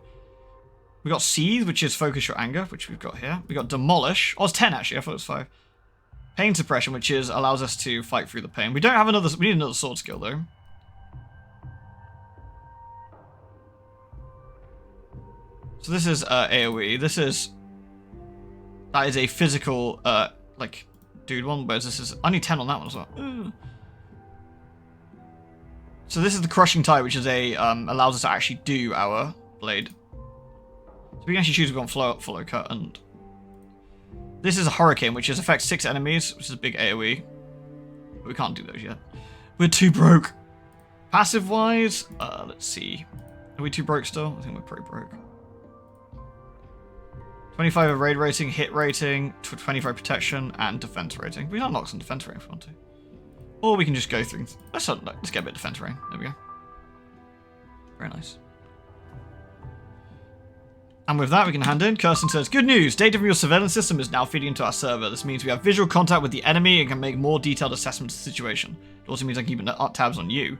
S1: We got Seethe, which is focus your anger, which we've got here. We got Demolish. Oh, it's 10 actually. I thought it was 5. Pain suppression, which is allows us to fight through the pain. We don't have another. We need another sword skill though. So this is AoE. That is a physical like dude one, whereas this is only 10 on that one as well. Ugh. So this is the Crushing Tide, which is a allows us to actually do our blade. So we can actually choose if we want follow cut, and this is a Hurricane, which is affects 6 enemies, which is a big AoE. But we can't do those yet. We're too broke. Passive wise, let's see. Are we too broke still? I think we're pretty broke. 25 of raid rating, hit rating, 25 protection, and defense rating. We can unlock some defense rating if we want to. Or we can just go through. Let's get a bit of defense rating. There we go. Very nice. And with that, we can hand in. Kirsten says, good news! Data from your surveillance system is now feeding into our server. This means we have visual contact with the enemy and can make more detailed assessments of the situation. It also means I can keep tabs on you.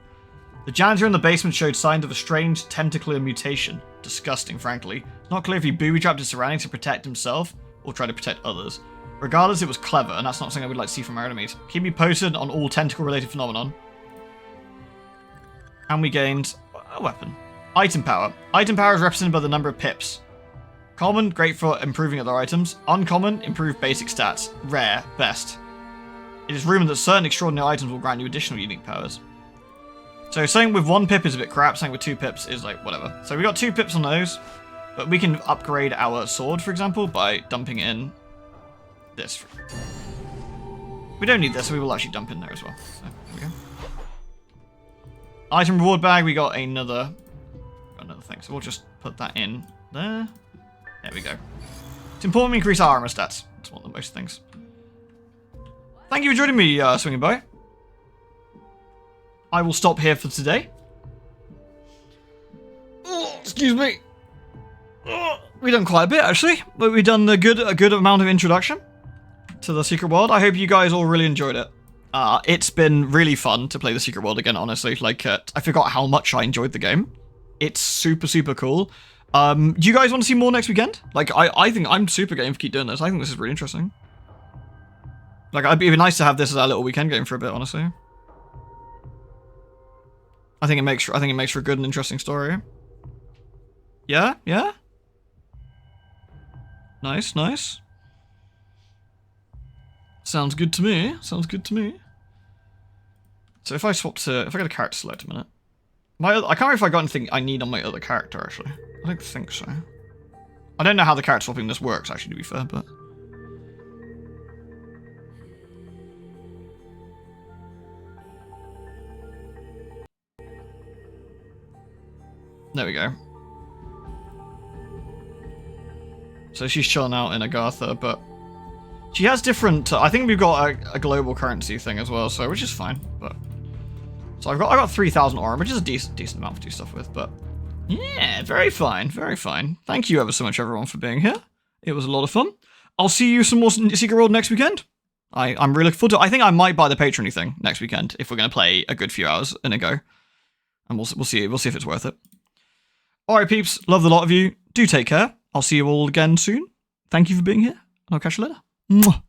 S1: The janitor in the basement showed signs of a strange tentacular mutation. Disgusting, frankly. It's not clear if he booby-trapped his surroundings to protect himself or try to protect others. Regardless, it was clever, and that's not something I would like to see from our enemies. Keep me posted on all tentacle-related phenomenon. And we gained a weapon. Item power. Item power is represented by the number of pips. Common, great for improving other items. Uncommon, improved basic stats. Rare, best. It is rumoured that certain extraordinary items will grant you additional unique powers. So something with 1 pip is a bit crap, something with 2 pips is like whatever. So we got 2 pips on those, but we can upgrade our sword, for example, by dumping in this. We don't need this, so we will actually dump in there as well. So there we go. Item reward bag, we got another thing, so we'll just put that in there. There we go. It's important we increase our armor stats. That's one of the most things. Thank you for joining me, Swinging By. I will stop here for today. Oh, excuse me. Oh, we've done quite a bit, actually. But we've done a good amount of introduction to the Secret World. I hope you guys all really enjoyed it. It's been really fun to play the Secret World again, honestly. Like, I forgot how much I enjoyed the game. It's super, super cool. Do you guys want to see more next weekend? Like, I think I'm super game for keep doing this. I think this is really interesting. Like, it'd be nice to have this as our little weekend game for a bit, honestly. I think it makes for a good and interesting story. Yeah? Yeah? Nice, nice. Sounds good to me. Sounds good to me. So if I swap to, if I get a character select a minute. I can't remember if I got anything I need on my other character, actually. I don't think so. I don't know how the character swapping this works, actually, to be fair, but... There we go. So she's chilling out in Agartha, but... She has different... I think we've got a global currency thing as well, so which is fine, but... So I got 3,000 aura, which is a decent amount to do stuff with, but... Yeah, very fine, very fine. Thank you ever so much, everyone, for being here. It was a lot of fun. I'll see you some more Secret World next weekend. I'm really looking forward to it. I think I might buy the Patreon thing next weekend if we're going to play a good few hours in a go. And we'll see. We'll see if it's worth it. Alright, peeps. Love the lot of you. Do take care. I'll see you all again soon. Thank you for being here. I'll catch you later. Mwah.